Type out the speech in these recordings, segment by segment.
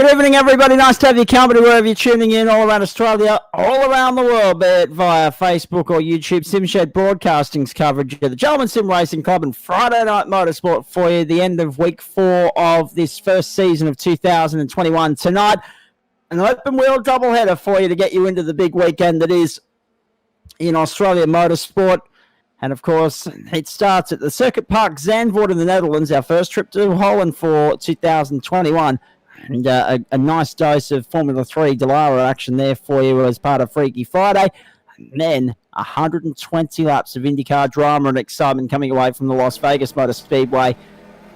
Good evening, everybody. Nice to have your company wherever you're tuning in, all around Australia, all around the world, be it via Facebook or YouTube. SimShed Broadcasting's coverage of the Gentleman Sim Racing Club and Friday Night Motorsport for you, the end of week 4 of this first season of 2021. Tonight, an open wheel doubleheader for you to get you into the big weekend that is in Australia Motorsport. And, of course, it starts at the Circuit Park Zandvoort in the Netherlands, our first trip to Holland for 2021. And a nice dose of Formula 3 Dallara action there for you as part of Freaky Friday. And then 120 laps of Indycar drama and excitement coming away from the Las Vegas Motor Speedway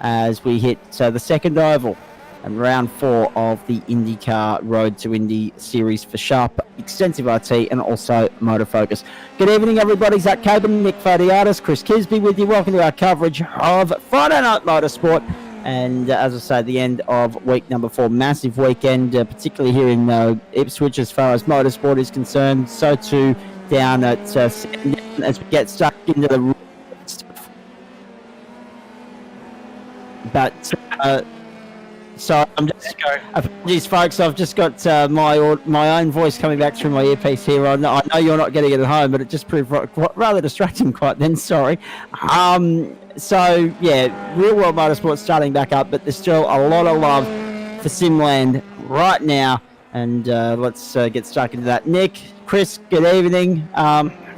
as we hit the second oval and round 4 of the Indycar Road to Indy Series for Sharp, Extensive RT, and also Motor Focus. Good evening, everybody. Zach Caban, Nick Fadiatis, Chris Kisby with you. Welcome to our coverage of Friday Night Motorsport. And as I say, the end of week number 4, massive weekend, particularly here in Ipswich as far as motorsport is concerned. So too down at Sandown as we get stuck into the stuff. But so I'm just apologies, folks. I've just got my own voice coming back through my earpiece here. I know you're not getting it at home, but it just proved rather distracting. Quite then, sorry. So, yeah, real world motorsport starting back up, but there's still a lot of love for Simland right now. And let's get stuck into that. Nick, Chris, good evening.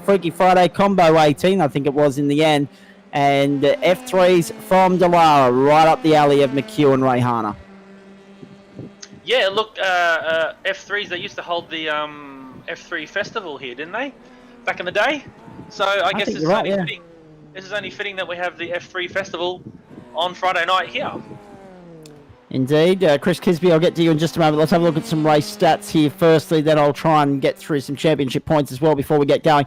Freaky Friday, Combo 18, I think it was in the end. And F3s from Dallara, right up the alley of McHugh and Rayhana. Yeah, look, F3s, they used to hold the F3 festival here, didn't they? Back in the day? So I guess this is right, fitting. This is only fitting that we have the F3 Festival on Friday night here. Indeed. Chris Kisby, I'll get to you in just a moment. Let's have a look at some race stats here firstly, then I'll try and get through some championship points as well before we get going.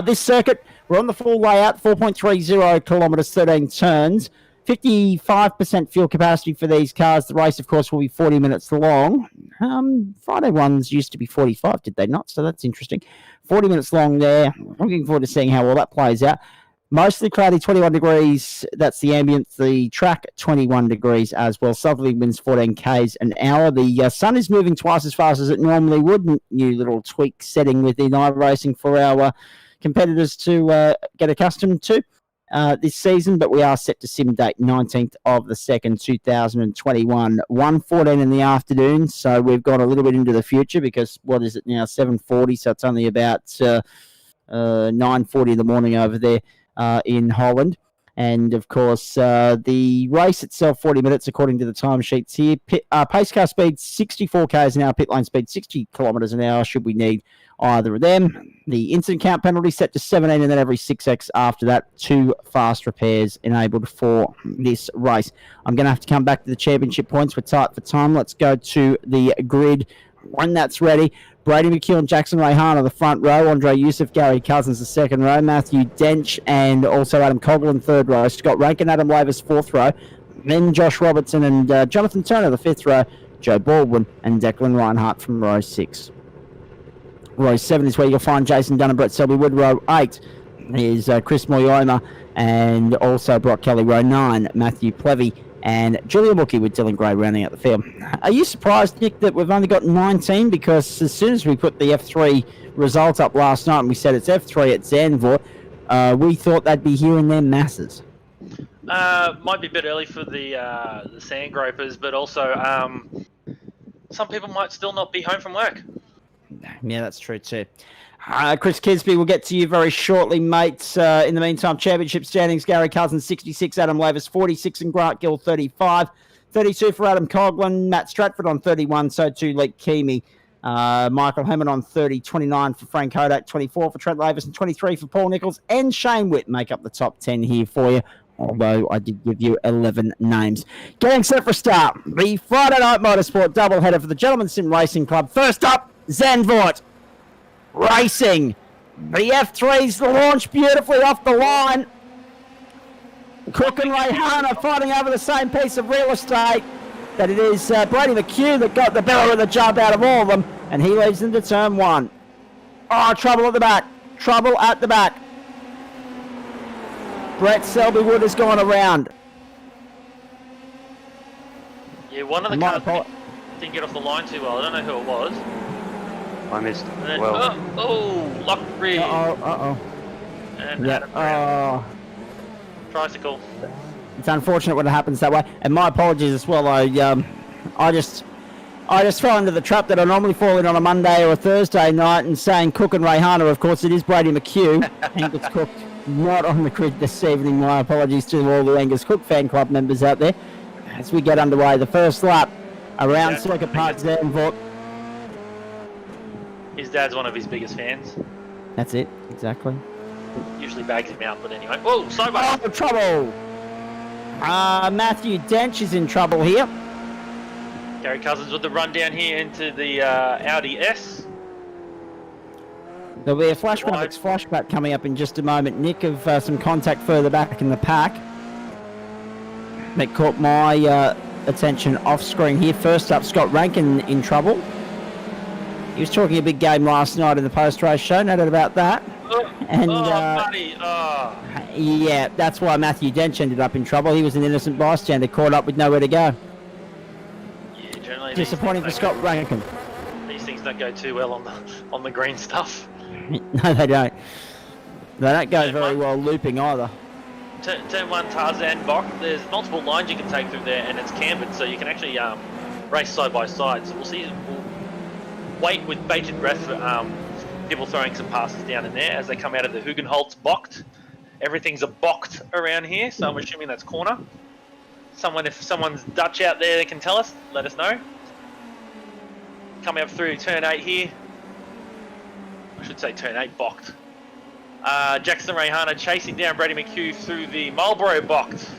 This circuit, we're on the full layout, 4.30 kilometres, 13 turns, 55% fuel capacity for these cars. The race, of course, will be 40 minutes long. Friday ones used to be 45, did they not? So that's interesting. 40 minutes long there. Looking forward to seeing how all that plays out. Mostly cloudy, 21 degrees. That's the ambient. The track, 21 degrees as well. Southerly winds 14 k's an hour. The sun is moving twice as fast as it normally would. New little tweak setting within iRacing for our competitors to get accustomed to this season. But we are set to sim date 19th of the 2nd, 2021, 1:14 in the afternoon. So we've gone a little bit into the future because what is it now? 7:40. So it's only about 9:40 in the morning over there. In Holland. And, of course, the race itself, 40 minutes, according to the timesheets here. Pace car speed, 64 k's an hour. Pit lane speed, 60 kilometres an hour, should we need either of them. The incident count penalty set to 17, and then every 6x after that. 2 fast repairs enabled for this race. I'm going to have to come back to the championship points. We're tight for time. Let's go to the grid when that's ready. Brady McHugh and Jackson Rayhana the front row. Andre Youssef, Gary Cousins the second row. Matthew Dench and also Adam Coughlin third row. Scott Rankin, Adam Lavis fourth row. Then Josh Robertson and Jonathan Turner the fifth row. Joe Baldwin and Declan Reinhardt from row 6. Row 7 is where you'll find Jason Dunn and Brett Selby Wood. Row 8 is Chris Moyoma and also Brock Kelly. Row 9, Matthew Plevy and Julian Mookie with Dylan Gray rounding out the field. Are you surprised, Nick, that we've only got 19? Because as soon as we put the F3 result up last night and we said it's F3 at Zandvoort, we thought they'd be here in their masses. Might be a bit early for the sand gropers, but also some people might still not be home from work. Yeah, that's true too. Chris Kisby, we'll get to you very shortly, mate. In the meantime, championship standings, Gary Cousins, 66, Adam Lavis, 46, and Grant Gill, 35. 32 for Adam Coughlin, Matt Stratford on 31, so too Leek Keamy. Michael Hammond on 30, 29 for Frank Kodak, 24 for Trent Lavis, and 23 for Paul Nichols. And Shane Witt make up the top 10 here for you, although I did give you 11 names. Getting set for start, the Friday Night Motorsport doubleheader for the Gentleman Sim Racing Club. First up, Zandvoort Racing. The F3's launched beautifully off the line. Cook and Rayhana fighting over the same piece of real estate. That it is Brady McHugh that got the better of the jump out of all of them, and he leads into turn 1. Oh, trouble at the back. Trouble at the back. Brett Selby Wood has gone around. Yeah, one of the cars didn't get off the line too well. I don't know who it was. I missed. And then, Well, lock rear. Uh-oh. And Yeah. Adam Brown. Tricycle. It's unfortunate when it happens that way. And my apologies as well. I just fell into the trap that I normally fall in on a Monday or a Thursday night and saying Cook and Rayhana. Of course, it is Brady McHugh. Angus Cook not on the grid this evening. My apologies to all the Angus Cook fan club members out there. As we get underway, the first lap around Circuit Park Zandvoort. His dad's one of his biggest fans. That's it, exactly. Usually bags him out, but anyway. Whoa, sober! Oh, trouble! Matthew Dench is in trouble here. Gary Cousins with the run down here into the Audi S. There'll be a flashback coming up in just a moment, Nick, of some contact further back in the pack. That caught my attention off screen here. First up, Scott Rankin in trouble. He was talking a big game last night in the post-race show, no doubt about that. Buddy. Yeah, that's why Matthew Dench ended up in trouble. He was an innocent bystander, caught up with nowhere to go. Yeah, generally disappointing for Scott Rankin. These things don't go too well on the green stuff. No, they don't. They don't go very well looping either. Turn 1 Tarzan Bok, there's multiple lines you can take through there, and it's cambered, so you can actually race side by side. So we'll wait with bated breath for people throwing some passes down in there as they come out of the Hugenholtz Bocht. Everything's a Bocht around here, so I'm assuming that's corner. If someone's Dutch out there that can tell us, let us know. Coming up through turn 8 here. I should say turn 8 Bocht. Jackson Rayhana chasing down Brady McHugh through the Marlboro Bocht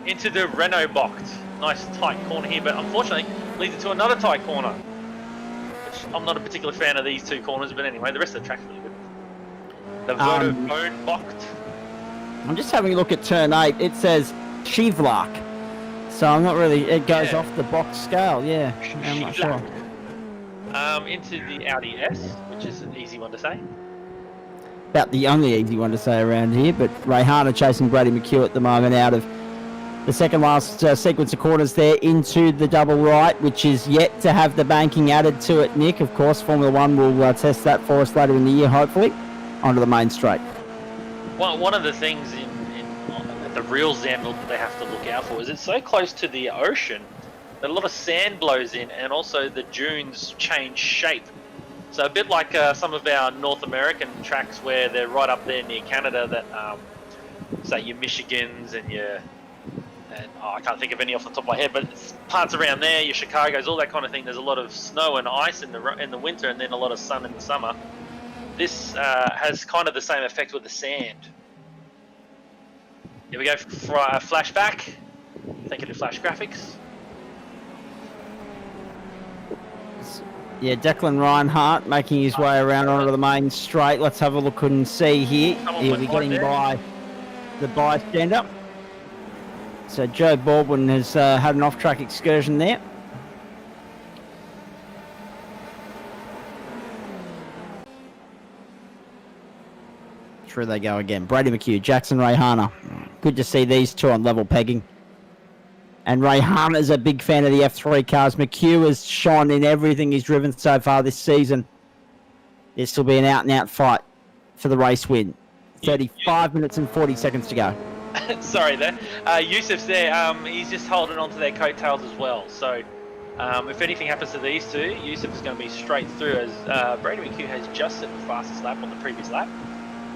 into the Renault Bocht. Nice tight corner here, but unfortunately leads it to another tight corner. Which I'm not a particular fan of these two corners, but anyway, the rest of the track's really good. The Vodafone Bocht. I'm just having a look at turn 8. It says Shivlak. So I'm not really, it goes off the box scale, yeah. I'm not sure. Into the Audi S, which is an easy one to say. About the only easy one to say around here, but Rayhana chasing Brady McHugh at the moment out of the second last sequence of corners there into the double right, which is yet to have the banking added to it, Nick. Of course, Formula One will test that for us later in the year, hopefully, onto the main straight. Well, one of the things at the real Zandvoort that they have to look out for is it's so close to the ocean that a lot of sand blows in, and also the dunes change shape. So a bit like some of our North American tracks where they're right up there near Canada that, say your Michigans and I can't think of any off the top of my head, but it's parts around there, your Chicagos, all that kind of thing. There's a lot of snow and ice in the winter, and then a lot of sun in the summer. This has kind of the same effect with the sand. Here we go for a flashback. Thank you to Flash Graphics. Yeah, Declan Reinhardt making his way around onto the main straight. Let's have a look and see here. He'll be getting by the bystander. So Joe Baldwin has had an off-track excursion there. Through they go again. Brady McHugh, Jackson Rayhana. Good to see these two on level pegging. And Rayhana's a big fan of the F3 cars. McHugh has shone in everything he's driven so far this season. This will be an out-and-out fight for the race win. 35 minutes and 40 seconds to go. Sorry there. Yusuf's there. He's just holding on to their coattails as well. So if anything happens to these two, Yusuf's going to be straight through as Brady McHugh has just set the fastest lap on the previous lap.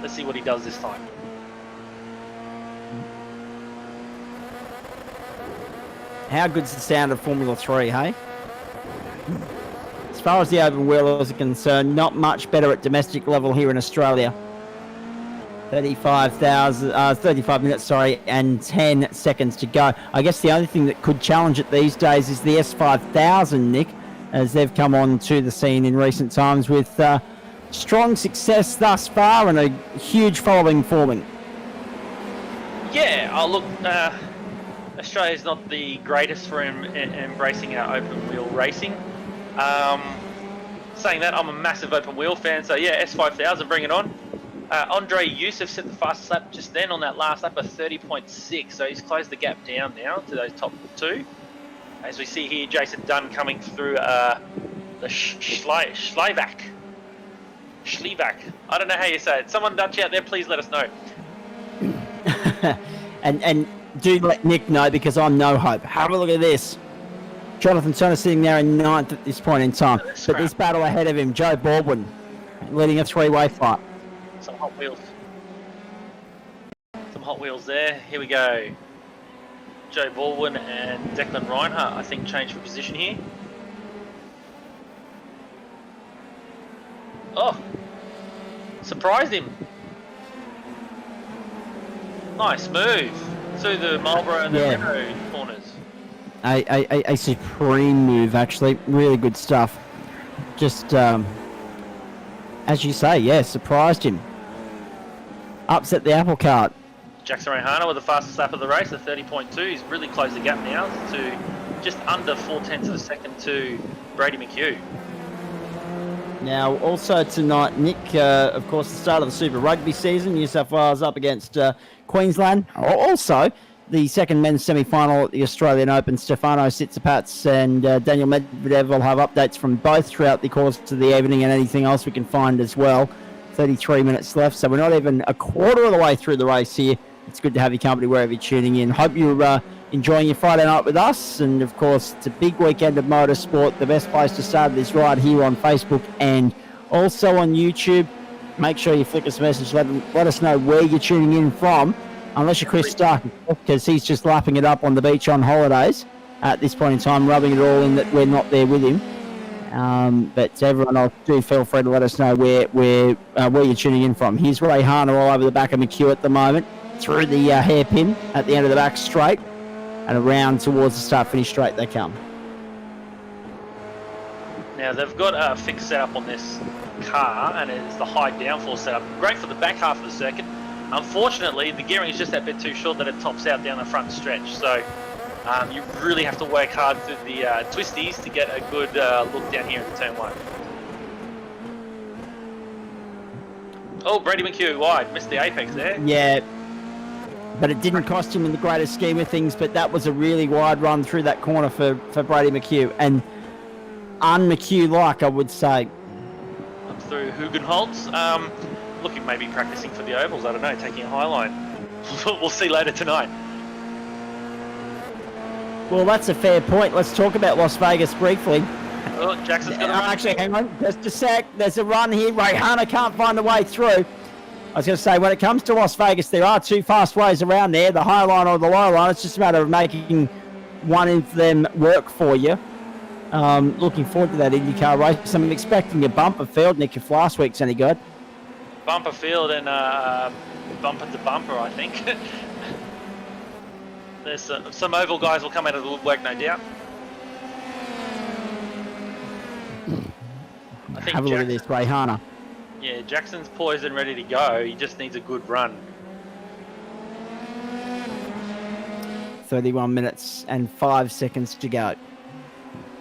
Let's see what he does this time. How good's the sound of Formula 3, hey? As far as the open wheelers are concerned, not much better at domestic level here in Australia. 35 minutes, and 10 seconds to go. I guess the only thing that could challenge it these days is the S5000, Nick, as they've come on to the scene in recent times with strong success thus far and a huge following forming. Yeah, look, Australia's not the greatest for embracing our open wheel racing. Saying that, I'm a massive open wheel fan, so yeah, S5000, bring it on. Andre Yusuf set the fastest lap just then on that last lap of 30.6, so he's closed the gap down now to those top two. As we see here, Jason Dunn coming through the Schleivach. I don't know how you say it. Someone Dutch out there, please let us know. and do let Nick know, because I'm no hope. Have a look at this. Jonathan Turner sitting there in 9th at this point in time. But this battle ahead of him, Joe Baldwin, leading a 3-way fight. Some Hot Wheels there. Here we go. Joe Baldwin and Declan Reinhardt, I think, changed for position here. Oh, surprised him. Nice move through the Marlborough and the Renault corners. A supreme move, actually. Really good stuff. Just, as you say, surprised him. Upset the apple cart. Jackson Rehana with the fastest lap of the race, a 30.2. He's really closed the gap now to just under 0.4 of a second to Brady McHugh. Now, also tonight, Nick, of course, the start of the Super Rugby season, New South Wales up against Queensland. Also, the second men's semi-final at the Australian Open, Stefano Tsitsipas and Daniel Medvedev will have updates from both throughout the course of the evening, and anything else we can find as well. 33 minutes left, so we're not even a quarter of the way through the race here. It's good to have your company wherever you're tuning in. Hope you're enjoying your Friday night with us. And, of course, it's a big weekend of motorsport. The best place to start this ride here on Facebook and also on YouTube. Make sure you flick us a message. Let us know where you're tuning in from. Unless you're Chris Stark, because he's just lapping it up on the beach on holidays at this point in time, rubbing it all in that we're not there with him. But everyone else, do feel free to let us know where you're tuning in from. Here's Ray Harner all over the back of McHugh at the moment, through the hairpin at the end of the back straight, and around towards the start-finish straight they come. Now they've got a fixed setup on this car, and it's the high downforce setup. Great for the back half of the circuit. Unfortunately, the gearing is just that bit too short that it tops out down the front stretch. So you really have to work hard through the twisties to get a good look down here at turn 1. Oh, Brady McHugh wide, missed the apex there. Yeah, but it didn't cost him in the greater scheme of things, but that was a really wide run through that corner for Brady McHugh, and un-McHugh-like, I would say. Up through Hugenholtz, looking maybe practicing for the ovals, I don't know, taking a high line. We'll see later tonight. Well, that's a fair point. Let's talk about Las Vegas briefly. Oh, Jackson's got a run. Actually, hang on, just a sec. There's a run here. Ray Hunter can't find a way through. I was going to say, when it comes to Las Vegas, there are two fast ways around there, the high line or the low line. It's just a matter of making one of them work for you. Looking forward to that IndyCar race. I'm expecting a bumper field, Nick, if last week's any good. Bumper field and bumper to bumper, I think. There's some oval guys will come out of the woodwork, no doubt. I think Have a look at this, Ray Hunter. Yeah, Jackson's poised and ready to go. He just needs a good run. 31 minutes and 5 seconds to go.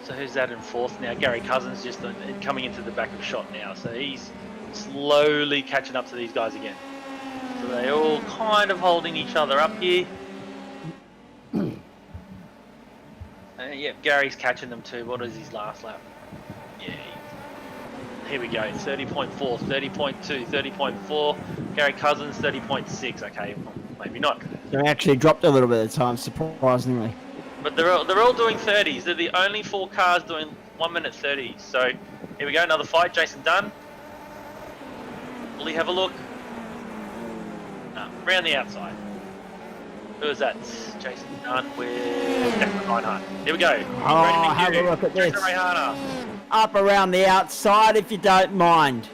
So who's that in 4th now? Gary Cousins just coming into the back of shot now. So he's slowly catching up to these guys again. So they're all kind of holding each other up here. Yeah, Gary's catching them too. What is his last lap? Yeah. Here we go, 30.4, 30.2, 30.4. Gary Cousins, 30.6. Okay, well, maybe not. They actually dropped a little bit of time, surprisingly. But they're all doing 30s. They're the only 4 cars doing 1 minute 30s. So here we go, another fight. Jason Dunn. Will he have a look? No, round the outside. Who is that? Jason Dunn with Declan Reinhardt. Here we go. Oh, have a look at this. Up around the outside, if you don't mind.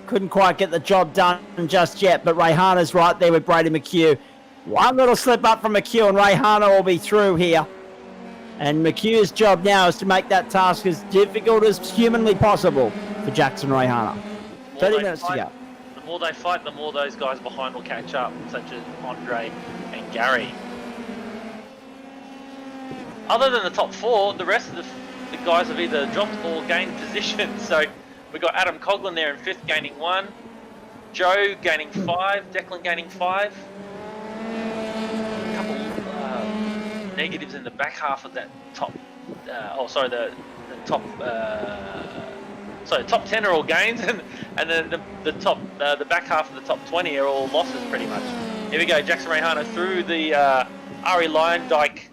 Couldn't quite get the job done just yet, but Ray Harner's right there with Brady McHugh. One little slip up from McHugh and Ray Harner will be through here. And McHugh's job now is to make that task as difficult as humanly possible for Jackson Ray Harner. 30 minutes to go. The more they fight, the more those guys behind will catch up, such as Andre and Gary. Other than the top 4, the rest of the guys have either dropped or gained position. So we've got Adam Coughlin there in 5th, gaining 1. Joe gaining 5. Declan gaining 5. A couple negatives in the back half of that top. The top. Top 10 are all gains, and then the top, the back half of the top 20 are all losses, pretty much. Here we go, Jackson Rayhana through the Ari Lyondike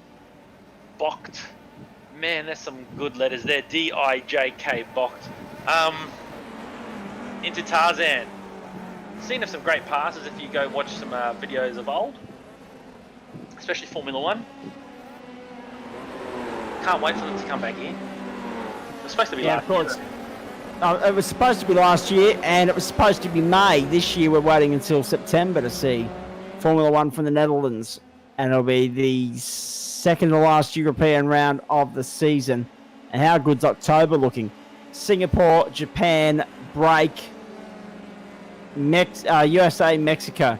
Bocht. Man, there's some good letters there. D-I-J-K Bocht. Into Tarzan. Seen some great passes if you go watch some videos of old, especially Formula One. Can't wait for them to come back in. It's supposed to be last year. It was supposed to be last year, and it was supposed to be May. This year, we're waiting until September to see Formula One from the Netherlands, and it'll be the second to last European round of the season. And how good's October looking? Singapore, Japan, break, USA, Mexico.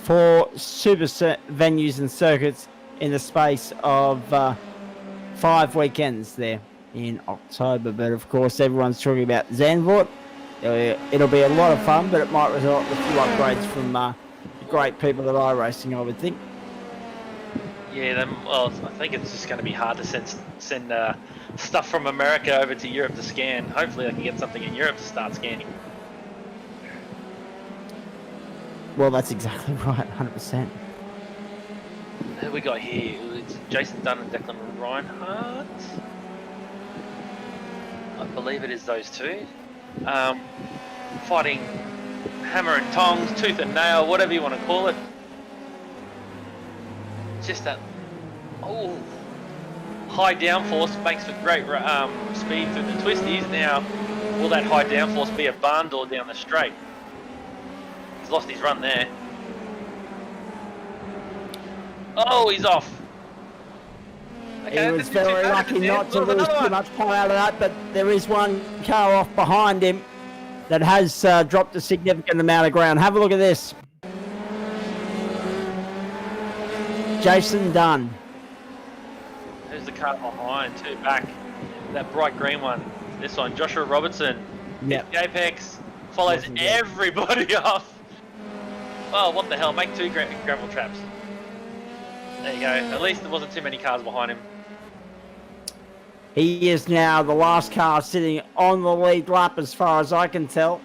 4 super venues and circuits in the space of 5 weekends there in October. But of course, everyone's talking about Zandvoort. It'll be a lot of fun, but it might result in a few upgrades from the great people at iRacing, I would think. Yeah, I think it's just going to be hard to send stuff from America over to Europe to scan. Hopefully, they can get something in Europe to start scanning. Well, that's exactly right, 100%. Who we got here? It's Jason Dunn and Declan Reinhardt. I believe it is those two. Fighting hammer and tongs, tooth and nail, whatever you want to call it. Just that high downforce makes for great speed through the twisties. Now, will that high downforce be a barn door down the straight? He's lost his run there. Oh, he's off. Okay, he was very lucky not to lose too much time out of that, but there is one car off behind him that has dropped a significant amount of ground. Have a look at this. Jason Dunn. There's the car behind, too, back. That bright green one. This one, Joshua Robertson. Yep. The Apex follows everybody off. Oh, what the hell? Make 2 gravel traps. There you go. At least there wasn't too many cars behind him. He is now the last car sitting on the lead lap as far as I can tell.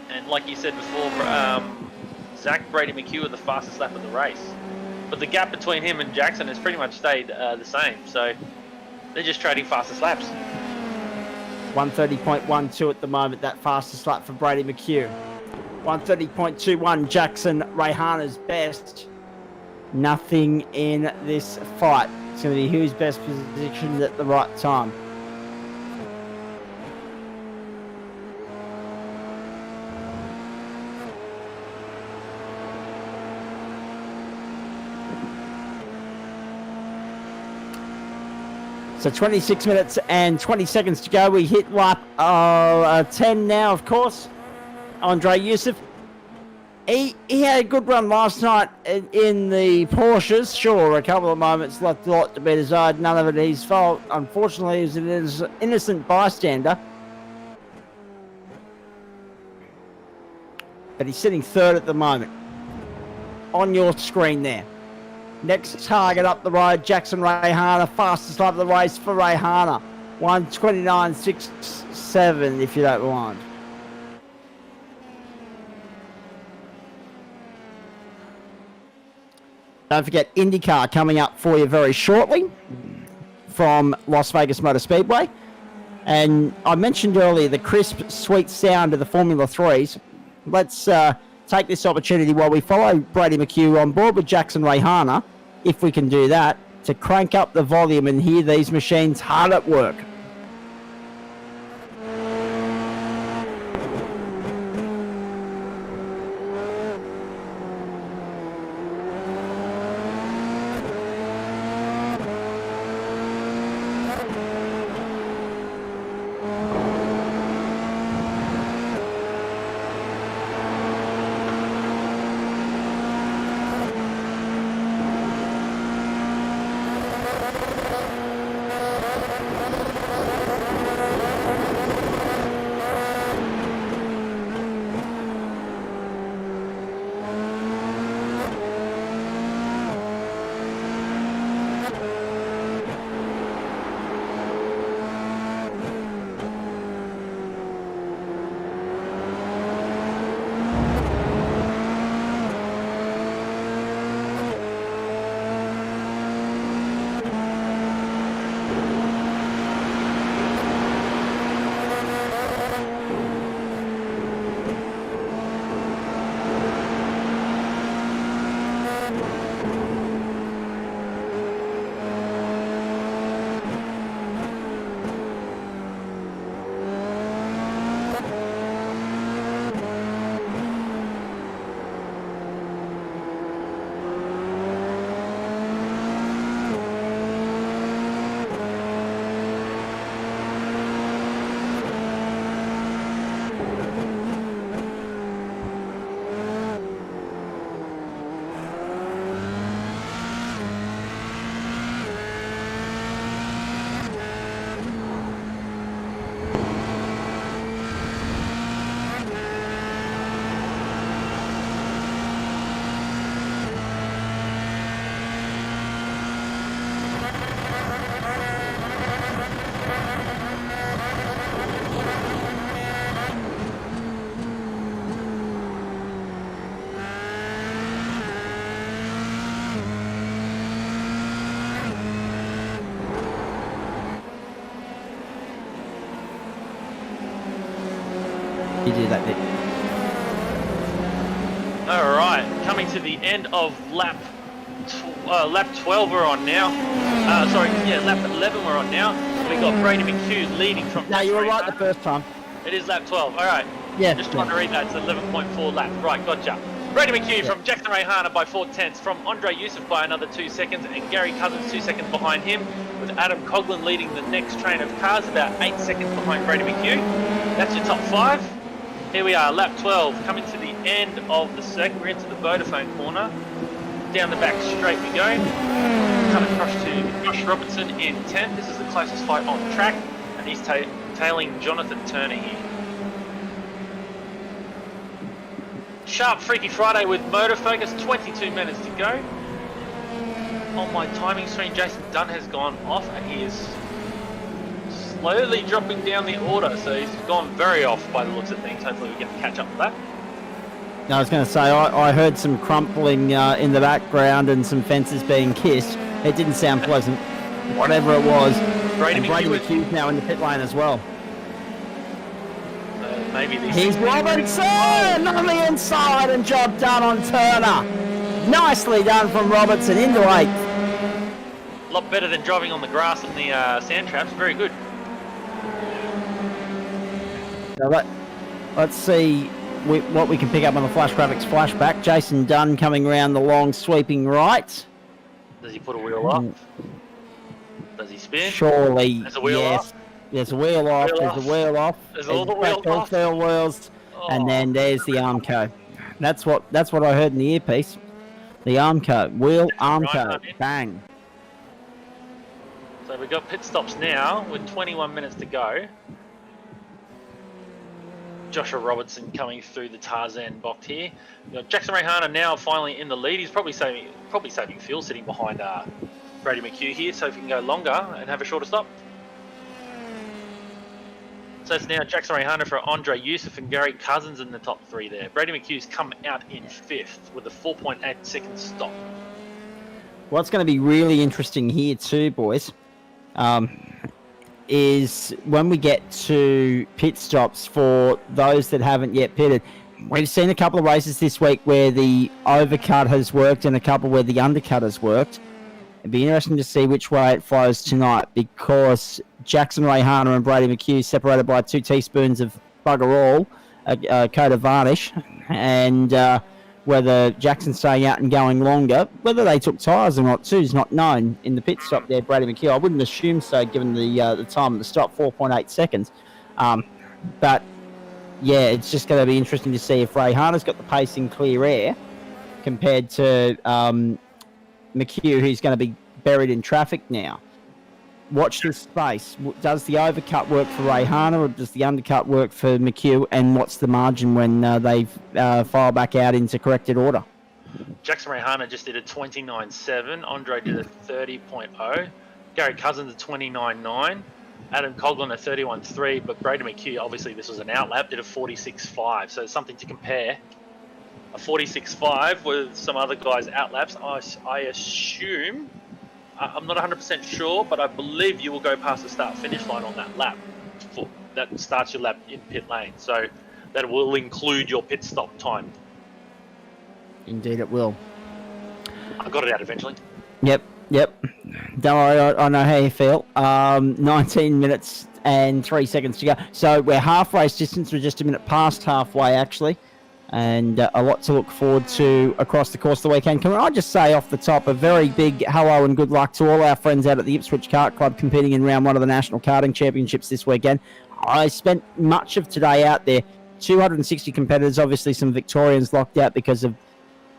And like you said before, Zach Brady McHugh with the fastest lap of the race. But the gap between him and Jackson has pretty much stayed the same. So they're just trading fastest laps. 130.12 at the moment, that fastest lap for Brady McHugh. 130.21, Jackson Rayhana's best. Nothing in this fight. It's going to be who's best positioned at the right time. So 26 minutes and 20 seconds to go. We hit lap 10 now, of course. Andre Youssef. He had a good run last night in the Porsches. Sure, a couple of moments left a lot to be desired. None of it his fault. Unfortunately, he was an innocent bystander. But he's sitting third at the moment. On your screen there. Next target up the road, Jackson Rayhana. Fastest lap of the race for Rayhana. 1:29.67, if you don't mind. Don't forget Indycar coming up for you very shortly from Las Vegas Motor Speedway. And I mentioned earlier the crisp, sweet sound of the Formula 3s. Let's take this opportunity while we follow Brady McHugh on board with Jackson Rayhana, if we can do that, to crank up the volume and hear these machines hard at work. You do that, Nick. All right, coming to the end of lap 12 we're on now. Lap 11 we're on now. We got Brady McHugh leading from. No, you were right the first time. It is lap 12. All right. Yeah. Just trying to read that. It's 11.4 laps. Right, gotcha. Brady McHugh from Jackson Rayhana by 4/10, from Andre Yusuf by another 2 seconds, and Gary Cousins 2 seconds behind him, with Adam Coughlin leading the next train of cars, about 8 seconds behind Brady McHugh. That's your top 5. Here we are, lap 12, coming to the end of the circuit. We're into the Vodafone corner. Down the back straight we go. Cut across to Josh Robertson in 10th. This is the closest fight on track, and he's tailing Jonathan Turner here. Sharp Freaky Friday with Motor Focus, 22 minutes to go. On my timing screen, Jason Dunn has gone off, and he is slowly dropping down the order, so he's gone very off by the looks of things. Hopefully we get to catch up with that. I was going to say, I heard some crumpling in the background and some fences being kissed. It didn't sound pleasant, whatever it was. Brady McHugh's now in the pit lane as well. Maybe he's Robinson on the inside, and job done on Turner. Nicely done from Robertson into 8th. A lot better than driving on the grass and the sand traps. Very good. Now let's see what we can pick up on the Flash Graphics flashback. Jason Dunn coming around the long sweeping right. Does he put a wheel off? Does he spin? Surely, There's a wheel off. There's a wheel off. There's a wheel off. There's all the wheels off. Wheels, and then there's the Armco. That's what I heard in the earpiece. The Armco wheel, Armco, bang. So we've got pit stops now with 21 minutes to go. Joshua Robertson coming through the Tarzan box here. We've got Jackson Rayhana now finally in the lead. He's probably saving fuel sitting behind Brady McHugh here, so if he can go longer and have a shorter stop. So it's now Jackson Rayhana for Andre Yusuf and Gary Cousins in the top 3 there. Brady McHugh's come out in 5th with a 4.8 second stop. What's going to be really interesting here too, boys, is when we get to pit stops for those that haven't yet pitted. We've seen a couple of races this week where the overcut has worked and a couple where the undercut has worked. It'd be interesting to see which way it flows tonight, because Jackson Rayhana and Brady McHugh separated by 2 teaspoons of bugger all, a coat of varnish, and whether Jackson's staying out and going longer, whether they took tyres or not too is not known in the pit stop there, Brady McHugh. I wouldn't assume so given the time of the stop, 4.8 seconds. But yeah, it's just going to be interesting to see if Rayhana's got the pace in clear air compared to McHugh, who's going to be buried in traffic now. Watch this space. Does the overcut work for Rayhana, or does the undercut work for McHugh? And what's the margin when they file back out into corrected order? Jackson Rayhana just did a 29.7. Andre did a 30.0. Gary Cousins a 29.9. Adam Coughlin a 31.3. But Brady McHugh, obviously this was an outlap, did a 46.5. So something to compare. A 46.5 with some other guys' outlaps. I assume, I'm not 100% sure, but I believe you will go past the start-finish line on that lap. That starts your lap in pit lane. So that will include your pit stop time. Indeed it will. I got it out eventually. Yep. Don't worry, I know how you feel. 19 minutes and 3 seconds to go. So we're half race distance. We're just a minute past halfway, actually. And a lot to look forward to across the course of the weekend. Can I just say off the top, a very big hello and good luck to all our friends out at the Ipswich Kart Club competing in round 1 of the National Karting Championships this weekend. I spent much of today out there. 260 competitors, obviously some Victorians locked out because of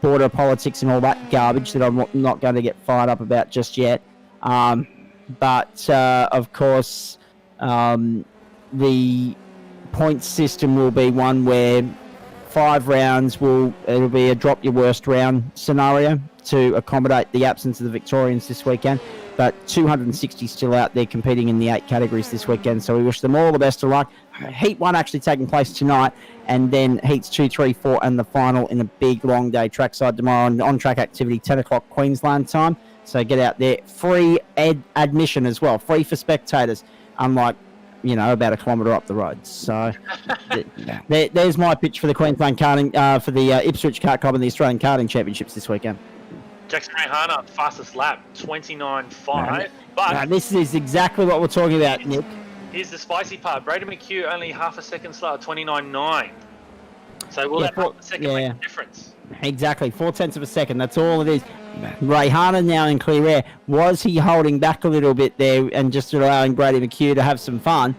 border politics and all that garbage that I'm not going to get fired up about just yet. But of course, the point system will be one where 5 rounds it'll be a drop your worst round scenario to accommodate the absence of the Victorians this weekend. But 260 still out there competing in the 8 categories this weekend. So we wish them all the best of luck. Heat 1 actually taking place tonight, and then heats 2, 3, 4, and the final in a big long day trackside tomorrow on track activity, 10 o'clock Queensland time. So get out there. Free admission as well, free for spectators, unlike about a kilometre up the road. So there's my pitch for the Queensland karting, for the Ipswich Kart Club and the Australian Karting Championships this weekend. Jackson Rayhana, fastest lap, 29.5. But this is exactly what we're talking about, Nick. Here's the spicy part. Brady McHugh only half a second slower, 29.9. So will that half a second make a difference? Exactly, 0.4 of a second. That's all it is. Rayhana now in clear air. Was he holding back a little bit there and just allowing Brady McHugh to have some fun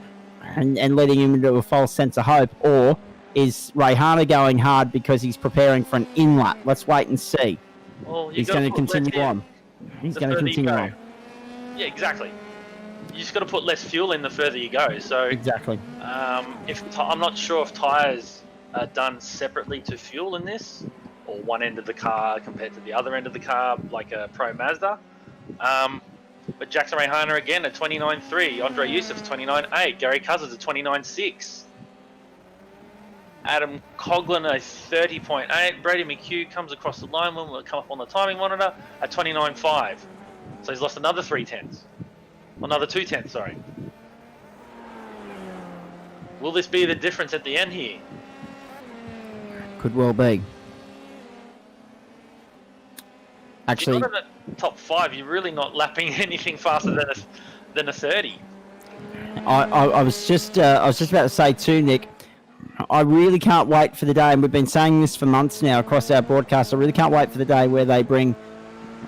and letting him into a false sense of hope? Or is Rayhana going hard because he's preparing for an in-lap? Let's wait and see. Well, he's going to continue on. He's going to continue on. Yeah, exactly. You just got to put less fuel in the further you go. So exactly. I'm not sure if tyres are done separately to fuel in this, or one end of the car compared to the other end of the car, like a Pro Mazda. But Jackson Rayhana again at 29.3, Andre Yusuf 29.8, Gary Cousins at 29.6. Adam Coughlin at 30.8. Brady McHugh comes across the line when we'll come up on the timing monitor at 29.5. So he's lost another 0.3. Another 0.2, sorry. Will this be the difference at the end here? Could well be. Actually, if you're not in the top 5, you're really not lapping anything faster than a 30. I was just about to say too, Nick. I really can't wait for the day, and we've been saying this for months now across our broadcast. I really can't wait for the day where they bring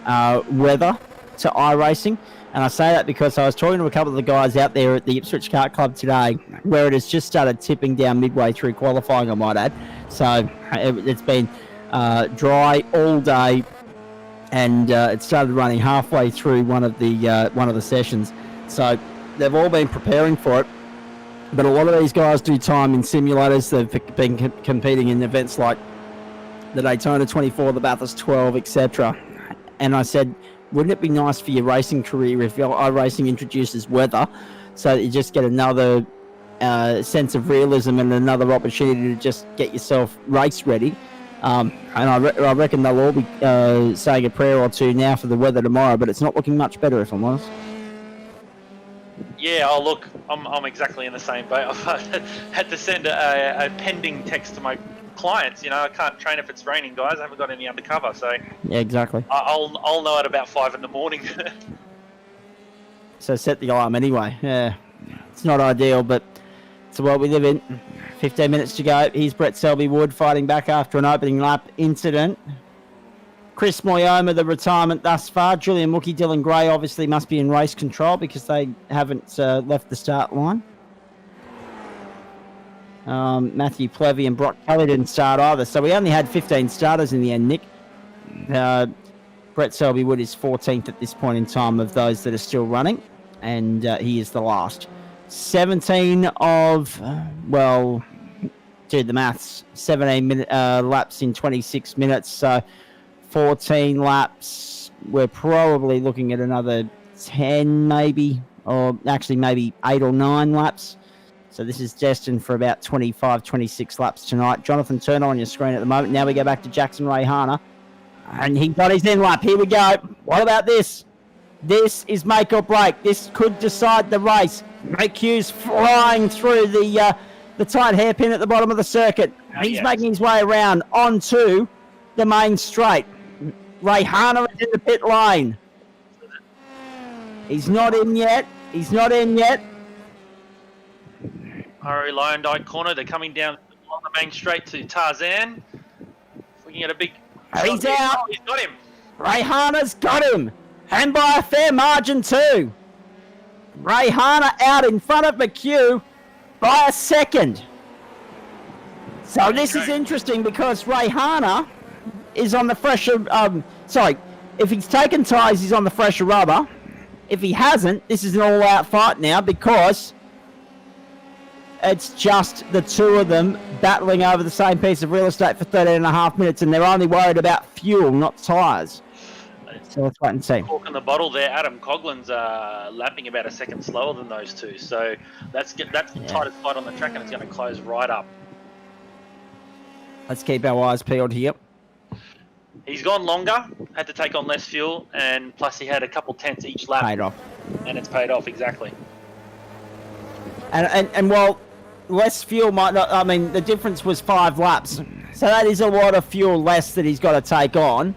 weather to iRacing. And I say that because I was talking to a couple of the guys out there at the Ipswich Kart Club today, where it has just started tipping down midway through qualifying, I might add. So it's been dry all day, and it started running halfway through one of the sessions. So they've all been preparing for it. But a lot of these guys do time in simulators. They've been competing in events like the Daytona 24, the Bathurst 12, etc. And I said, wouldn't it be nice for your racing career if your iRacing introduces weather, so that you just get another sense of realism and another opportunity to just get yourself race ready? And I reckon they'll all be saying a prayer or two now for the weather tomorrow, but it's not looking much better, if I'm honest. Yeah, oh look, I'm exactly in the same boat. I've had to send a pending text to my clients. I can't train if it's raining, guys. I haven't got any undercover, so yeah, exactly. I'll know at about 5 in the morning. So set the alarm anyway. Yeah, it's not ideal, but it's the world we live in. 15 minutes to go. Here's Brett Selby-Wood fighting back after an opening lap incident. Chris Moyoma, the retirement thus far. Julian Mookie, Dylan Gray obviously must be in race control because they haven't left the start line. Matthew Plevy and Brock Kelly didn't start either. So we only had 15 starters in the end, Nick. Brett Selby-Wood is 14th at this point in time of those that are still running, and he is the last. 17 of, do the maths, 17 laps in 26 minutes, so 14 laps. We're probably looking at another 10 maybe, or actually maybe 8 or 9 laps. So this is destined for about 25, 26 laps tonight. Jonathan Turner on your screen at the moment. Now we go back to Jackson Rayhana. And he got his in lap. Here we go. What about this? This is make or break. This could decide the race. McHugh's flying through the tight hairpin at the bottom of the circuit. He's making his way around onto the main straight. Rayhana is in the pit lane. He's not in yet. Hurry, Lion Dyke corner. They're coming down on the main straight to Tarzan. If we can get a big... He's out. Oh, he's got him. Rayhana's got him. And by a fair margin too. Rayhana out in front of McHugh by a second. So this is interesting because Rayhana is on the fresher... if he's taken tyres, he's on the fresher rubber. If he hasn't, this is an all-out fight now because it's just the two of them battling over the same piece of real estate for 13 and a half minutes, and they're only worried about fuel, not tyres. So let's wait and see. Cork in the bottle there. Adam Coughlin's lapping about a second slower than those two. So that's the tightest fight on the track, and it's going to close right up. Let's keep our eyes peeled here. He's gone longer, had to take on less fuel, and plus he had a couple tenths each lap. Paid off. And it's paid off, exactly. And while less fuel might not, I mean, the difference was 5 laps. So that is a lot of fuel less that he's got to take on.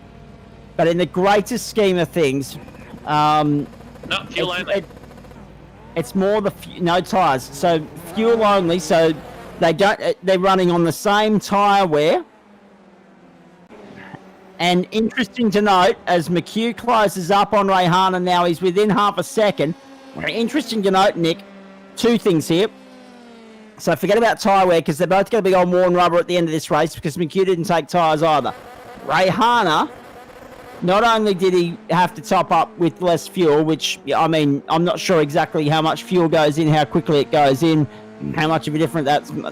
But in the greatest scheme of things, No, fuel only. It's more no tyres. So fuel only. So they're running on the same tyre wear. And interesting to note, as McHugh closes up on Rayhana now, he's within half a second. Interesting to note, Nick, 2 things here. So forget about tyre wear, because they're both going to be on worn rubber at the end of this race, because McHugh didn't take tyres either. Rayhana, not only did he have to top up with less fuel, which, I mean, I'm not sure exactly how much fuel goes in, how quickly it goes in, how much of a difference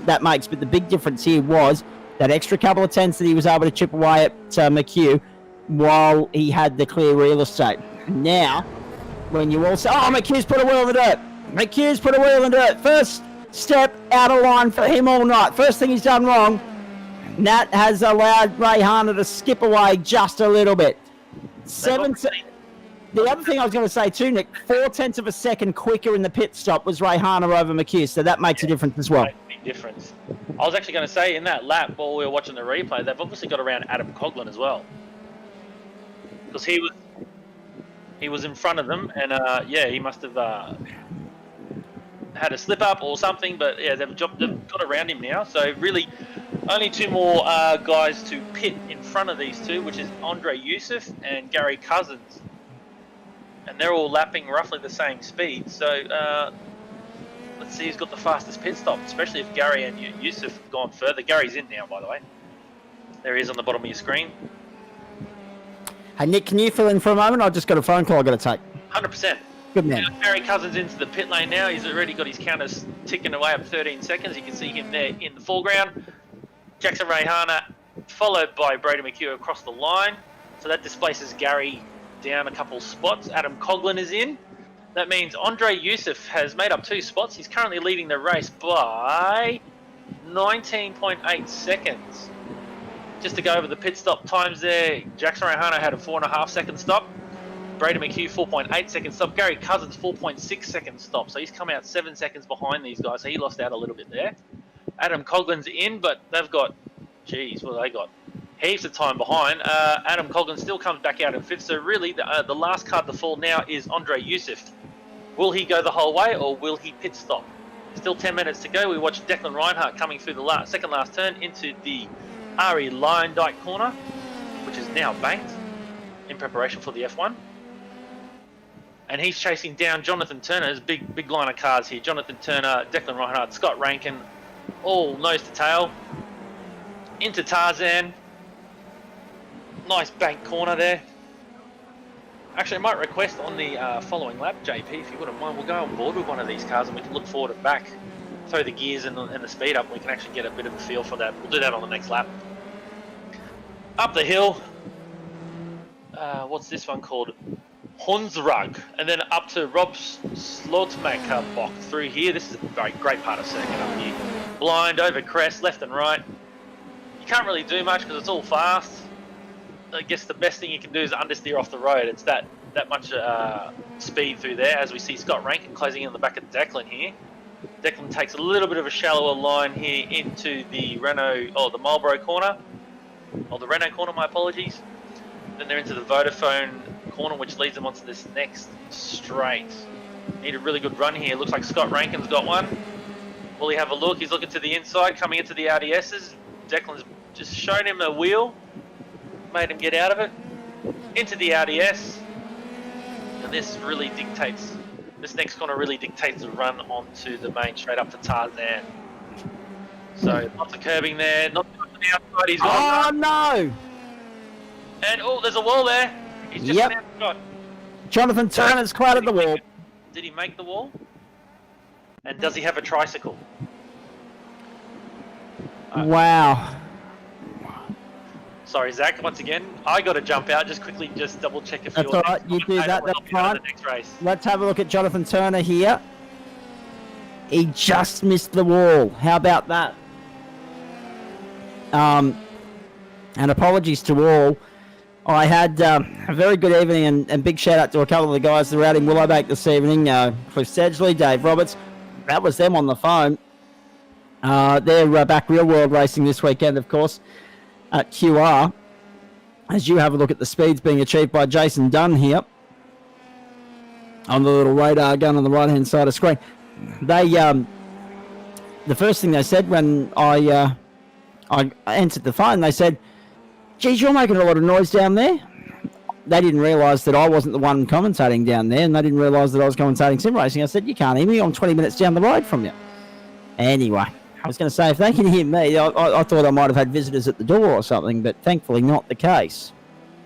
that makes, but the big difference here was that extra couple of tenths that he was able to chip away at McHugh while he had the clear real estate. Now, when you all say, oh, McHugh's put a wheel in the dirt. McHugh's put a wheel in the dirt. First step out of line for him all night. First thing he's done wrong, Nat has allowed Rayhana to skip away just a little bit. The other thing I was going to say too, Nick, 0.4 of a second quicker in the pit stop was Rayhana over McHugh, so that makes a difference as well. Big difference. I was actually going to say, in that lap, while we were watching the replay, they've obviously got around Adam Coughlin as well, because he was in front of them, and he must have had a slip up or something, but yeah, they've got around him now. So really, only 2 more guys to pit in front of these 2, which is Andre Youssef and Gary Cousins. And they're all lapping roughly the same speed. So let's see who's got the fastest pit stop, especially if Gary and Youssef have gone further. Gary's in now, by the way. There he is on the bottom of your screen. Hey, Nick, can you fill in for a moment? I've just got a phone call I've got to take. 100%. Good man. Now, Gary Cousins into the pit lane now. He's already got his counters ticking away up 13 seconds. You can see him there in the foreground. Jackson Rayhana followed by Brady McHugh across the line. So that displaces Gary down a couple spots. Adam Coughlin is in. That means Andre Youssef has made up 2 spots. He's currently leading the race by 19.8 seconds. Just to go over the pit stop times there, Jackson Rayhana had a 4.5 second stop. Brady McHugh 4.8 second stop. Gary Cousins 4.6 second stop. So he's come out 7 seconds behind these guys. So he lost out a little bit there. Adam Coughlin's in, but they've got, geez, what have they got? Heaps of time behind. Adam Coughlin still comes back out in 5th. So really, the last card to fall now is Andre Youssef. Will he go the whole way, or will he pit stop? Still 10 minutes to go. We watch Declan Reinhardt coming through the second last turn into the Ari Lyondike corner, which is now banked in preparation for the F1. And he's chasing down Jonathan Turner's big line of cars here. Jonathan Turner, Declan Reinhardt, Scott Rankin, all nose to tail. Into Tarzan. Nice bank corner there. Actually, I might request on the following lap, JP, if you wouldn't mind, we'll go on board with one of these cars and we can look forward and back, throw the gears and the speed up. We can actually get a bit of a feel for that. We'll do that on the next lap. Up the hill. What's this one called? Hunsrug. And then up to Rob Slotmaker box through here. This is a very great part of circuit up here. Blind, over crest, left and right. You can't really do much because it's all fast. I guess the best thing you can do is understeer off the road. It's that much speed through there, as we see Scott Rankin closing in on the back of Declan here. Declan takes a little bit of a shallower line here into the the Marlboro corner, or the Renault corner, my apologies. Then they're into the Vodafone corner, which leads them onto this next straight. Need a really good run here. Looks like Scott Rankin's got one. Will he have a look? He's looking to the inside, coming into the RDSs. Declan's just shown him a wheel, made him get out of it, into the RDS, and this next corner really dictates the run onto the main straight up to Tarzan. So lots of curbing there, not too much on the outside. He's got no! And there's a wall there. He's just an outside. Jonathan Turner's clouded the wall. Did he make the wall? And does he have a tricycle? Wow. Sorry, Zach, once again, I got to jump out. Just quickly, just double check if that's all right. You do that, that's fine. Let's have a look at Jonathan Turner here. He just missed the wall. How about that? And apologies to all. I had a very good evening and big shout out to a couple of the guys that were out in Willowbank this evening. Cliff Sedgley, Dave Roberts. that was them on the phone. They're back real world racing this weekend, of course, at QR. As you have a look at the speeds being achieved by Jason Dunn here on the little radar gun on the right-hand side of the screen. They, the first thing they said when I answered the phone, they said, geez, you're making a lot of noise down there. They didn't realise that I wasn't the one commentating down there, and they didn't realise that I was commentating sim racing. I said, you can't hear me, I'm 20 minutes down the road from you. Anyway, I was going to say, if they can hear me, I thought I might have had visitors at the door or something, but thankfully not the case.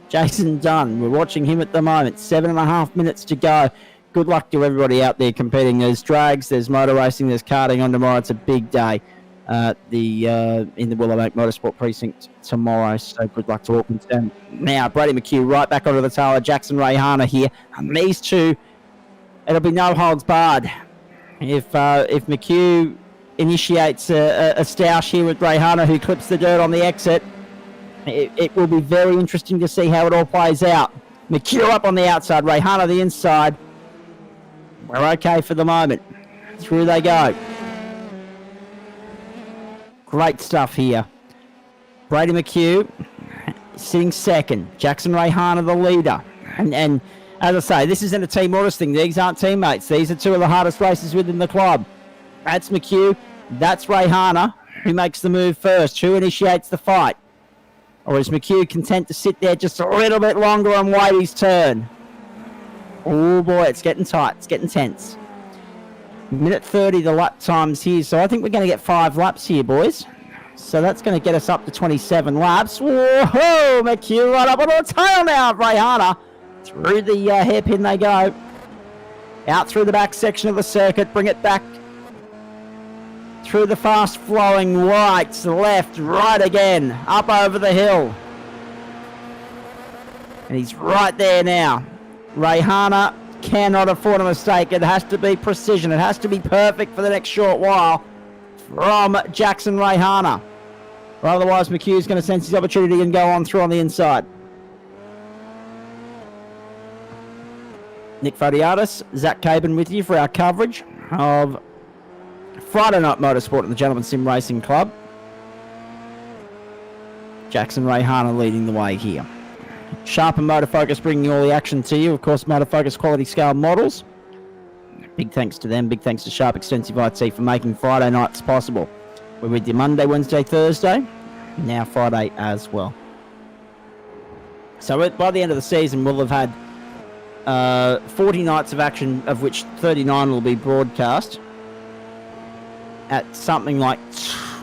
Jason Dunn, we're watching him at the moment, 7.5 minutes to go. Good luck to everybody out there competing. There's drags, there's motor racing, there's karting on tomorrow. It's a big day in the Willowbank Motorsport Precinct tomorrow, so good luck to Auckland. And now, Brady McHugh right back onto the tail of Jackson Rayhana here. And these two, it'll be no holds barred. If McHugh initiates a stoush here with Rayhana, who clips the dirt on the exit, it will be very interesting to see how it all plays out. McHugh up on the outside, Rayhana the inside. We're okay for the moment. Through they go. Great stuff here. Brady McHugh sitting second. Jackson Rayhana the leader. And as I say, this isn't a team orders thing. These aren't teammates. These are two of the hardest races within the club. That's McHugh. That's Rayhana, who makes the move first. Who initiates the fight? Or is McHugh content to sit there just a little bit longer and wait his turn? Oh boy, it's getting tight. It's getting tense. Minute 30 the lap times here, so I think we're going to get 5 laps here, boys. So that's going to get us up to 27 laps. Whoa, McHugh right up on the tail now of Rayhana. Through the hairpin they go. Out through the back section of the circuit, bring it back. Through the fast-flowing right, left, right again. Up over the hill. And he's right there now. Rayhana cannot afford a mistake. It has to be precision. It has to be perfect for the next short while from Jackson Rayhana. Or otherwise, McHugh's going to sense his opportunity and go on through on the inside. Nick Fodiatis, Zach Caben with you for our coverage of Friday Night Motorsport at the Gentleman Sim Racing Club. Jackson Rayhana leading the way here. Sharp and Motor Focus bringing all the action to you. Of course, Motor Focus quality scale models. Big thanks to them. Big thanks to Sharp Extensive IT for making Friday nights possible. We're with you Monday, Wednesday, Thursday. Now Friday as well. So by the end of the season, we'll have had 40 nights of action, of which 39 will be broadcast at something like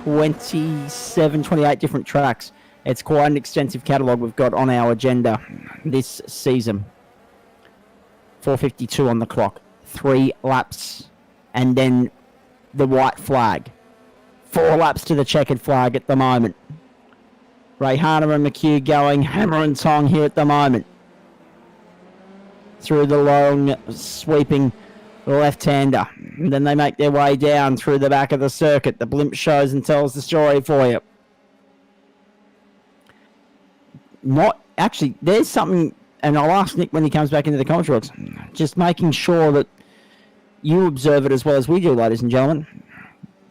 27, 28 different tracks. It's quite an extensive catalogue we've got on our agenda this season. 4:52 on the clock. 3 laps. And then the white flag. 4 laps to the checkered flag at the moment. Rayhana and McHugh going hammer and tong here at the moment. Through the long, sweeping left-hander. And then they make their way down through the back of the circuit. The blimp shows and tells the story for you. Not actually, there's something, and I'll ask Nick when he comes back into the commentary box, just making sure that you observe it as well as we do, ladies and gentlemen.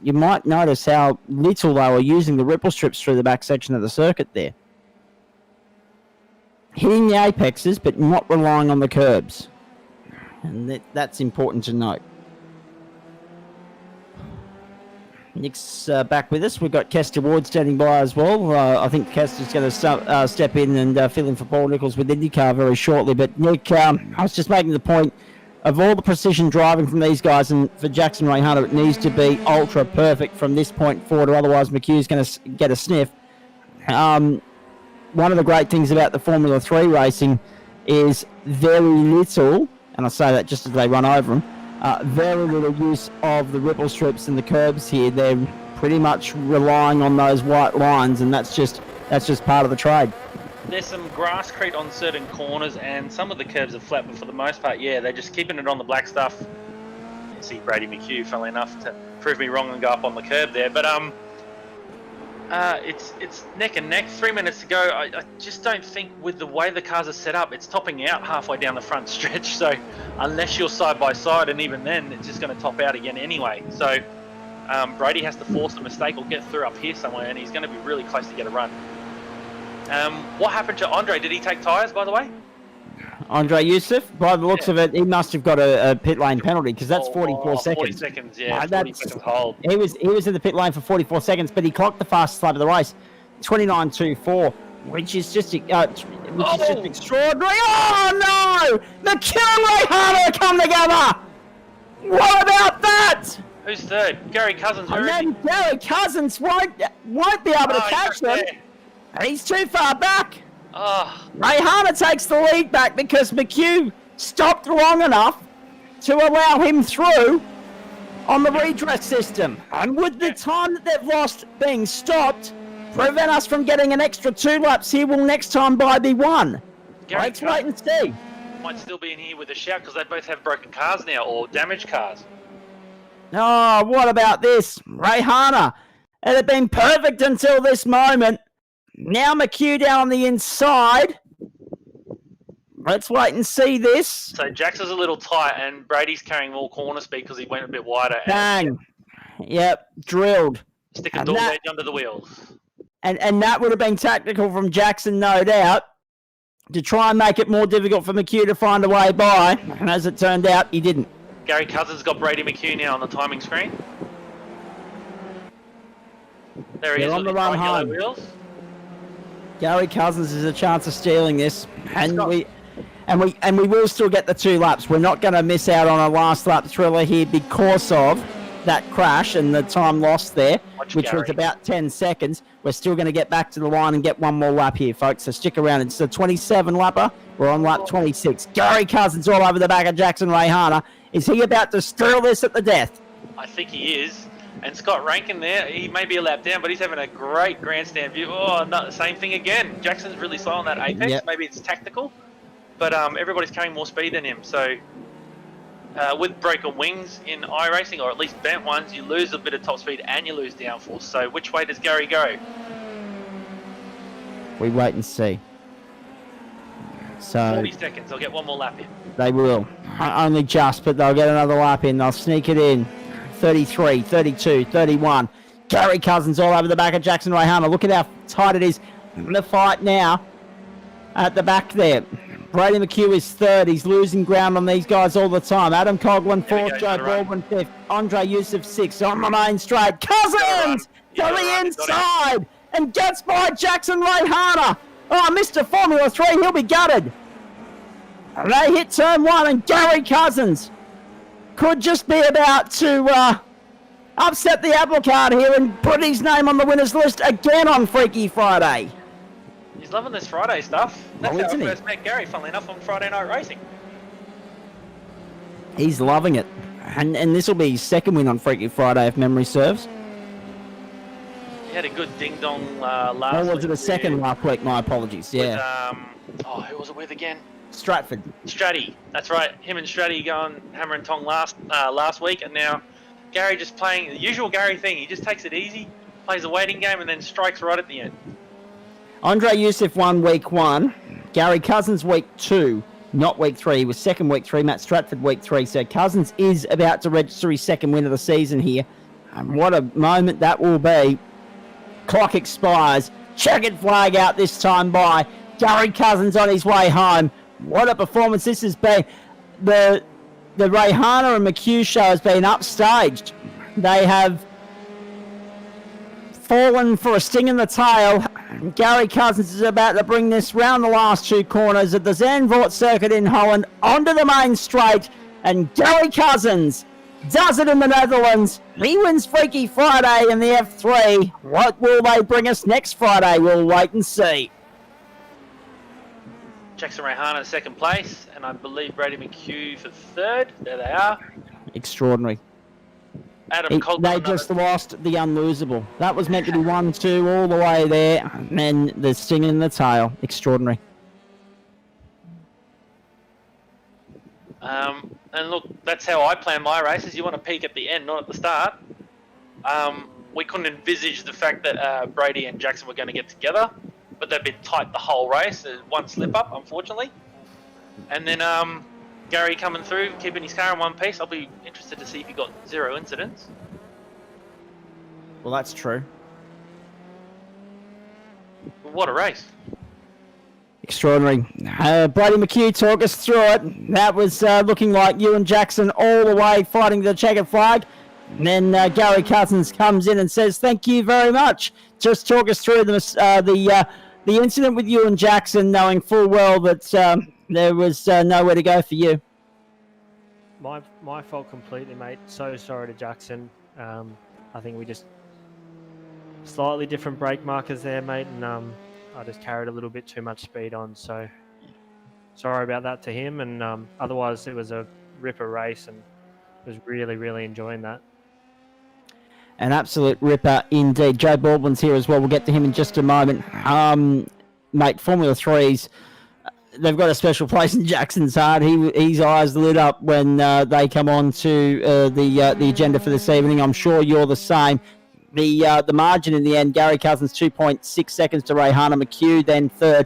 You might notice how little they were using the ripple strips through the back section of the circuit there. Hitting the apexes, but not relying on the curbs. And that's important to note. Nick's back with us. We've got Kester Ward standing by as well. I think Kester's going to step in and fill in for Paul Nichols with Indycar very shortly. But Nick, I was just making the point of all the precision driving from these guys, and for Jackson Rayhana, it needs to be ultra perfect from this point forward, or otherwise McHugh's going to get a sniff. One of the great things about the Formula 3 racing is very little, and I say that just as they run over them, very little use of the ripple strips and the curbs here. They're pretty much relying on those white lines, and that's just part of the trade. There's some grasscrete on certain corners, and some of the curbs are flat, but for the most part, yeah, they're just keeping it on the black stuff. You see Brady McHugh, funnily enough, to prove me wrong and go up on the curb there. But It's neck and neck. 3 minutes to go. I just don't think with the way the cars are set up, it's topping out halfway down the front stretch. So unless you're side by side, and even then, it's just going to top out again anyway. So Brady has to force a mistake or get through up here somewhere, and he's going to be really close to get a run. What happened to Andre? Did he take tyres, by the way? Andre Youssef, by the looks of it, he must have got a pit lane penalty because that's 44 seconds. 40 seconds, yeah. 40 seconds hold. He was in the pit lane for 44 seconds, but he clocked the fastest lap of the race, 29.24, which is just extraordinary. Oh no! McHugh and Rayhana come together. What about that? Who's third? Gary Cousins. And then Gary Cousins won't be able to catch them. He's too far back. Oh. Rayhana takes the lead back because McHugh stopped long enough to allow him through on the redress system. And with the time that they've lost being stopped, prevent us from getting an extra 2 laps here, will next time by be 1. Let's wait and see. Might still be in here with a shout because they both have broken cars now or damaged cars. Oh, what about this? Rayhana, it had been perfect until this moment. Now McHugh down on the inside. Let's wait and see this. So Jackson's a little tight and Brady's carrying more corner speed because he went a bit wider. Bang. Yep, drilled. Stick a door edge under the wheels. And that would have been tactical from Jackson, no doubt, to try and make it more difficult for McHugh to find a way by. And as it turned out, he didn't. Gary Cousins got Brady McHugh now on the timing screen. There he is on the run home. Wheels. Gary Cousins has a chance of stealing this, and we will still get the 2 laps. We're not going to miss out on a last lap thriller here because of that crash and the time lost there, which was about 10 seconds. We're still going to get back to the line and get one more lap here, folks. So stick around. It's the 27 lapper. We're on lap 26. Gary Cousins all over the back of Jackson Rayhana. Is he about to steal this at the death? I think he is. And Scott Rankin there, he may be a lap down, but he's having a great grandstand view. Oh, no, same thing again. Jackson's really slow on that apex. Yep. Maybe it's tactical, but everybody's carrying more speed than him. So with broken wings in iRacing, or at least bent ones, you lose a bit of top speed and you lose downforce. So which way does Gary go? We wait and see. So 40 seconds. They'll get one more lap in. They will. Only just, but they'll get another lap in. They'll sneak it in. 33, 32, 31. Gary Cousins all over the back of Jackson Rayhana. Look at how tight it is. The fight now at the back there. Brady McHugh is third. He's losing ground on these guys all the time. Adam Coughlin fourth. Joe Baldwin fifth. Andre Youssef sixth. On the main straight. Cousins to the inside and gets by Jackson Rayhana. Oh, Mr. Formula 3, he'll be gutted. They hit turn 1 and Gary Cousins could just be about to upset the apple cart here and put his name on the winners list again on Freaky Friday. He's loving this Friday stuff. That's how I first met Gary, funnily enough, on Friday Night Racing. He's loving it. And this will be his second win on Freaky Friday, if memory serves. He had a good ding-dong last week. Or was it a second last week? My apologies, yeah. With, who was it with again? Stratford. Stratty, that's right. Him and Stratty going hammer and tong last week, and now Gary just playing the usual Gary thing. He just takes it easy, plays a waiting game, and then strikes right at the end. Andre Youssef won week 1. Gary Cousins week 2, not week 3. He was second week 3. Matt Stratford week 3. So Cousins is about to register his second win of the season here. And what a moment that will be. Clock expires. Checkered flag out this time by Gary Cousins on his way home. What a performance this has been. The Rayhana and McHugh show has been upstaged. They have fallen for a sting in the tail. Gary Cousins is about to bring this round the last 2 corners of the Zandvoort circuit in Holland onto the main straight. And Gary Cousins does it in the Netherlands. He wins Freaky Friday in the F3. What will they bring us next Friday? We'll wait and see. Jackson Rayhana in second place, and I believe Brady McHugh for third. There they are. Extraordinary. Adam Coughlin. They just lost the unlosable. That was meant to be 1-2 all the way there, and then the sting in the tail. Extraordinary. And look, that's how I plan my races. You want to peak at the end, not at the start. we couldn't envisage the fact that Brady and Jackson were going to get together, but they've been tight the whole race. There's one slip up, unfortunately, and then Gary coming through, keeping his car in one piece. I'll be interested to see if he got 0 incidents. Well, that's true. What a race! Extraordinary. Brady McHugh, talk us through it. That was looking like you and Jackson all the way fighting the checkered flag. And then Gary Cousins comes in and says, "Thank you very much." Just talk us through the incident with you and Jackson, knowing full well that there was nowhere to go for you. My fault completely, mate. So sorry to Jackson. I think we just slightly different brake markers there, mate, and I just carried a little bit too much speed on. So sorry about that to him. And otherwise, it was a ripper race, and was really, really enjoying that. An absolute ripper indeed. Joe Baldwin's here as well. We'll get to him in just a moment. Mate, Formula 3s, they've got a special place in Jackson's heart. His eyes lit up when they come on to the agenda for this evening. I'm sure you're the same. The margin in the end, Gary Cousins 2.6 seconds to Rayhana McHugh, then third.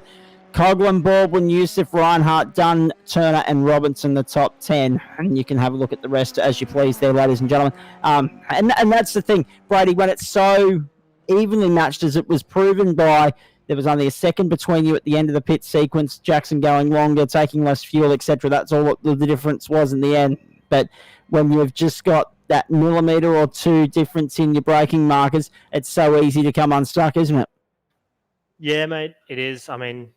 Coughlin, Baldwin, Youssef, Reinhardt, Dunn, Turner and Robinson, the top 10. And you can have a look at the rest as you please there, ladies and gentlemen. And that's the thing, Brady, when it's so evenly matched as it was proven by, there was only a second between you at the end of the pit sequence, Jackson going longer, taking less fuel, etc. That's all what the difference was in the end. But when you've just got that millimetre or two difference in your braking markers, it's so easy to come unstuck, isn't it? Yeah, mate, it is. I mean,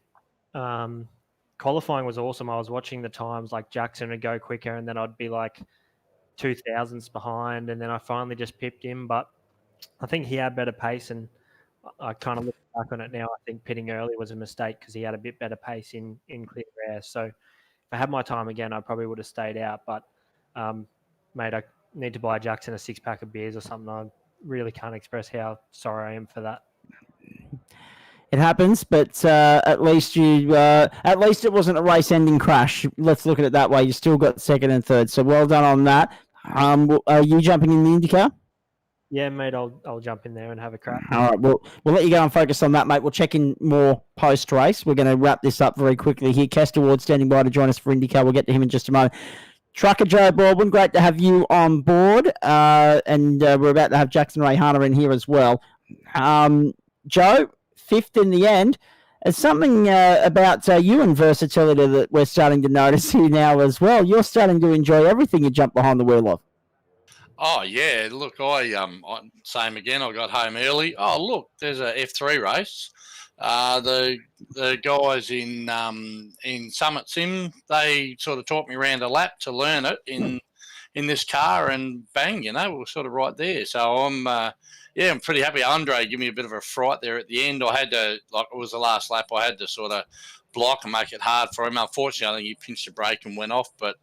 qualifying was awesome. I was watching the times, like Jackson would go quicker and then I'd be like 2,000ths behind, and then I finally just pipped him. But I think he had better pace, and I kind of look back on it now. I think pitting early was a mistake because he had a bit better pace in clear air. So if I had my time again, I probably would have stayed out. But, mate, I need to buy Jackson a 6-pack of beers or something. I really can't express how sorry I am for that. It happens, but at least it wasn't a race-ending crash. Let's look at it that way. You still got second and third, so well done on that. Are you jumping in the IndyCar? Yeah, mate, I'll jump in there and have a crack. All right, we'll let you go and focus on that, mate. We'll check in more post-race. We're going to wrap this up very quickly here. Kester Ward standing by to join us for IndyCar. We'll get to him in just a moment. Trucker Joe Baldwin, great to have you on board, and we're about to have Jackson Rayhana in here as well. Joe, fifth in the end. There's something about you and versatility that we're starting to notice here now as well. You're starting to enjoy everything you jump behind the wheel of. Oh yeah, look, I same again. I got home early. Oh look, there's a F3 race. The guys in Summit Sim, they sort of taught me around a lap to learn it in this car, and bang, we're sort of right there. So I'm pretty happy. Andre gave me a bit of a fright there at the end. I had to, like, it was the last lap, I had to sort of block and make it hard for him. Unfortunately, I think he pinched the brake and went off, but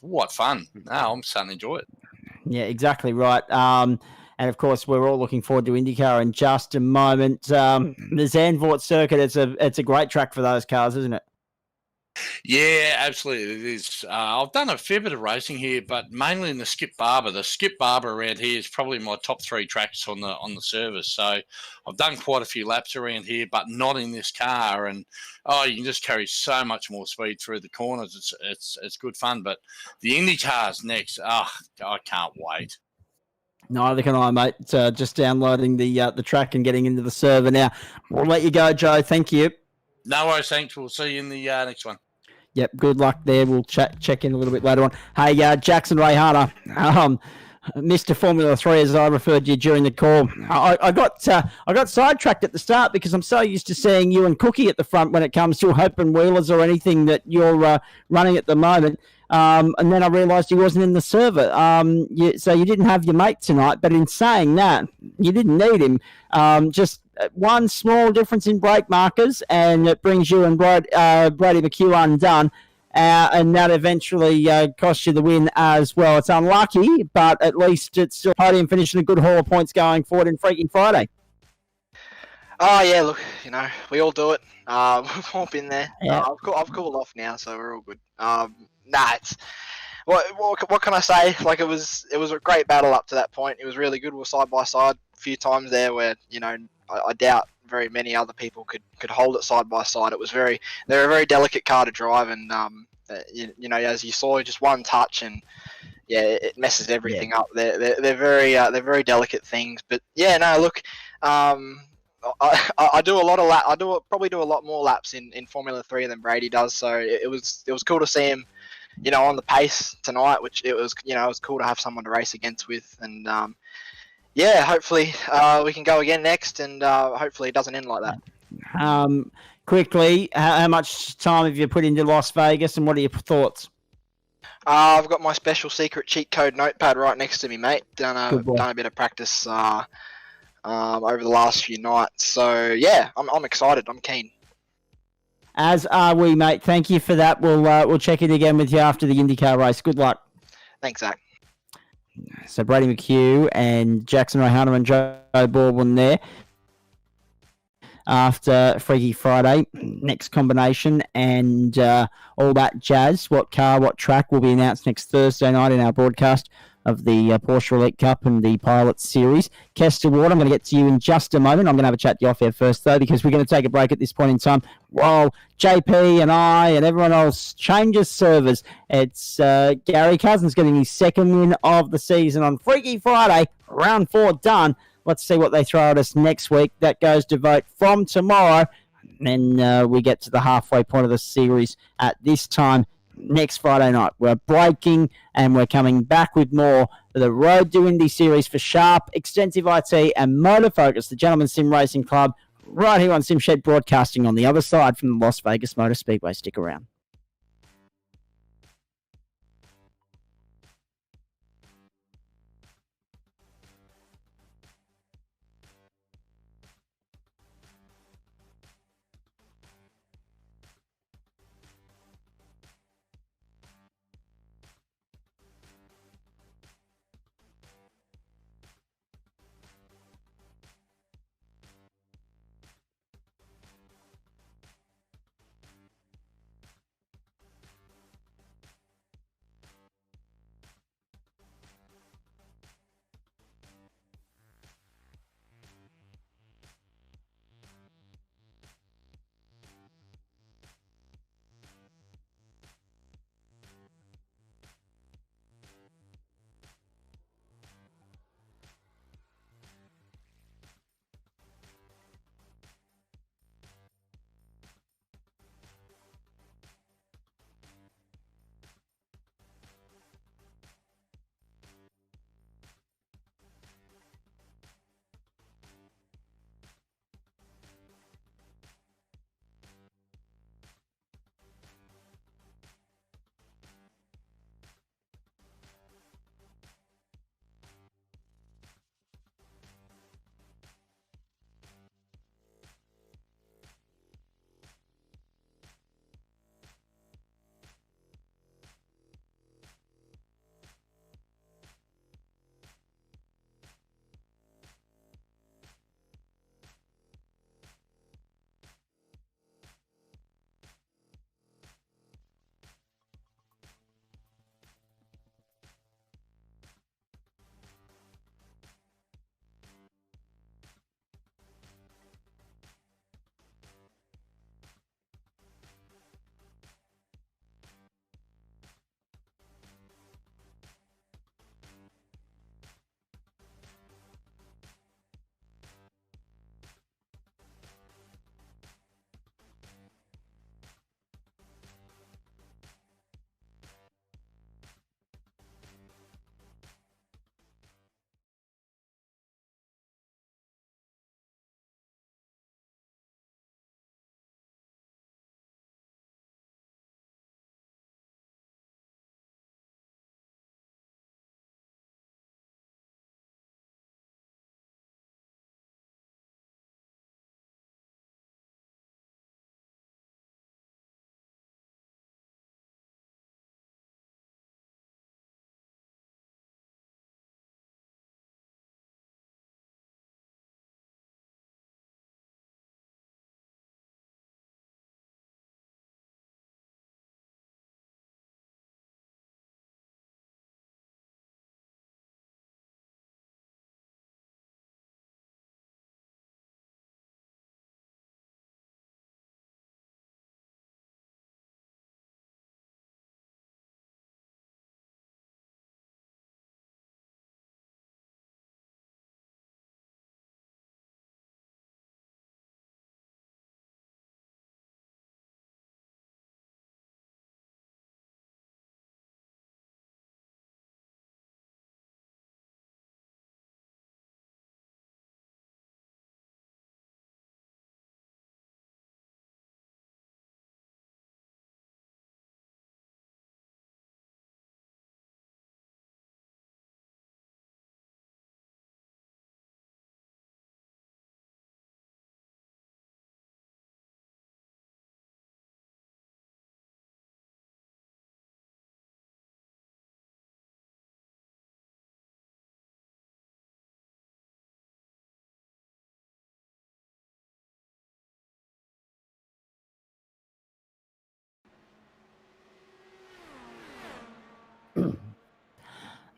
what fun. I'm starting to enjoy it. Yeah, exactly right. And of course, we're all looking forward to IndyCar in just a moment. The Zandvoort circuit, it's a great track for those cars, isn't it? Yeah, absolutely. It is. I've done a fair bit of racing here, but mainly in the Skip Barber. The Skip Barber around here is probably my top 3 tracks on the service. So I've done quite a few laps around here, but not in this car. And you can just carry so much more speed through the corners. It's good fun. But the Indy car's next. I can't wait. Neither can I, mate. Just downloading the track and getting into the server now. We'll let you go, Joe. Thank you. No worries, thanks. We'll see you in the next one. Yep, good luck there. We'll check in a little bit later on. Hey, Jackson Rayhana, Mr. Formula 3, as I referred to you during the call. I got sidetracked at the start because I'm so used to seeing you and Cookie at the front when it comes to open wheelers or anything that you're running at the moment. And then I realised he wasn't in the server. So you didn't have your mate tonight. But in saying that, you didn't need him. Just one small difference in brake markers, and it brings you and Brady McHugh undone. And that eventually cost you the win as well. It's unlucky, but at least it's still podium finish and a good haul of points going forward in Freaking Friday. Oh yeah, look, we all do it. We've all been there. Yeah. I've cooled off now, so we're all good. what can I say? Like it was a great battle up to that point. It was really good. We were side by side a few times there where I doubt very many other people could hold it side by side. They're a very delicate car to drive, and as you saw, just one touch and yeah, it messes everything up. They're very delicate things. But yeah, no, look, I do a lot of probably do a lot more laps in Formula 3 than Brady does. So it was cool to see him, on the pace tonight. Which it was cool to have someone to race against with, and yeah, hopefully we can go again next, and hopefully it doesn't end like that. Quickly, how much time have you put into Las Vegas, and what are your thoughts? I've got my special secret cheat code notepad right next to me, mate. Done a bit of practice over the last few nights. So yeah, I'm excited. I'm keen. As are we, mate. Thank you for that. We'll check in again with you after the IndyCar race. Good luck. Thanks, Zach. So Brady McHugh and Jackson Rohana and Joe Baldwin there. After Freaky Friday, next combination and all that jazz. What car, what track will be announced next Thursday night in our broadcast of the Porsche Elite Cup and the Pilot Series. Kester Ward, I'm going to get to you in just a moment. I'm going to have a chat to you off air first, though, because we're going to take a break at this point in time while JP and I and everyone else changes servers. It's Gary Cousins getting his second win of the season on Freaky Friday, round 4 done. Let's see what they throw at us next week. That goes to vote from tomorrow. And then we get to the halfway point of the series at this time next Friday night. We're breaking and we're coming back with more of the Road to Indy series for Sharp, Extensive IT and Motofocus, the Gentleman Sim Racing Club, right here on SimShed Broadcasting on the other side from the Las Vegas Motor Speedway. Stick around.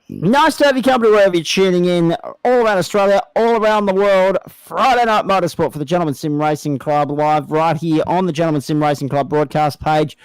Nice to have you company wherever you're tuning in, all around Australia, all around the world. Friday Night Motorsport for the Gentleman Sim Racing Club, live right here on the Gentleman Sim Racing Club broadcast page.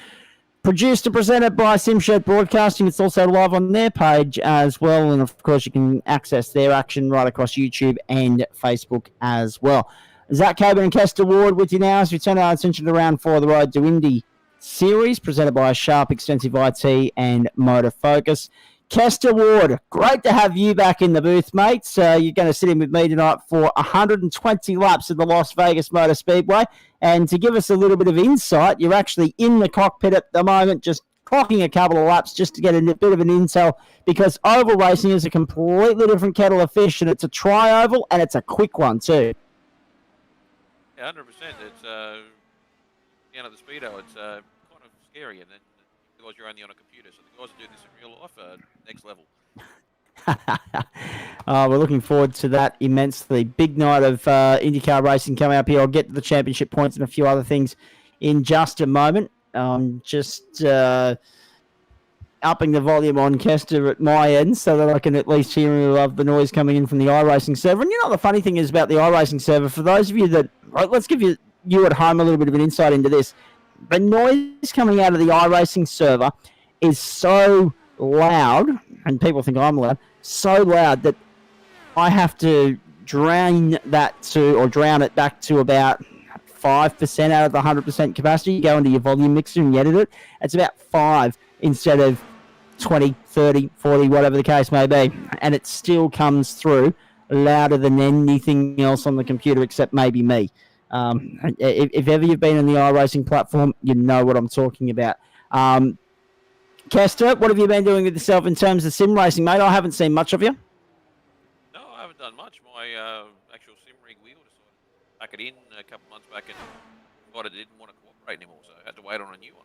Produced and presented by SimShed Broadcasting. It's also live on their page as well. And, of course, you can access their action right across YouTube and Facebook as well. Zach Cabin and Kester Ward with you now as we turn our attention to round 4 of the Road to Indy series, presented by Sharp Extensive IT and Motor Focus. Kester Ward, great to have you back in the booth, mates. You're going to sit in with me tonight for 120 laps of the Las Vegas Motor Speedway. And to give us a little bit of insight, you're actually in the cockpit at the moment, just clocking a couple of laps just to get a bit of an intel, because oval racing is a completely different kettle of fish, and it's a tri-oval, and it's a quick one too. Yeah, 100%. It's down at the speedo. It's kind of scary, and then you realise you're only on a computer. So the guys that do this in real life are next level. We're looking forward to that immensely. Big night of IndyCar racing coming up here. I'll get to the championship points and a few other things in just a moment. Just upping the volume on Kester at my end so that I can at least hear the noise coming in from the iRacing server. And you know what the funny thing is about the iRacing server? For those of you that, let's give you at home a little bit of an insight into this. The noise coming out of the iRacing server is so loud, and people think I'm loud, so loud that I have to drown it back to about 5% out of the 100% capacity. You go into your volume mixer and you edit it. It's about 5 instead of 20, 30, 40, whatever the case may be. And it still comes through louder than anything else on the computer except maybe me. If ever you've been on the iRacing platform, you know what I'm talking about. Kester, what have you been doing with yourself in terms of sim racing, mate? I haven't seen much of you. No, I haven't done much. My actual sim rig wheel decided to pack it in a couple months back and decided it didn't want to cooperate anymore, so I had to wait on a new one.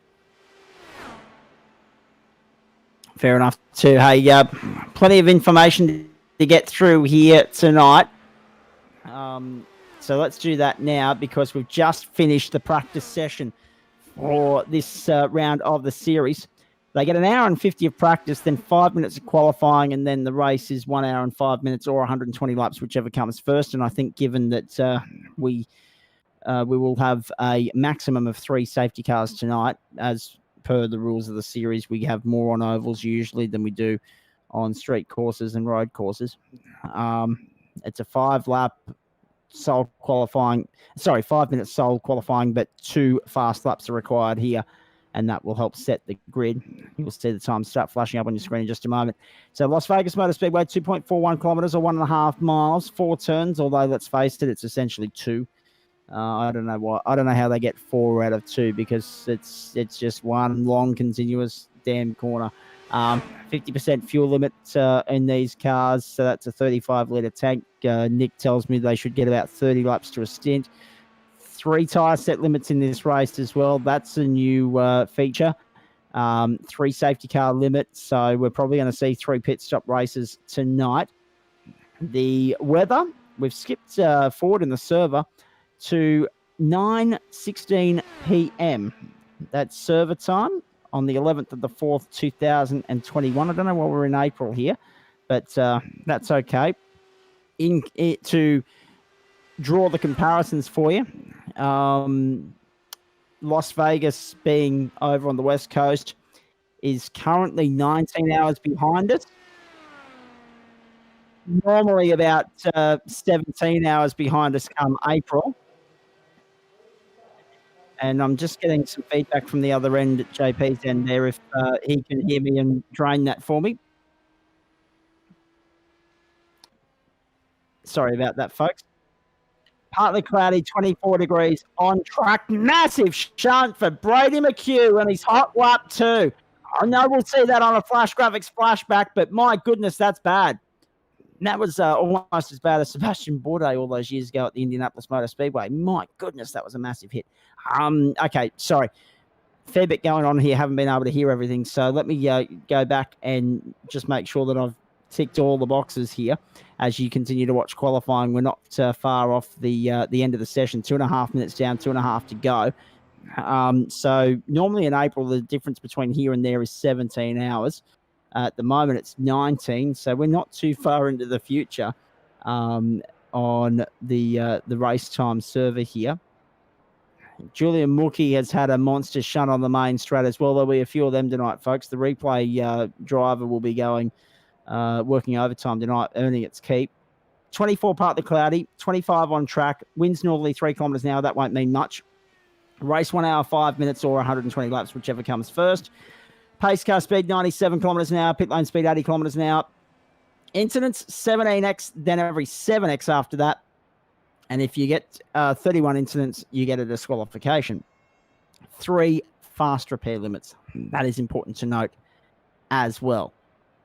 Fair enough, too. Hey, plenty of information to get through here tonight. So let's do that now, because we've just finished the practice session for this round of the series. They get an hour and 50 of practice, then 5 minutes of qualifying, and then the race is 1 hour and 5 minutes or 120 laps, whichever comes first. And I think given that we will have a maximum of 3 safety cars tonight, as per the rules of the series, we have more on ovals usually than we do on street courses and road courses. It's a 5-lap sole qualifying, 5 minutes sole qualifying, but 2 fast laps are required here, and that will help set the grid. You'll see the time start flashing up on your screen in just a moment. So Las Vegas Motor Speedway, 2.41 kilometers or 1.5 miles, 4 turns, although let's face it, it's essentially 2. I don't know why. I don't know how they get 4 out of 2, because it's just one long continuous damn corner. 50% fuel limit in these cars, so that's a 35-litre tank. Nick tells me they should get about 30 laps to a stint. 3 tyre set limits in this race as well. That's a new feature. 3 safety car limits, so we're probably going to see 3 pit stop races tonight. The weather, we've skipped forward in the server to 9:16 p.m. That's server time on the 11th of the 4th, 2021. I don't know why we're in April here, but that's okay. To draw the comparisons for you, Las Vegas, being over on the West Coast, is currently 19 hours behind us. Normally about 17 hours behind us come April. And I'm just getting some feedback from the other end at JP's end there, if he can hear me and drain that for me. Sorry about that, folks. Partly cloudy, 24 degrees on track. Massive shunt for Brady McHugh and his hot lap 2. I know we'll see that on a Flash Graphics flashback, but my goodness, that's bad. And that was almost as bad as Sebastian Bourdais all those years ago at the Indianapolis Motor Speedway. My goodness, that was a massive hit. Okay, sorry. Fair bit going on here. Haven't been able to hear everything. So let me go back and just make sure that I've ticked all the boxes here as you continue to watch qualifying. We're not far off the end of the session. 2.5 minutes down, 2.5 to go. So normally in April, the difference between here and there is 17 hours. At the moment, it's 19, so we're not too far into the future on the race time server here. Julian Mookie has had a monster shunt on the main straight as well. There'll be a few of them tonight, folks. The replay driver will be going working overtime tonight, earning its keep. 24 partly cloudy, 25 on track, winds northerly 3 kilometres an hour. That won't mean much. Race 1 hour, 5 minutes, or 120 laps, whichever comes first. Pace car speed 97 kilometres an hour, pit lane speed 80 kilometres an hour. Incidents 17x, then every 7x after that. And if you get 31 incidents, you get a disqualification. 3 fast repair limits. That is important to note as well.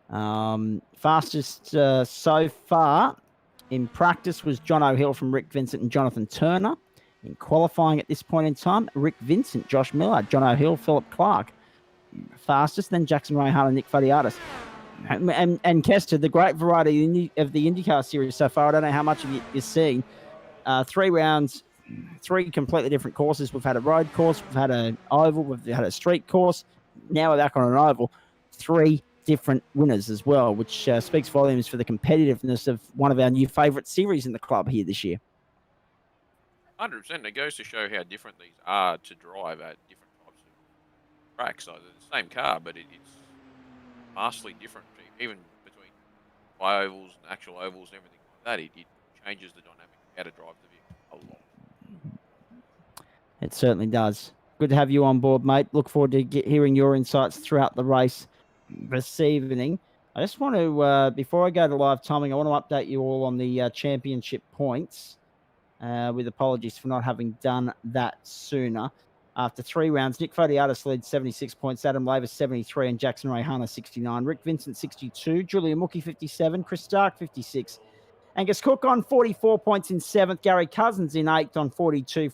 Fastest so far in practice was John O'Hill from Rick Vincent and Jonathan Turner. In qualifying at this point in time, Rick Vincent, Josh Millard, John O'Hill, Philip Clark. Fastest, then Jackson Rayhan and Nick Fadiatis. And Kester, the great variety of the IndyCar series so far. I don't know how much of you've seen. 3 rounds, 3 completely different courses. We've had a road course, we've had an oval, we've had a street course. Now we're back on an oval. 3 different winners as well, which speaks volumes for the competitiveness of one of our new favourite series in the club here this year. 100%. It goes to show how different these are to drive at different types of tracks. So they're the same car, but it's vastly different. Even between ovals and actual ovals and everything like that, it changes the dynamic of how to drive the vehicle a lot. It certainly does. Good to have you on board, mate. Look forward to hearing your insights throughout the race this evening. I just want to, before I go to live timing, I want to update you all on the championship points, with apologies for not having done that sooner. After 3 rounds, Nick Fodiatis leads 76 points, Adam Lavis 73, and Jackson Rayhana 69. Rick Vincent 62, Julia Mookie 57, Chris Stark 56. Angus Cook on 44 points in 7th, Gary Cousins in 8th on 42.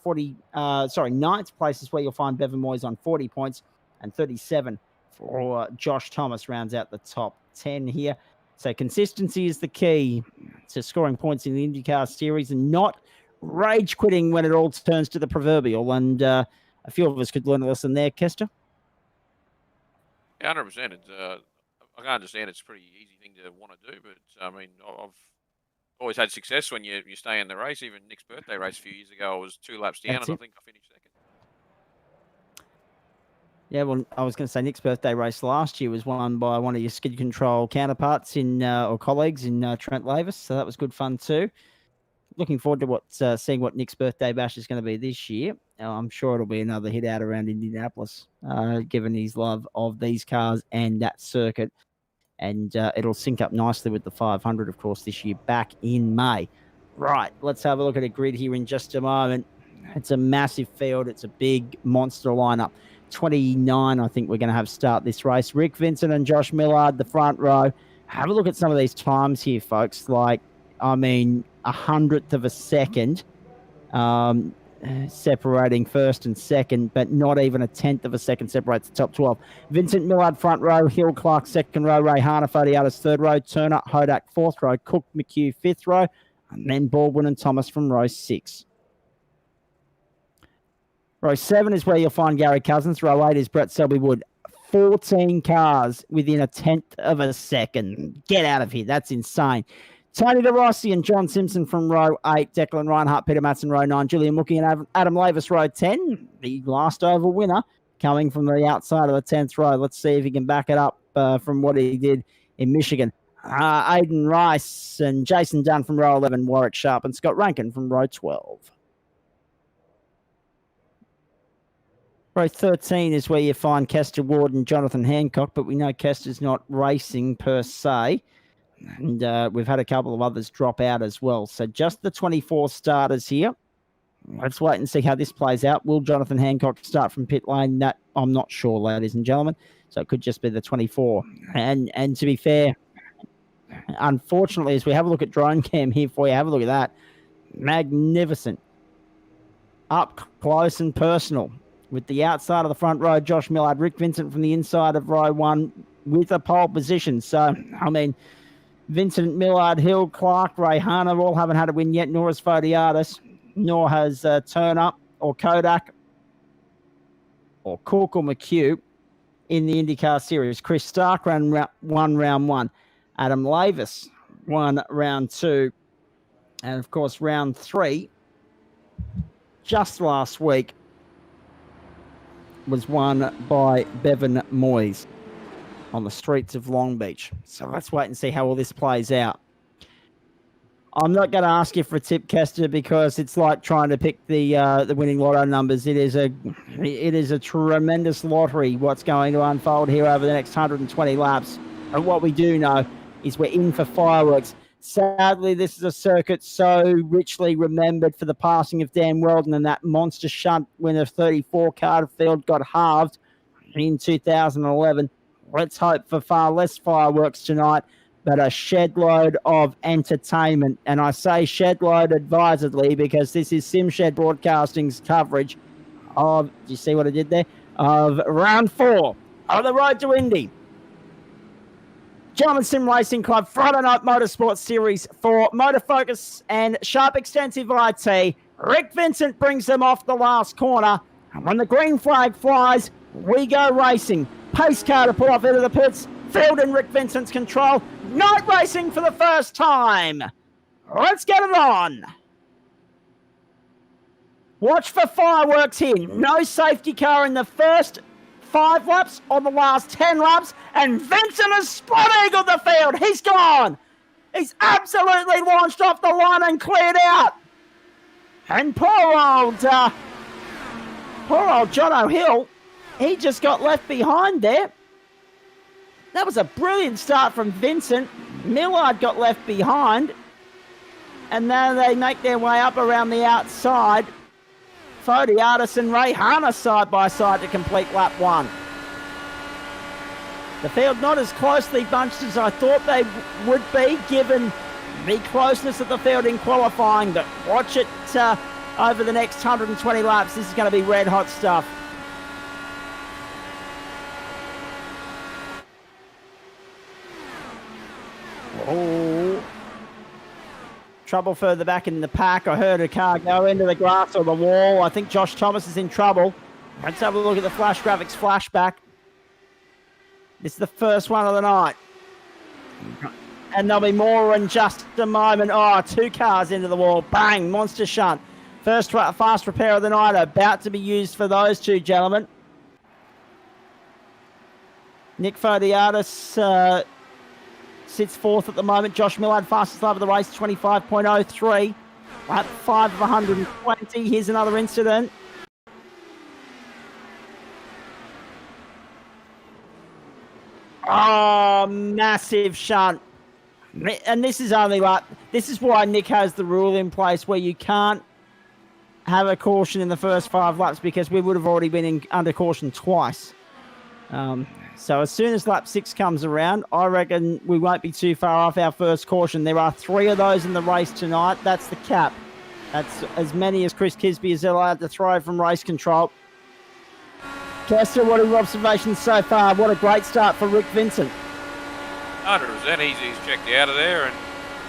9th place is where you'll find Bevan Moyes on 40 points, and 37 for Josh Thomas rounds out the top 10 here. So consistency is the key to scoring points in the IndyCar series and not rage quitting when it all turns to the proverbial. And a few of us could learn a lesson there, Kester. Yeah, 100%. I can understand it's a pretty easy thing to want to do, but I mean, I've always had success when you stay in the race. Even Nick's birthday race a few years ago, I was 2 laps down, and I think I finished second. Yeah, well, I was going to say Nick's birthday race last year was won by one of your skid control counterparts or colleagues in Trent Lavis, so that was good fun too. Looking forward to seeing what Nick's birthday bash is going to be this year. I'm sure it'll be another hit out around Indianapolis, given his love of these cars and that circuit. And it'll sync up nicely with the 500, of course, this year back in May. Right, let's have a look at a grid here in just a moment. It's a massive field. It's a big monster lineup. 29, I think we're going to have start this race. Rick Vincent and Josh Millard, the front row. Have a look at some of these times here, folks. Like, I mean, 100th of a second separating first and second, but not even a 10th of a second separates the top 12. Vincent Millard, front row. Hill, Clark, second row. Rayhana, Fodiatis, third row. Turner, Hodak, fourth row. Cook, McHugh, fifth row. And then Baldwin and Thomas from row 6. Row 7 is where you'll find Gary Cousins. Row 8 is Brett Selby-Wood. 14 cars within a 10th of a second. Get out of here. That's insane. Tony DeRossi and John Simpson from row 8. Declan Reinhardt, Peter Matson, row 9. Julian Mookie and Adam Lavis, row 10. The last oval winner coming from the outside of the 10th row. Let's see if he can back it up from what he did in Michigan. Aidan Rice and Jason Dunn from row 11. Warwick Sharp and Scott Rankin from row 12. Row 13 is where you find Kester Ward and Jonathan Hancock, but we know Kester's not racing per se. And we've had a couple of others drop out as well. So just the 24 starters here. Let's wait and see how this plays out. Will Jonathan Hancock start from pit lane? That I'm not sure, ladies and gentlemen. So it could just be the 24. And to be fair, unfortunately, as we have a look at drone cam here for you, have a look at that. Magnificent. Up close and personal. With the outside of the front row, Josh Millard, Rick Vincent from the inside of row 1 with a pole position. So, I mean, Vincent, Millard, Hill, Clark, Rayhana all haven't had a win yet, nor has Fodiatis, nor has Turner or Kodak or Cook or McHugh. in the IndyCar Series. Chris Stark ran round one. Adam Lavis won round two. And, of course, round three, just last week, was won by Bevan Moyes on the streets of Long Beach. So let's wait and see how all this plays out. I'm not going to ask you for a tip, Kester, because it's like trying to pick the winning lotto numbers. It is a tremendous lottery what's going to unfold here over the next 120 laps. And what we do know is we're in for fireworks. Sadly, this is a circuit so richly remembered for the passing of Dan Weldon, and that monster shunt when a 34-car field got halved in 2011. Let's hope for far less fireworks tonight, but a shed load of entertainment. And I say shed load advisedly because this is SimShed Broadcasting's coverage of, do you see what I did there? Of round 4 of the Road to Indy. Gentlemen Sim Racing Club Friday Night Motorsports Series for Motor Focus and Sharp Extensive IT. Rick Vincent brings them off the last corner. And when the green flag flies, we go racing. Pace car to pull off into the pits. Field in Rick Vincent's control. Night racing for the first time. Let's get it on. Watch for fireworks here. No safety car in the first 5 laps on the last 10 laps, and Vincent has split eagled the field. He's gone. He's absolutely launched off the line and cleared out. And poor old John O'Hill, he just got left behind there. That was a brilliant start from Vincent. Millard got left behind, and now they make their way up around the outside. Fodiatis and Ray Harner side by side to complete lap 1. The field not as closely bunched as I thought they would be, given the closeness of the field in qualifying, but watch it over the next 120 laps. This is going to be red hot stuff. Oh. Trouble further back in the pack. I heard a car go into the grass or the wall. I think Josh Thomas is in trouble. Let's have a look at the flash graphics flashback. This is the first one of the night. And there'll be more in just a moment. Oh, 2 cars into the wall. Bang, monster shunt. First fast repair of the night about to be used for those 2 gentlemen. Nick Fodiatis sits 4th at the moment. Josh Millard, fastest lap of the race, 25.03. Lap 5 of 120. Here's another incident. Oh, massive shunt. And this is only this is why Nick has the rule in place where you can't have a caution in the first 5 laps, because we would have already been under caution twice. So as soon as lap 6 comes around, I reckon we won't be too far off our first caution. There are 3 of those in the race tonight. That's the cap. That's as many as Chris Kisby is allowed to throw from race control. Kester, what are your observations so far? What a great start for Rick Vincent. 100%. He's checked out of there, and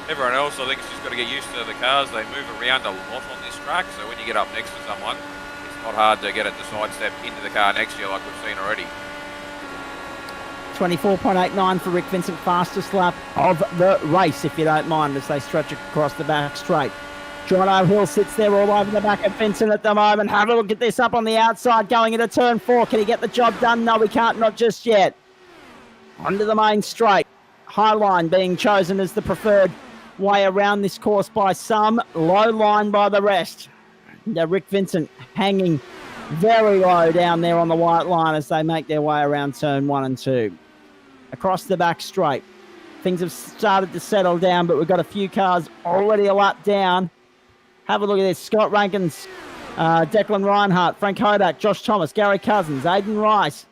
everyone else, I think, has just got to get used to the cars. They move around a lot on this track, so when you get up next to someone, it's not hard to get it to sidestep into the car next to you like we've seen already. 24.89 for Rick Vincent, fastest lap of the race, if you don't mind, as they stretch across the back straight. John O'Hill sits there all over the back of Vincent at the moment. Have a look at this up on the outside, going into turn 4. Can he get the job done? No, he can't, not just yet. Onto the main straight. High line being chosen as the preferred way around this course by some. Low line by the rest. Rick Vincent hanging very low down there on the white line as they make their way around turn 1 and 2. Across the back straight. Things have started to settle down, but we've got a few cars already a lap down. Have a look at this. Scott Rankins, Declan Reinhardt, Frank Hodak, Josh Thomas, Gary Cousins, Aidan Rice,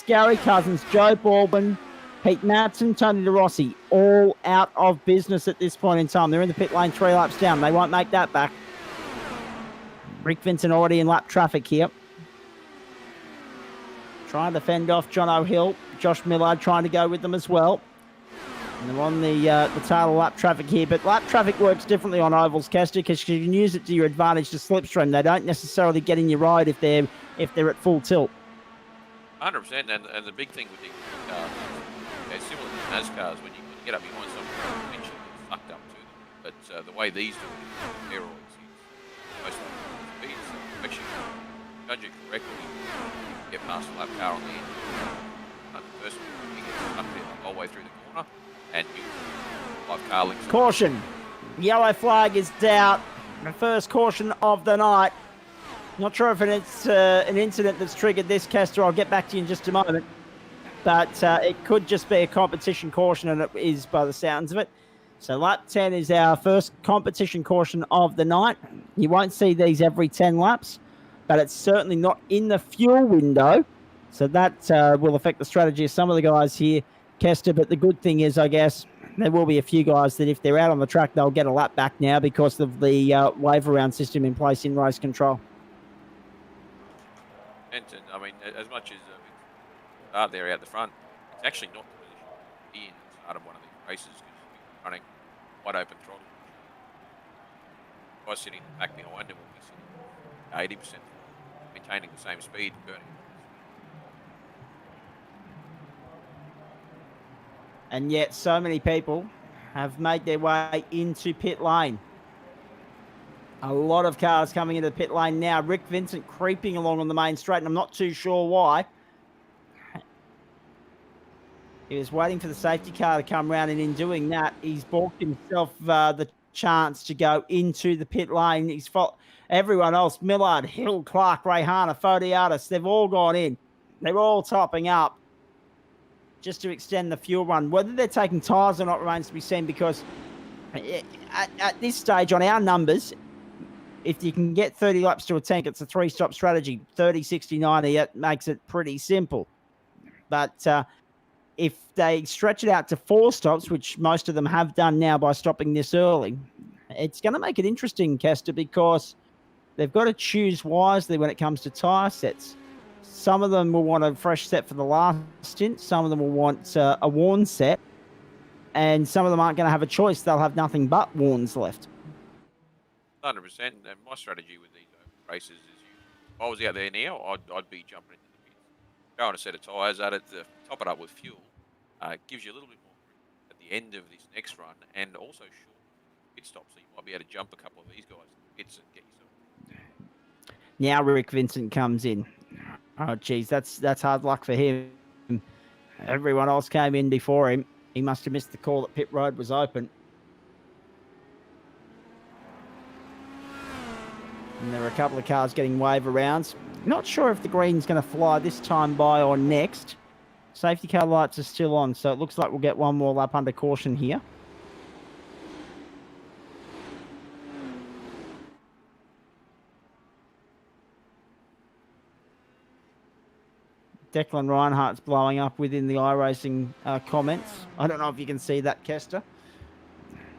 Gary Cousins, Joe Baldwin, Pete Madsen, Tony DeRossi, all out of business at this point in time. They're in the pit lane 3 laps down. They won't make that back. Rick Vincent already in lap traffic here. Trying to fend off John O'Hill. Josh Millard trying to go with them as well. And they're on the tail of lap traffic here. But lap traffic works differently on ovals, Kester, because you can use it to your advantage to slipstream. They don't necessarily get in your ride if they're at full tilt. 100%. And the big thing with these cars, similar to NASCARs, when you get up behind someone, eventually get sucked up to them. But the way these do it, steroids, is most of the speed. So actually, judge it correctly, get past the lap car on the end. And the person he gets stuck there the whole way through the corner, and you live car links. Caution. Yellow flag is down. The first caution of the night. Not sure if it's an incident that's triggered this, Kester. I'll get back to you in just a moment. But it could just be a competition caution, and it is by the sounds of it. So lap 10 is our first competition caution of the night. You won't see these every 10 laps, but it's certainly not in the fuel window. So that will affect the strategy of some of the guys here, Kester. But the good thing is, I guess, there will be a few guys that if they're out on the track, they'll get a lap back now because of the wave around system in place in race control. And I mean, as much as start there out the front, it's actually not the position to be in at the start of one of these races because you're running wide open throttle. If I was sitting in the back behind him, we'll be sitting 80%, maintaining the same speed, burning. And yet so many people have made their way into pit lane. A lot of cars coming into the pit lane now. Rick Vincent creeping along on the main straight, and I'm not too sure why. He was waiting for the safety car to come round, and in doing that, he's balked himself the chance to go into the pit lane. He's fought everyone else, Millard, Hill, Clark, Rayhana, Fodiatis, they've all gone in. They're all topping up just to extend the fuel run. Whether they're taking tyres or not remains to be seen, because at this stage on our numbers, if you can get 30 laps to a tank, it's a 3-stop strategy. 30, 60, 90, that makes it pretty simple. But if they stretch it out to 4 stops, which most of them have done now by stopping this early, it's going to make it interesting, Kester, because they've got to choose wisely when it comes to tyre sets. Some of them will want a fresh set for the last stint. Some of them will want a worn set. And some of them aren't going to have a choice. They'll have nothing but worns left. 100%. And my strategy with these races is, if I was out there now, I'd be jumping into the pits, throwing a set of tyres at it, to top it up with fuel. Gives you a little bit more grip at the end of this next run, and also short pit stop, so you might be able to jump a couple of these guys in the pits and get yourself. Now Rick Vincent comes in. Oh, geez, that's hard luck for him. Everyone else came in before him. He must have missed the call that pit road was open. And there are a couple of cars getting wave arounds. Not sure if the green's going to fly this time by or next. Safety car lights are still on, so it looks like we'll get one more lap under caution here. Declan Reinhardt's blowing up within the iRacing comments. I don't know if you can see that, Kester.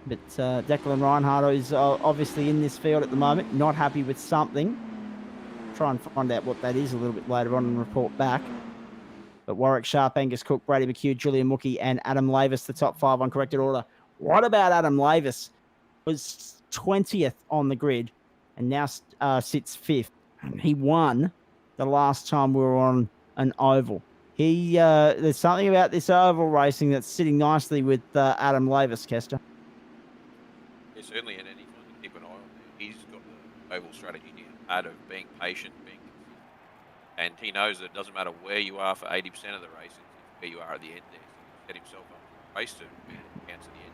But Declan Reinhardt is obviously in this field at the moment, not happy with something. Try and find out what that is a little bit later on and report back. But Warwick Sharp, Angus Cook, Brady McHugh, Julian Mookie, and Adam Lavis, the top 5 on corrected order. What about Adam Lavis? Was 20th on the grid and now sits 5th. He won the last time we were on an oval. There's something about this oval racing that's sitting nicely with Adam Lavis, Kester. Yeah, certainly, and anyone to keep an eye on there. He's got the oval strategy down, of being patient, being consistent. And he knows that it doesn't matter where you are for 80% of the race, it's where you are at the end there. So set himself up for the race to be counts at the end.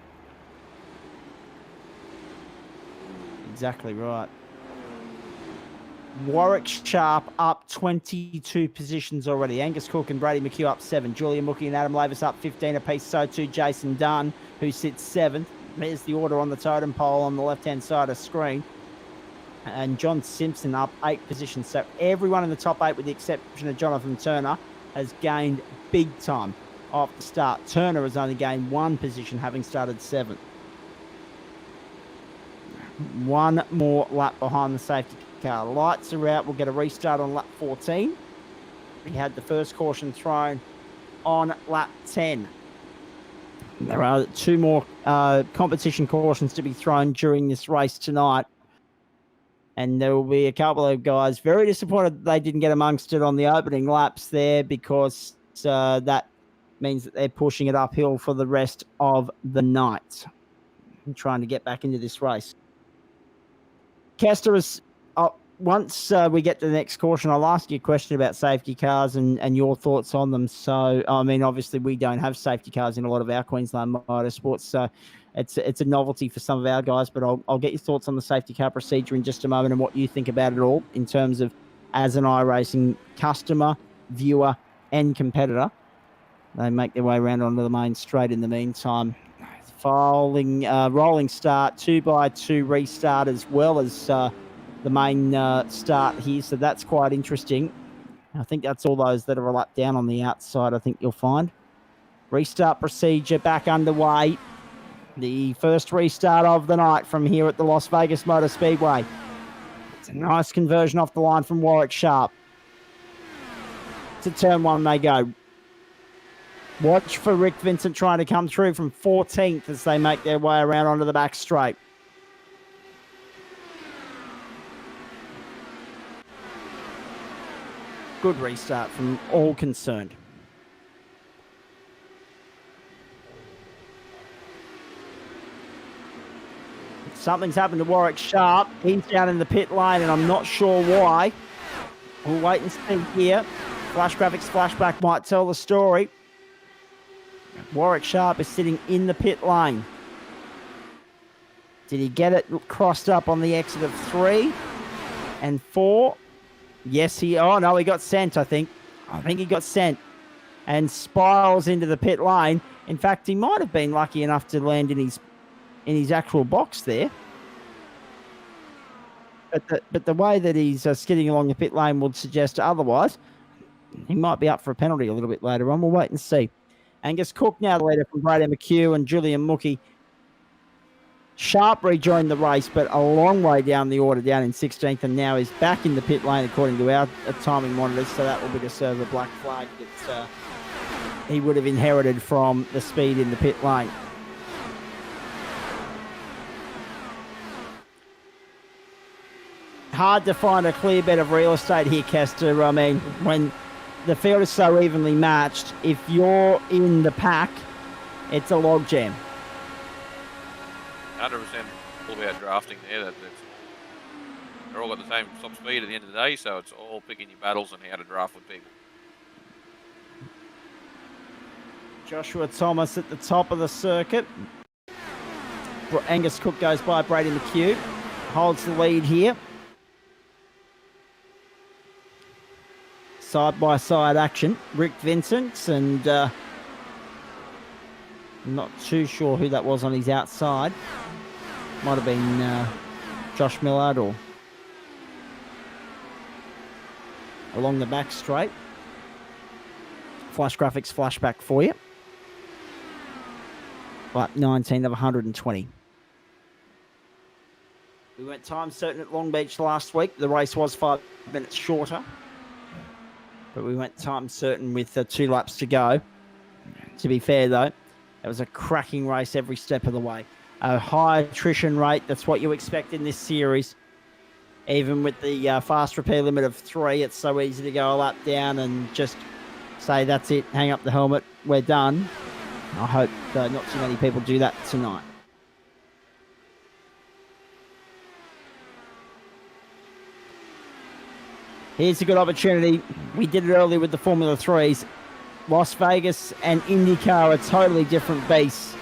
Exactly right. Warwick Sharp up 22 positions already. Angus Cook and Brady McHugh up 7. Julian Mookie and Adam Lavis up 15 apiece. So too Jason Dunn, who sits 7th. There's the order on the totem pole on the left-hand side of the screen. And John Simpson up 8 positions. So everyone in the top 8, with the exception of Jonathan Turner, has gained big time off the start. Turner has only gained 1 position, having started 7th. One more lap behind the safety car. Lights are out. We'll get a restart on lap 14. We had the first caution thrown on lap 10. There are 2 more competition cautions to be thrown during this race tonight. And there will be a couple of guys very disappointed that they didn't get amongst it on the opening laps there, because that means that they're pushing it uphill for the rest of the night and trying to get back into this race. Kester, once we get to the next caution, I'll ask you a question about safety cars and your thoughts on them. So, I mean, obviously we don't have safety cars in a lot of our Queensland motorsports, so it's a novelty for some of our guys, but I'll get your thoughts on the safety car procedure in just a moment and what you think about it all in terms of as an iRacing customer, viewer, and competitor. They make their way around onto the main straight in the meantime. Rolling start, 2x2 restart as well as the main start here, so that's quite interesting. I think that's all those that are a lap down on the outside, I think you'll find. Restart procedure back underway. The first restart of the night from here at the Las Vegas Motor Speedway. It's a nice conversion off the line from Warwick Sharp. To turn one they go. Watch for Rick Vincent trying to come through from 14th as they make their way around onto the back straight. Good restart from all concerned. Something's happened to Warwick Sharp. He's down in the pit lane, and I'm not sure why. We'll wait and see here. Flash graphics flashback might tell the story. Warwick Sharp is sitting in the pit lane. Did he get it crossed up on the exit of 3 and 4? Yes, he got sent, I think. I think he got sent and spirals into the pit lane. In fact, he might have been lucky enough to land in his actual box there. But the way that he's skidding along the pit lane would suggest otherwise. He might be up for a penalty a little bit later on. We'll wait and see. Angus Cook now the leader from Brady McHugh and Julian Mookie. Sharp rejoined the race, but a long way down the order, down in 16th, and now is back in the pit lane according to our timing monitors. So that will be to serve a black flag that he would have inherited from the speed in the pit lane. Hard to find a clear bit of real estate here, Kester. I mean, when the field is so evenly matched, if you're in the pack, it's a logjam. 100% all about drafting there. They're all got the same top speed at the end of the day, so it's all picking your battles and how to draft with people. Joshua Thomas at the top of the circuit. Angus Cook goes by Brady McHugh. Holds the lead here. Side-by-side action. Rick Vincent and I'm not too sure who that was on his outside. Might have been Josh Millard or along the back straight. Flash graphics flashback for you. But 19 of 120. We went time certain at Long Beach last week. The race was 5 minutes shorter. But we went time certain with 2 laps to go. To be fair, though, it was a cracking race every step of the way. A high attrition rate, that's what you expect in this series. Even with the fast repair limit of 3, it's so easy to go a lap down and just say, that's it, hang up the helmet, we're done. I hope not too many people do that tonight. Here's a good opportunity. We did it earlier with the Formula 3s. Las Vegas and Indycar are totally different beasts.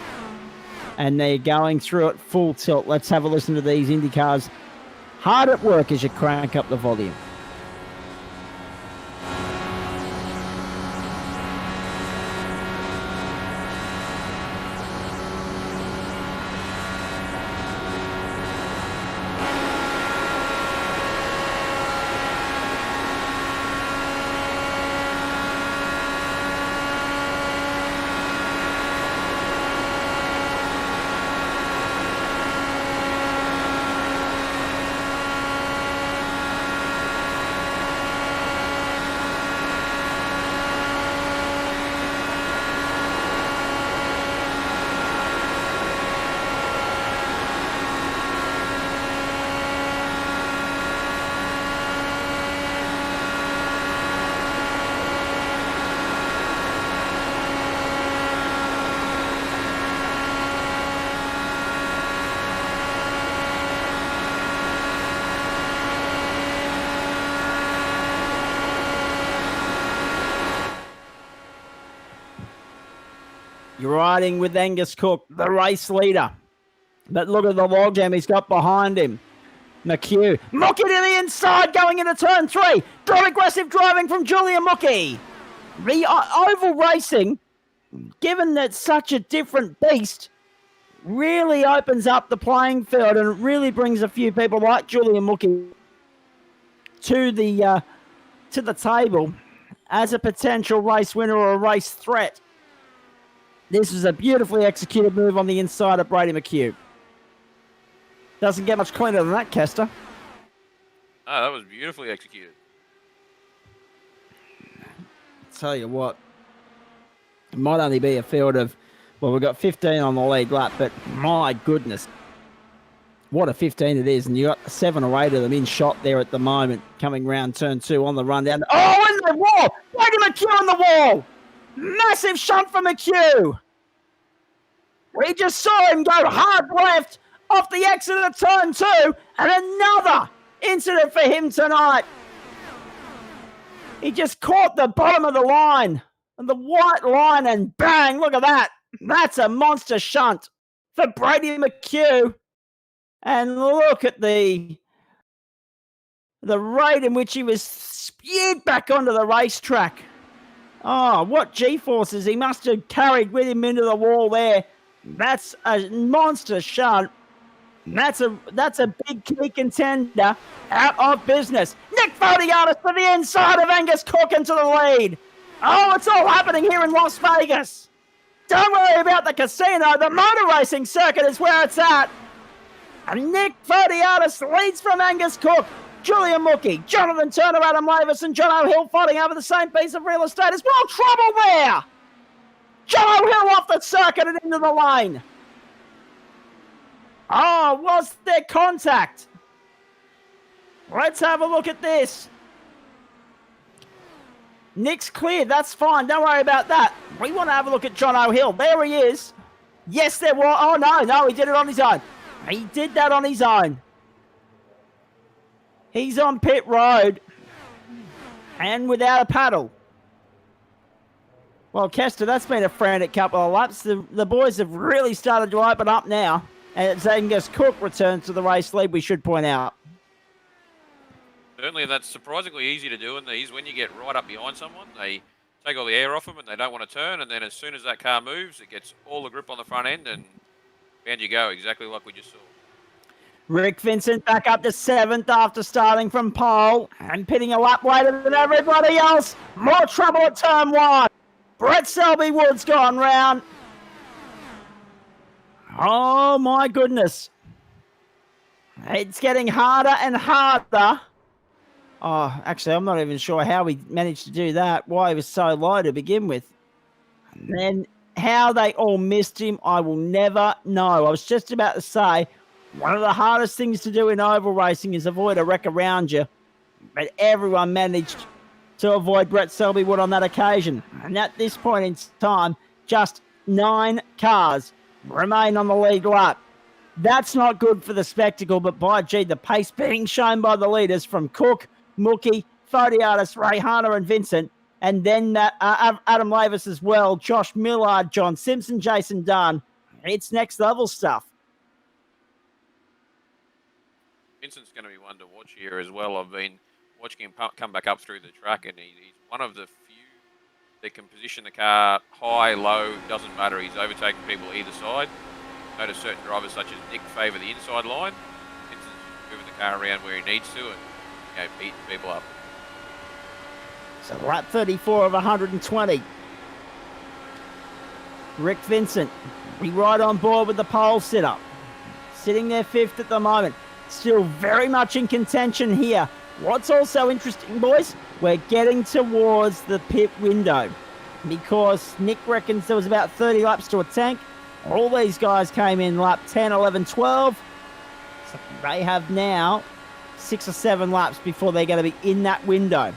And they're going through it full tilt. Let's have a listen to these Indycars hard at work as you crank up the volume. You're riding with Angus Cook, the race leader. But look at the logjam he's got behind him. McHugh. Mookie to the inside going into turn 3. Good aggressive driving from Julian Mookie. The oval racing, given that it's such a different beast, really opens up the playing field, and it really brings a few people like Julian Mookie to the table as a potential race winner or a race threat. This is a beautifully executed move on the inside of Brady McHugh. Doesn't get much cleaner than that, Kester. Oh, that was beautifully executed. Tell you what, it might only be a field of, well, we've got 15 on the lead lap, but my goodness, what a 15 it is. And you got 7 or 8 of them in shot there at the moment, coming round turn 2 on the rundown. Oh, in the wall! Brady McHugh in the wall! Massive shunt for McHugh. We just saw him go hard left off the exit of turn 2, and another incident for him tonight. He just caught the bottom of the line, and the white line, and bang, look at that. That's a monster shunt for Brady McHugh. And look at the rate in which he was spewed back onto the racetrack. Oh, what G-forces he must have carried with him into the wall there. That's a monster shunt. That's a big key contender out of business. Nick Fodiatis to the inside of Angus Cook into the lead. Oh, it's all happening here in Las Vegas. Don't worry about the casino. The motor racing circuit is where it's at. And Nick Fodiatis leads from Angus Cook. Julian Mookie, Jonathan Turner, Adam Lavis, and John O'Hill fighting over the same piece of real estate as well. Trouble there. John O'Hill off the circuit and into the lane. Oh, was there contact? Let's have a look at this. Nick's cleared. That's fine. Don't worry about that. We want to have a look at John O'Hill. There he is. Yes, there was. Oh, no, he did it on his own. He did that on his own. He's on pit road and without a paddle. Well, Kester, that's been a frantic couple of laps. The boys have really started to open up now. And it's Angus Cook returns to the race lead, we should point out. Certainly, that's surprisingly easy to do in these. When you get right up behind someone, they take all the air off them and they don't want to turn. And then as soon as that car moves, it gets all the grip on the front end and down you go, exactly like we just saw. Rick Vincent back up to 7th after starting from pole and pitting a lap later than everybody else. More trouble at turn 1. Brett Selby Wood's gone round. Oh, my goodness. It's getting harder and harder. Oh, actually, I'm not even sure how he managed to do that, why he was so low to begin with. And then how they all missed him, I will never know. I was just about to say, one of the hardest things to do in oval racing is avoid a wreck around you. But everyone managed to avoid Brett Selby Wood on that occasion. And at this point in time, just 9 cars remain on the lead lap. That's not good for the spectacle, but by gee, the pace being shown by the leaders from Cook, Mookie, Fodiatis, Ray Hanna, and Vincent, and then Adam Lavis as well, Josh Millard, John Simpson, Jason Dunn. It's next level stuff. Vincent's going to be one to watch here as well. I've been watching him come back up through the track, and he's one of the few that can position the car high, low, doesn't matter. He's overtaking people either side. Notice certain drivers such as Nick favour the inside line. Vincent's moving the car around where he needs to and beating people up. So lap 34 of 120. Rick Vincent, we right on board with the pole sit-up. Sitting there 5th at the moment. Still very much in contention here. What's also interesting, boys, we're getting towards the pit window because Nick reckons there was about 30 laps to a tank. All these guys came in lap 10, 11, 12. So they have now 6 or 7 laps before they're going to be in that window,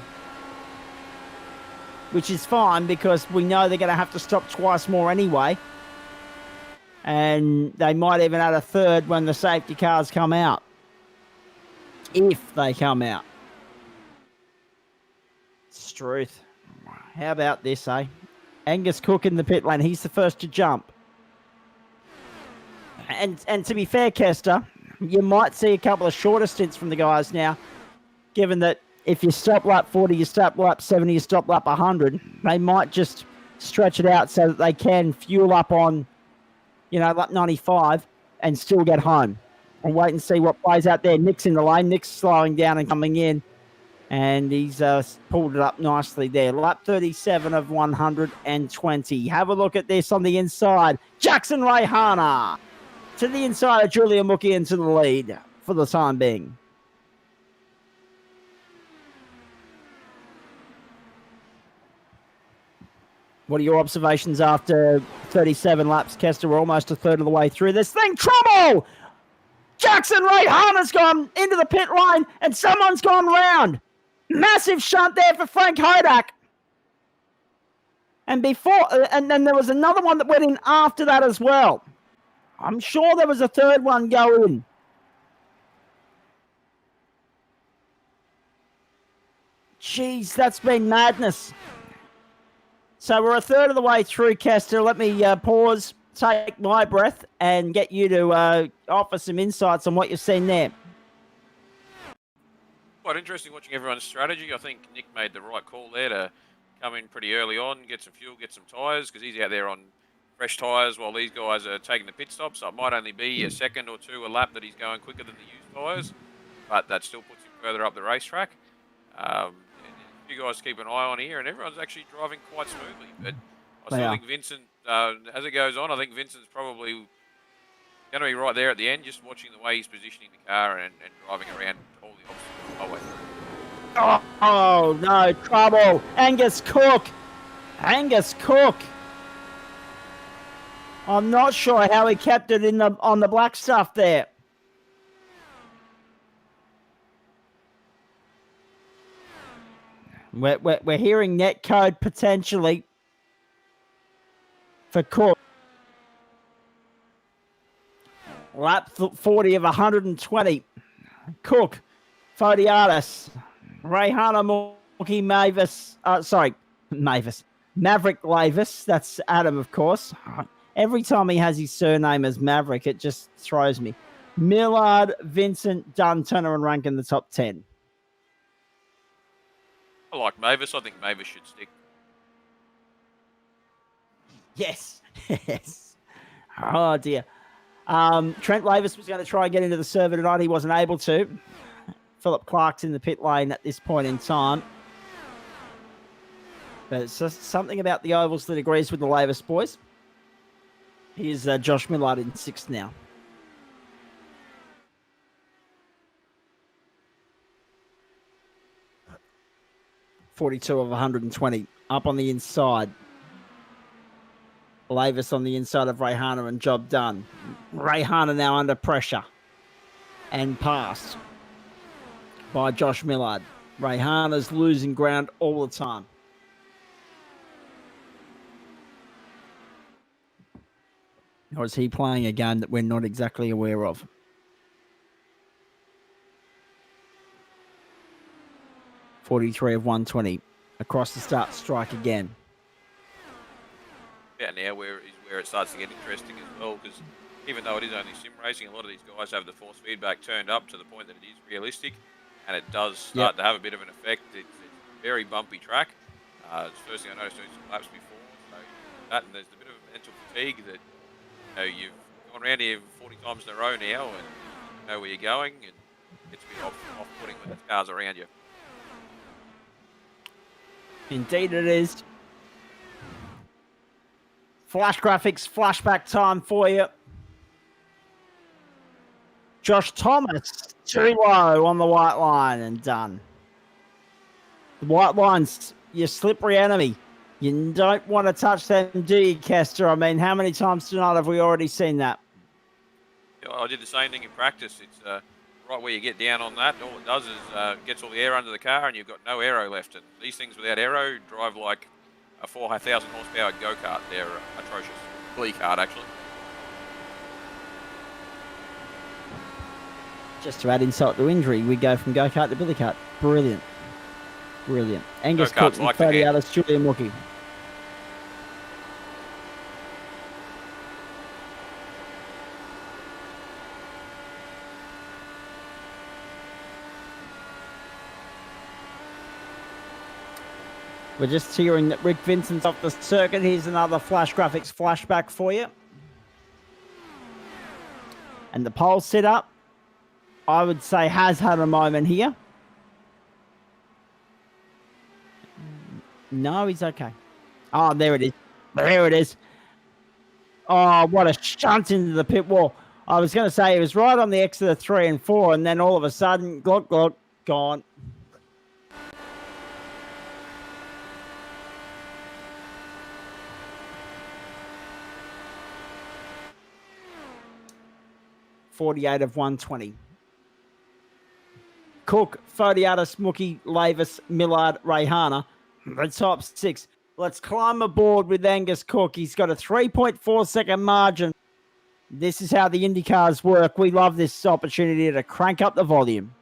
which is fine because we know they're going to have to stop twice more anyway. And they might even add a third when the safety cars come out. If they come out. Struth. How about this, eh? Angus Cook in the pit lane. He's the first to jump. And to be fair, Kester, you might see a couple of shorter stints from the guys now, given that if you stop lap 40, you stop lap 70, you stop lap 100, they might just stretch it out so that they can fuel up on, lap 95 and still get home. And wait and see what plays out there. Nick's in the lane. Nick's slowing down and coming in. And he's pulled it up nicely there. Lap 37 of 120. Have a look at this on the inside. Jackson Raihana to the inside of Julia Mookie into the lead for the time being. What are your observations after 37 laps, Kester? We're almost a third of the way through this thing. Trouble! Jackson Raihana's gone into the pit lane and someone's gone round. Massive shunt there for Frank Hodak. And then there was another one that went in after that as well. I'm sure there was a third one go in. Jeez, that's been madness. So we're a third of the way through, Kester. Let me pause, take my breath, and get you to offer some insights on what you've seen there. Quite interesting watching everyone's strategy. I think Nick made the right call there to come in pretty early on, get some fuel, get some tyres, because he's out there on fresh tyres while these guys are taking the pit stop. So it might only be a second or two a lap that he's going quicker than the used tyres, but that still puts him further up the racetrack. You guys keep an eye on here, and everyone's actually driving quite smoothly. But I still think Vincent, as it goes on, I think Vincent's probably going to be right there at the end, just watching the way he's positioning the car and driving around all the obstacles. Oh, no, trouble. Angus Cook. I'm not sure how he kept it on the black stuff there. We're hearing net code potentially for Cook. Lap 40 of 120. Cook, Fodiatis, Raihana, Mookie, Maverick Lavis. That's Adam, of course. Every time he has his surname as Maverick, it just throws me. Millard, Vincent, Dunn, Turner, and Rank in the top 10. I like Mavis. I think Mavis should stick. Yes. Oh, dear. Trent Lavis was going to try and get into the server tonight. He wasn't able to. Philip Clark's in the pit lane at this point in time. But it's just something about the ovals that agrees with the Lavis boys. Here's Josh Millard in sixth now. 42 of 120. Up on the inside. Lavis on the inside of Raihana and job done. Raihana now under pressure. And passed by Josh Millard. Raihana's losing ground all the time. Or is he playing a game that we're not exactly aware of? .43 of 120. Across the start strike again. Yeah, now where it starts to get interesting as well, because even though it is only sim racing, a lot of these guys have the force feedback turned up to the point that it is realistic, and it does start to have a bit of an effect. It's a very bumpy track. It's the first thing I noticed doing some laps before. So that, and there's a bit of mental fatigue that you've gone around here 40 times in a row now, and you know where you're going, and it's a bit off-putting when there's cars around you. Indeed it is. Flash graphics, flashback time for you. Josh Thomas, too low on the white line and done. The white line's your slippery enemy. You don't want to touch them, do you, Kester? I mean, how many times tonight have we already seen that? Yeah, I did the same thing in practice. It's right where you get down on that. All it does is gets all the air under the car and you've got no aero left. And these things without aero drive like a 4,000 horsepower go-kart. They're atrocious. Glee kart, actually. Just to add insult to injury, we go from go-kart to billy kart. Brilliant. Brilliant. Angus Cook and Cody Ellis, Julia Mookie. We're just hearing that Rick Vincent's off the circuit. Here's another Flash Graphics flashback for you. And the pole setup, I would say, has had a moment here. No, he's okay. Oh, there it is. There it is. Oh, what a shunt into the pit wall. I was going to say he was right on the exit of 3 and 4, and then all of a sudden, glock, gone. .48 of 120. Cook, Fodiatis, Mookie, Lavis, Millard, Rayhana. The top 6. Let's climb aboard with Angus Cook. He's got a 3.4 second margin. This is how the IndyCars work. We love this opportunity to crank up the volume.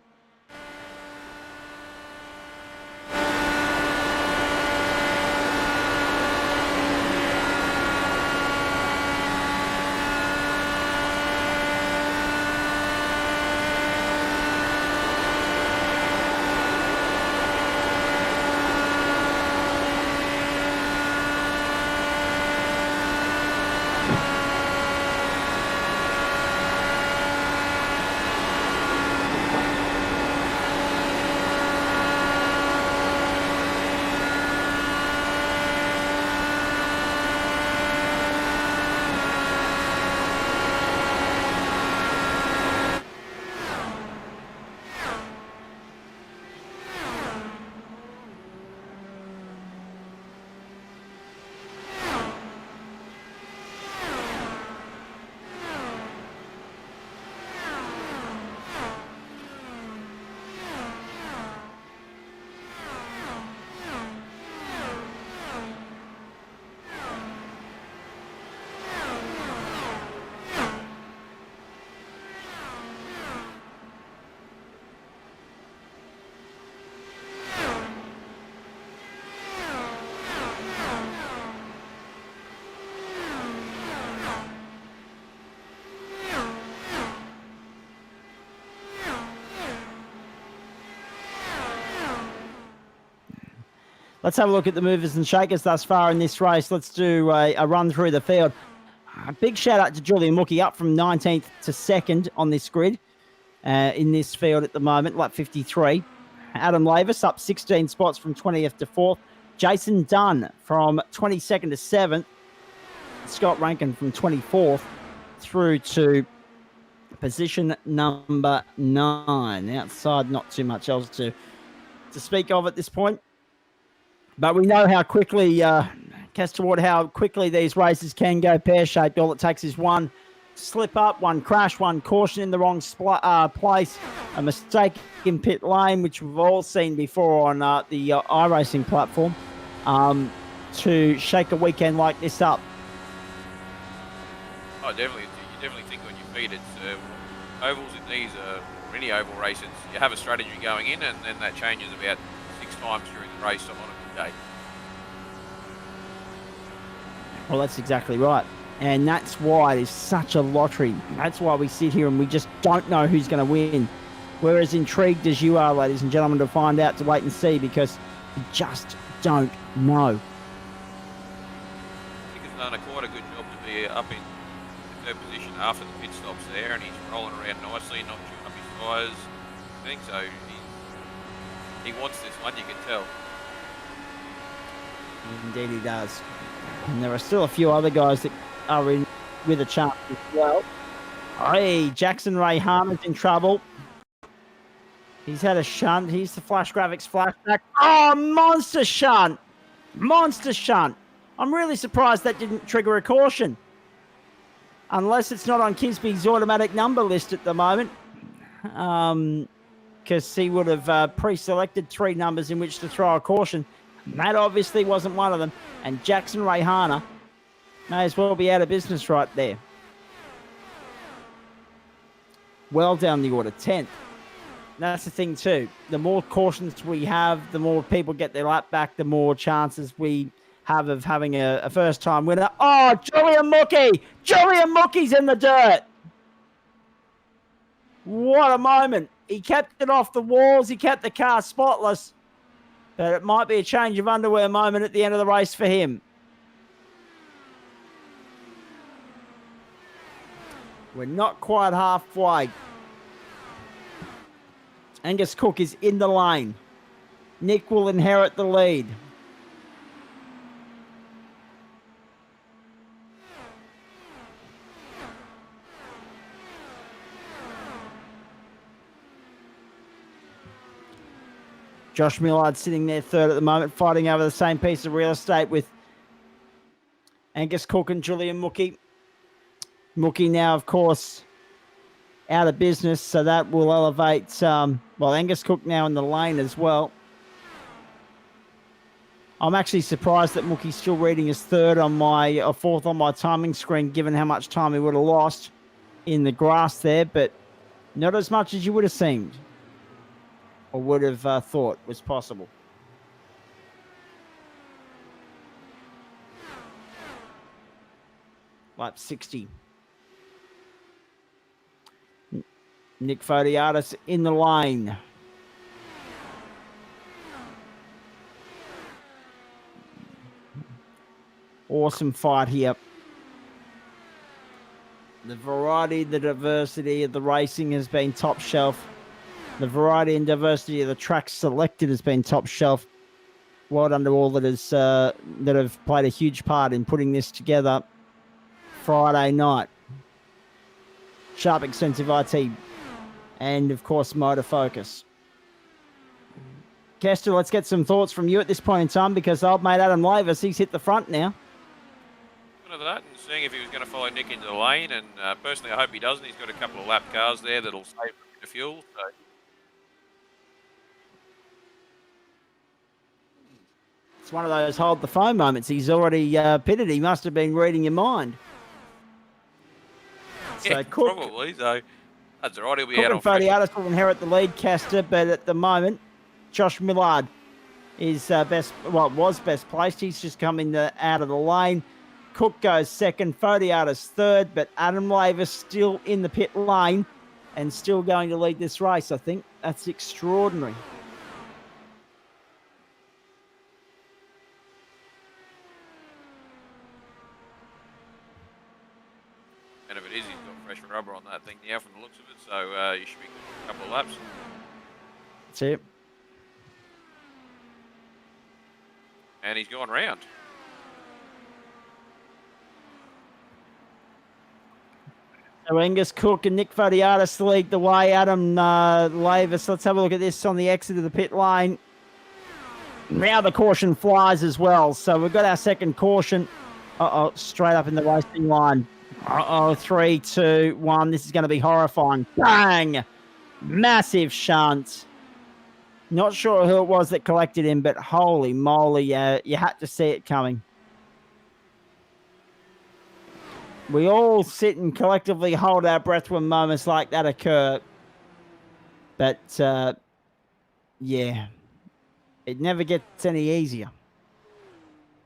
Let's have a look at the movers and shakers thus far in this race. Let's do a run through the field. A big shout out to Julian Mookie, up from 19th to 2nd on this grid in this field at the moment, lap 53. Adam Lavis up 16 spots from 20th to 4th. Jason Dunn from 22nd to 7th. Scott Rankin from 24th through to position number 9. Outside, not too much else to speak of at this point. But we know how quickly, toward how quickly these races can go pear-shaped. All it takes is one slip up, one crash, one caution in the wrong place, a mistake in pit lane, which we've all seen before on the iRacing platform, to shake a weekend like this up. Oh, definitely. You definitely think on your feet. It's ovals in these, or any oval races, you have a strategy going in, and then that changes about 6 times during the race on a good day. Well, that's exactly right. And that's why it is such a lottery. That's why we sit here and we just don't know who's going to win. We're as intrigued as you are, ladies and gentlemen, to find out, to wait and see, because we just don't know. I think he's done quite a good job to be up in third position after the pit stops there, and he's rolling around nicely, not chewing up his tyres. I think so. He wants this one, you can tell. Indeed he does. And there are still a few other guys that are in with a chance as well. Hey, Jackson Rayhana's in trouble. He's had a shunt. Here's the Flash Graphics flashback. Oh, monster shunt. Monster shunt. I'm really surprised that didn't trigger a caution. Unless it's not on Kisby's automatic number list at the moment. Because he would have pre-selected 3 numbers in which to throw a caution. That obviously wasn't one of them. And Jackson Rayhana may as well be out of business right there. Well down the order, 10th. That's the thing too. The more cautions we have, the more people get their lap back, the more chances we have of having a first-time winner. Oh, Julian Mookie! Julian Mookie's in the dirt! What a moment. He kept it off the walls. He kept the car spotless. But it might be a change of underwear moment at the end of the race for him. We're not quite halfway. Angus Cook is in the lane. Nick will inherit the lead. Josh Millard sitting there third at the moment, fighting over the same piece of real estate with Angus Cook and Julian Mookie. Mookie now, of course, out of business, so that will elevate, Angus Cook now in the lane as well. I'm actually surprised that Mookie's still reading his fourth on my timing screen, given how much time he would have lost in the grass there, but not as much as you would have seemed or would have thought was possible. Lap 60. Nick Fodiatis in the lane. Awesome fight here. The variety, the diversity of the racing has been top shelf. The variety and diversity of the tracks selected has been top shelf. Well done to all that have played a huge part in putting this together Friday night. Sharp Extensive IT and, of course, Motor Focus. Kester, let's get some thoughts from you at this point in time, because old mate Adam Lavis, he's hit the front now. Of that and seeing if he was going to follow Nick into the lane, and personally I hope he doesn't. He's got a couple of lap cars there that'll save a bit of fuel. So. It's one of those hold the phone moments. He's already pitted. He must have been reading your mind. So Yeah, Cook, probably. So that's all right. He'll be Cook out and on fresh. Fodiatis will inherit the lead, Kester, but at the moment, Josh Millard is was best placed. He's just coming out of the lane. Cook goes second, Fodiatis third, but Adam Lavis still in the pit lane and still going to lead this race. I think that's extraordinary. And if it is, he's got fresh rubber on that thing now from the looks of it, so you should be good for a couple of laps. That's it. And he's gone round. So Angus Cook and Nick Fodiatis lead the way. Adam Lavis, let's have a look at this on the exit of the pit lane. Now the caution flies as well. So we've got our second caution. Straight up in the racing line. 3, 2, 1. This is going to be horrifying. Bang! Massive shunt. Not sure who it was that collected him, but holy moly, you had to see it coming. We all sit and collectively hold our breath when moments like that occur. But, yeah, it never gets any easier.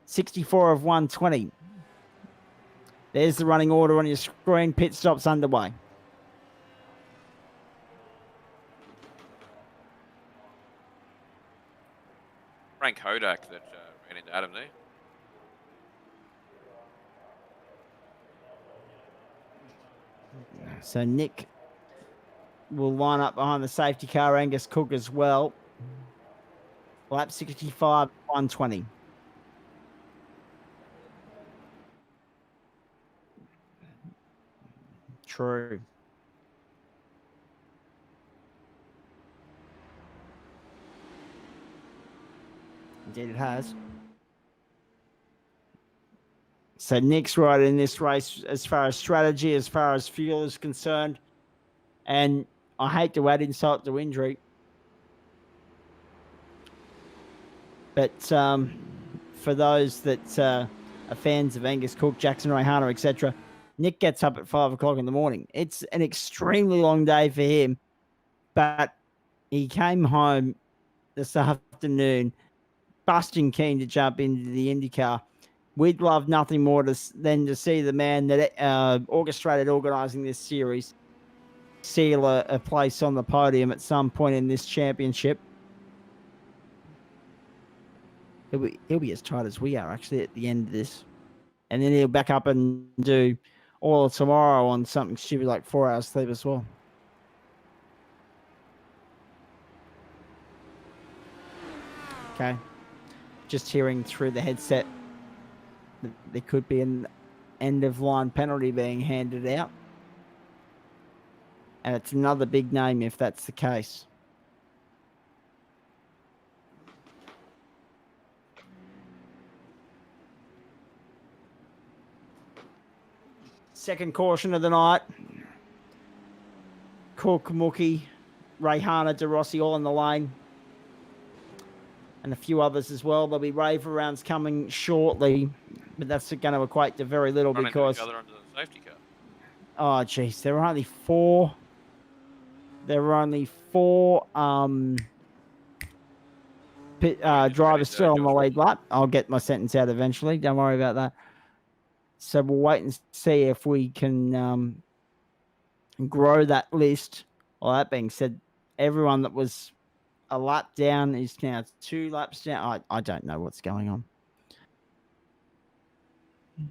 64 of 120. There's the running order on your screen. Pit stops underway. Frank Hodak that ran into Adam there. So Nick will line up behind the safety car, Angus Cook as well. Lap 65, 120. True. Indeed it has. So Nick's right in this race as far as strategy, as far as fuel is concerned. And I hate to add insult to injury. But for those that are fans of Angus Cook, Jackson Rayhana, etc., Nick gets up at 5 o'clock in the morning. It's an extremely long day for him. But he came home this afternoon busting keen to jump into the Indycar. We'd love nothing more than to see the man that organising this series seal a place on the podium at some point in this championship. He'll be as tight as we are actually at the end of this, and then he'll back up and do all of tomorrow on something stupid like 4 hours sleep as well. Okay, just hearing through the headset that there could be an end of line penalty being handed out, and it's another big name if that's the case. Second caution of the night. Cook, Mookie, Rayhana, De Rossi all in the lane. And a few others as well. There'll be rave rounds coming shortly, but that's going to equate to very little Run because... into each other under the safety car. Oh, jeez. There are only four... drivers still on the lead lap. I'll get my sentence out eventually. Don't worry about that. So we'll wait and see if we can grow that list. Well, that being said, everyone that was a lap down is now 2 laps down. I don't know what's going on. I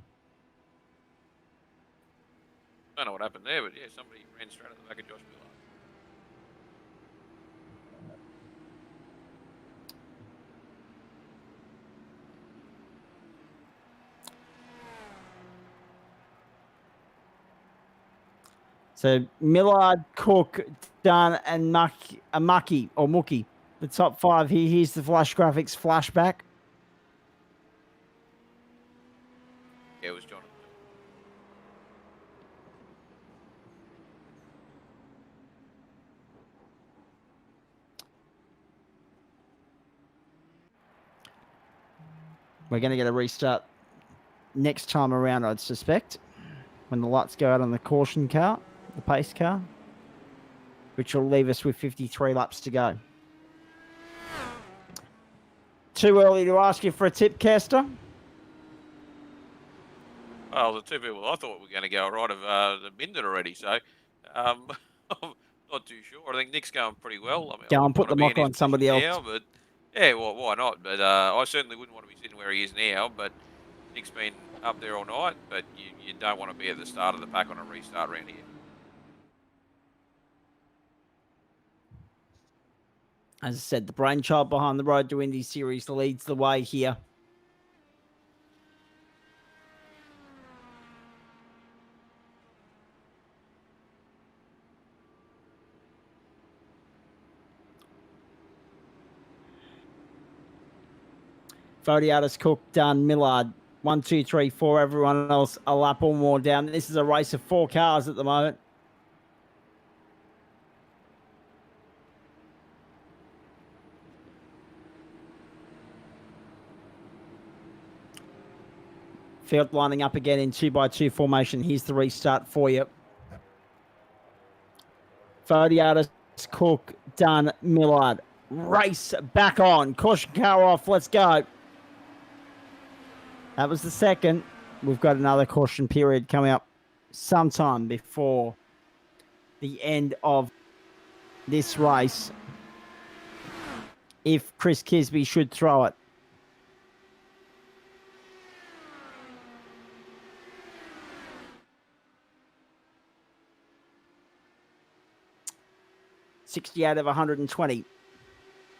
don't know what happened there, but yeah, somebody ran straight at the back of Josh Miller. So Millard, Cook, Dunn, and Mookie, the top 5 here. Here's the flash graphics flashback. Yeah, it was Jonathan. We're going to get a restart next time around, I'd suspect, when the lights go out on the caution car, the pace car, which will leave us with 53 laps to go. Too early to ask you for a tip, Kester? Well, the 2 people I thought were going to go right have been it already, so I'm not too sure. I think Nick's going pretty well. I mean, Go and put the mock on somebody else. now, but yeah, well, why not? But I certainly wouldn't want to be sitting where he is now. But Nick's been up there all night, but you don't want to be at the start of the pack on a restart round here. As I said, the brainchild behind the Road to Indy series leads the way here. Fodiatis, Cook, Dunn, Millard. 1, 2, 3, 4. Everyone else a lap or more down. This is a race of 4 cars at the moment. Field lining up again in 2x2 formation. Here's the restart for you. Fodiatis, Cook, Dunn, Millard. Race back on. Caution car off. Let's go. That was the second. We've got another caution period coming up sometime before the end of this race, if Chris Kisby should throw it. $60 out of 120.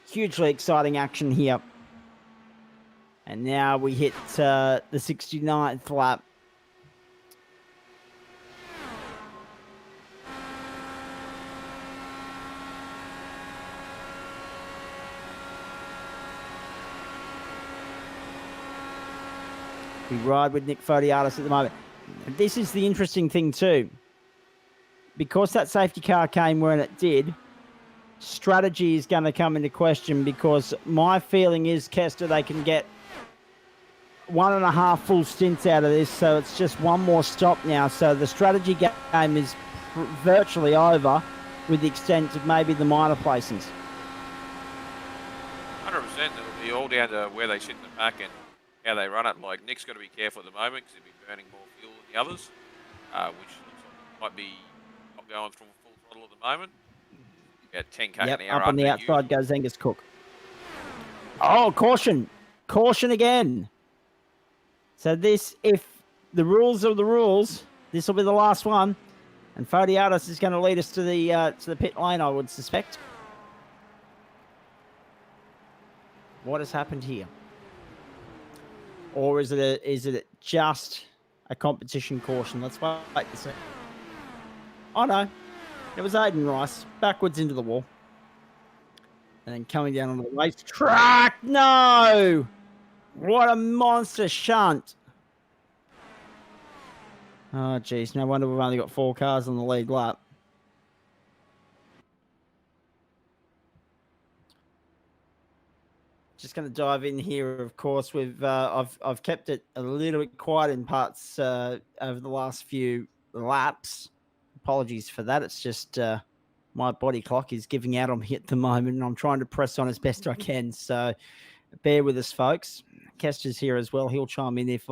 Hugely exciting action here. And now we hit the 69th lap. We ride with Nick Fodiatis at the moment. This is the interesting thing too. Because that safety car came when it did, strategy is going to come into question, because my feeling is, Kester, they can get 1.5 full stints out of this, so it's just one more stop now. So the strategy game is virtually over, with the extent of maybe the minor placings. 100%. It'll be all down to where they sit in the pack and how they run it. Like, Nick's got to be careful at the moment because he'll be burning more fuel than the others, which looks like might be not going from full throttle at the moment. About 10k Yep, an hour up on the outside goes Angus Cook. Oh, caution. Caution again. So this, if the rules are the rules, this will be the last one. And Fodiatis is going to lead us to the pit lane, I would suspect. What has happened here? Or is it just a competition caution? Let's wait to see. Oh no, it was Aiden Rice backwards into the wall, and then coming down on the racetrack. No, what a monster shunt! Oh geez, no wonder we've only got 4 cars on the lead lap. Just going to dive in here. Of course, I've kept it a little bit quiet in parts over the last few laps. Apologies for that. It's just my body clock is giving out on me at the moment, and I'm trying to press on as best I can. So bear with us, folks. Kester's here as well. He'll chime in if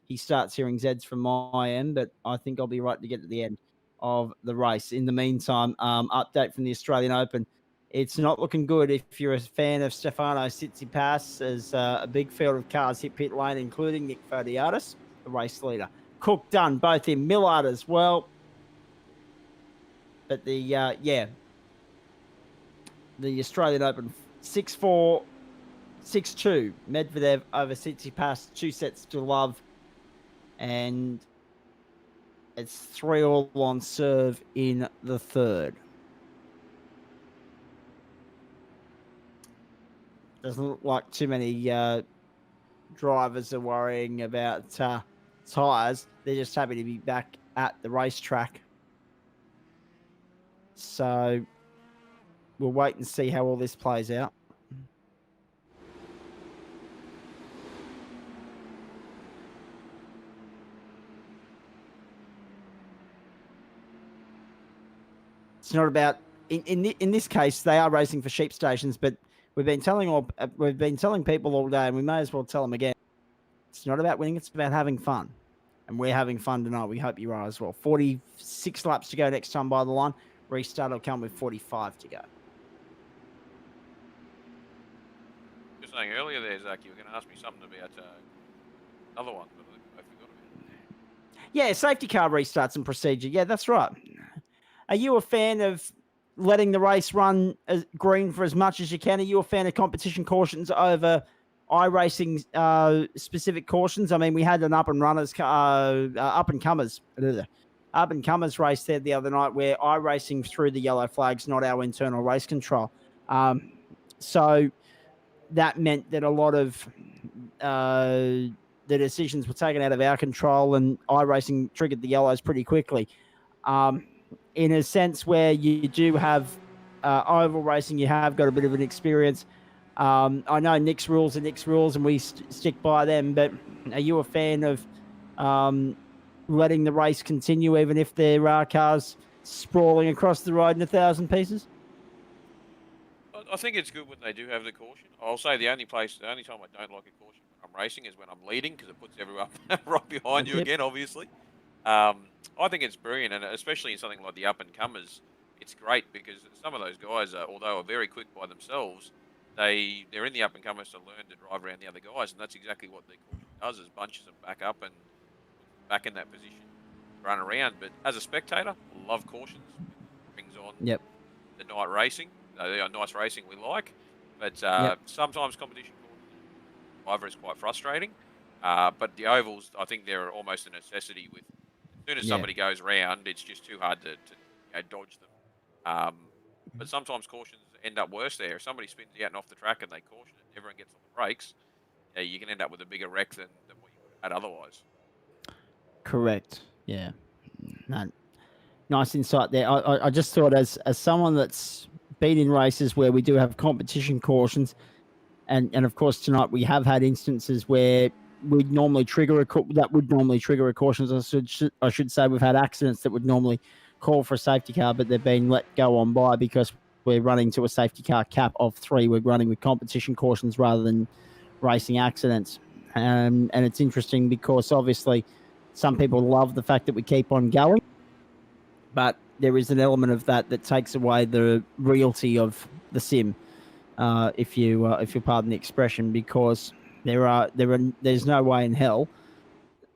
he starts hearing Zeds from my end, but I think I'll be right to get to the end of the race. In the meantime, update from the Australian Open. It's not looking good if you're a fan of Stefano Tsitsipas, as a big field of cars hit pit lane, including Nick Fodiatis, the race leader. Cook done, both in Millard as well. But the Australian Open 6-4, 6-2. Medvedev over Tsitsipas, 2 sets to love. And it's 3-all on serve in the third. Doesn't look like too many drivers are worrying about tyres. They're just happy to be back at the racetrack. So we'll wait and see how all this plays out. It's not about in this case they are racing for sheep stations, but we've been telling people all day, and we may as well tell them again. It's not about winning; it's about having fun, and we're having fun tonight. We hope you are as well. 46 laps to go next time by the line. Restart will come with 45 to go. Just saying earlier there, Zach, you were going to ask me something about another one, but I forgot about it. Yeah, safety car restarts and procedure. Yeah, that's right. Are you a fan of letting the race run green for as much as you can? Are you a fan of competition cautions over iRacing specific cautions? I mean, we had an up and comers race there the other night where iRacing threw the yellow flags, not our internal race control. So that meant that a lot of the decisions were taken out of our control, and iRacing triggered the yellows pretty quickly. In a sense where you do have oval racing, you have got a bit of an experience. I know Nick's rules are Nick's rules, and we stick by them, but are you a fan of letting the race continue even if there are cars sprawling across the road in 1,000 pieces? I think it's good when they do have the caution. I'll say the only time I don't like a caution when I'm racing is when I'm leading, because it puts everyone right behind you again, obviously. I think it's brilliant, and especially in something like the up-and-comers, it's great because some of those guys, although are very quick by themselves, they're in the up-and-comers to learn to drive around the other guys, and that's exactly what the caution does, is bunches them back up and back in that position, run around. But as a spectator, I love cautions. It brings on the night racing. The nice racing we like, but sometimes competition driver is quite frustrating. But the ovals, I think they're almost a necessity. With as soon as somebody goes round, it's just too hard to dodge them. But sometimes cautions end up worse there. If somebody spins you out and off the track and they caution it, everyone gets on the brakes, you can end up with a bigger wreck than what you would have had otherwise. Correct. Yeah. No, nice insight there. I just thought as someone that's been in races where we do have competition cautions, and of course tonight we have had instances where we'd normally trigger a caution. I should say we've had accidents that would normally call for a safety car, but they've been let go on by because we're running to a safety car cap of 3. We're running with competition cautions rather than racing accidents. And it's interesting because obviously some people love the fact that we keep on going, but there is an element of that takes away the reality of the sim, if you pardon the expression, because There's no way in hell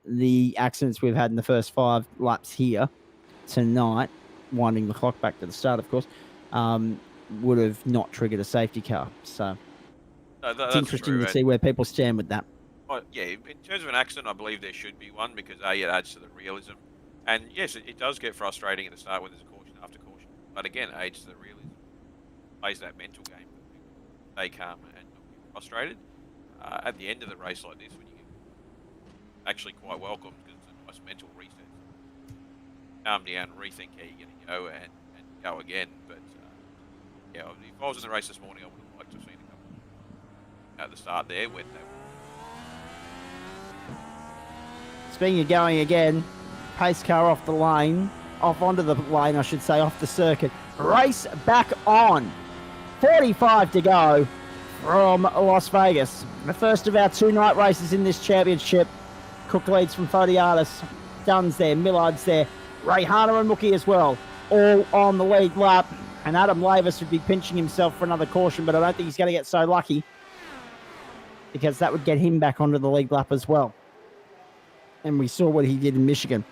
the accidents we've had in the first 5 laps here tonight, winding the clock back to the start, of course, would have not triggered a safety car. So it's interesting to see where people stand with that. Yeah, in terms of an accident, I believe there should be one because it adds to the realism. And yes, it does get frustrating at the start when there's a caution after caution. But again, it adds to the realism. Plays that mental game for people to stay calm and not get frustrated. At the end of the race like this, when you get actually quite welcome because it's a nice mental reset. Calm down, rethink how you're going to go and go again. But yeah, if I was in the race this morning, I would have liked to have seen a couple at the start there when they were. Speaking of going again, pace car off the lane, off onto the lane, I should say, off the circuit. Race back on. 45 to go from Las Vegas. The first of our 2 night races in this championship. Cook leads from Fodiatis. Dunn's there, Millard's there. Rayhana and Mookie as well, all on the lead lap. And Adam Lavis would be pinching himself for another caution, but I don't think he's going to get so lucky because that would get him back onto the lead lap as well. And we saw what he did in Michigan.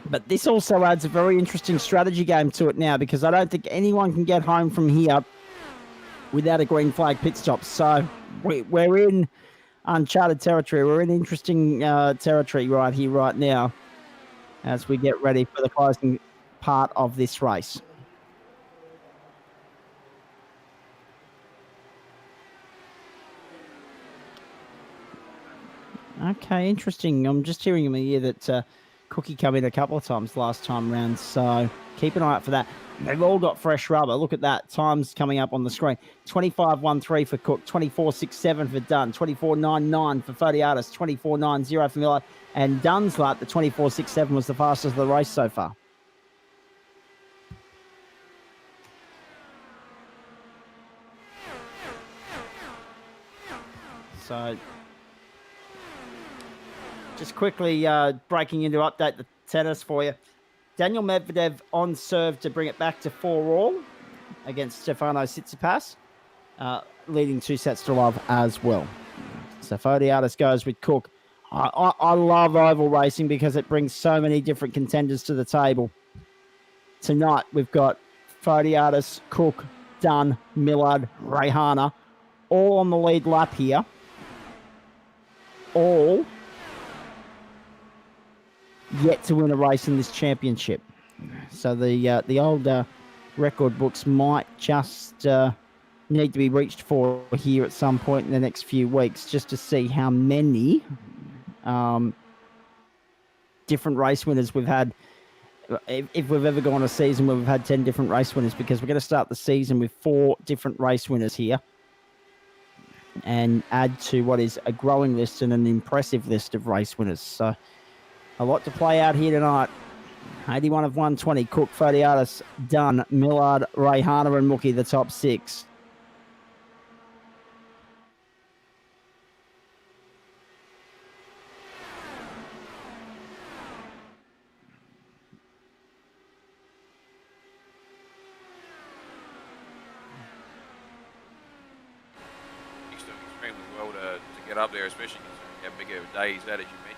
But this also adds a very interesting strategy game to it now because I don't think anyone can get home from here without a green flag pit stop. So we're in uncharted territory. We're in interesting territory right here, right now, as we get ready for the closing part of this race. Okay, interesting. I'm just hearing him here that Cookie come in a couple of times last time round, so keep an eye out for that. They've all got fresh rubber. Look at that. Times coming up on the screen. 25.13 for Cook, 24.67 for Dunn, 24.99 for Fodiatis, 24.90 for Miller, and Dunn's lap, the 24.67 was the fastest of the race so far. So just quickly breaking into update the tennis for you. Daniel Medvedev on serve to bring it back to 4-all against Stefano Tsitsipas, leading 2 sets to love as well. So Fodiatis goes with Cook. I love oval racing because it brings so many different contenders to the table. Tonight we've got Fodiatis, Cook, Dunn, Millard, Rayhana, all on the lead lap here. All yet to win a race in this championship. So the old record books might just need to be reached for here at some point in the next few weeks just to see how many different race winners we've had. If we've ever gone a season where we've had 10 different race winners, because we're going to start the season with 4 different race winners here and add to what is a growing list and an impressive list of race winners. So a lot to play out here tonight. 81 of 120. Cook, Fodiatis, Dunn, Millard, Rayhana and Mookie, the top 6. He's doing extremely well to get up there, especially considering how big of a day he's had, as you mentioned.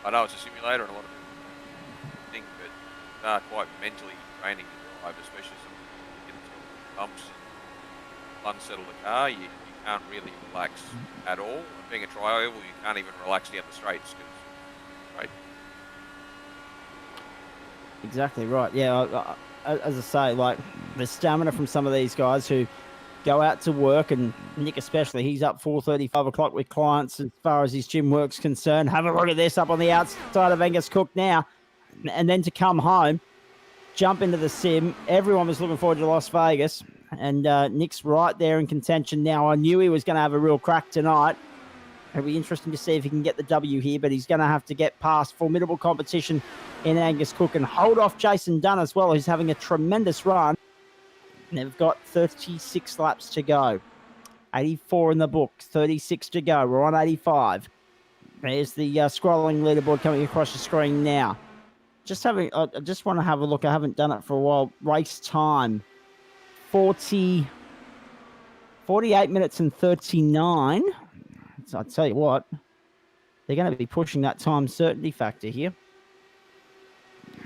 I know it's a simulator and a lot of people think, but they are quite mentally draining to drive, especially some get into bumps and unsettle the car. You can't really relax at all. And being a tri-oval, you can't even relax down the straights. Right. Exactly right. Yeah, as I say, like the stamina from some of these guys who go out to work, and Nick especially, he's up 4:30, 5 o'clock with clients as far as his gym work's concerned. Have a look at this up on the outside of Angus Cook now. And then to come home, jump into the sim. Everyone was looking forward to Las Vegas. And Nick's right there in contention now. I knew he was going to have a real crack tonight. It'll be interesting to see if he can get the W here, but he's going to have to get past formidable competition in Angus Cook and hold off Jason Dunn as well, who's having a tremendous run. They've got 36 laps to go. 84 in the book, 36 to go. We're on 85. There's the scrolling leaderboard coming across the screen now. I just want to have a look. I haven't done it for a while. Race time, 40, 48 minutes and 39. So I tell you what, they're going to be pushing that time certainty factor here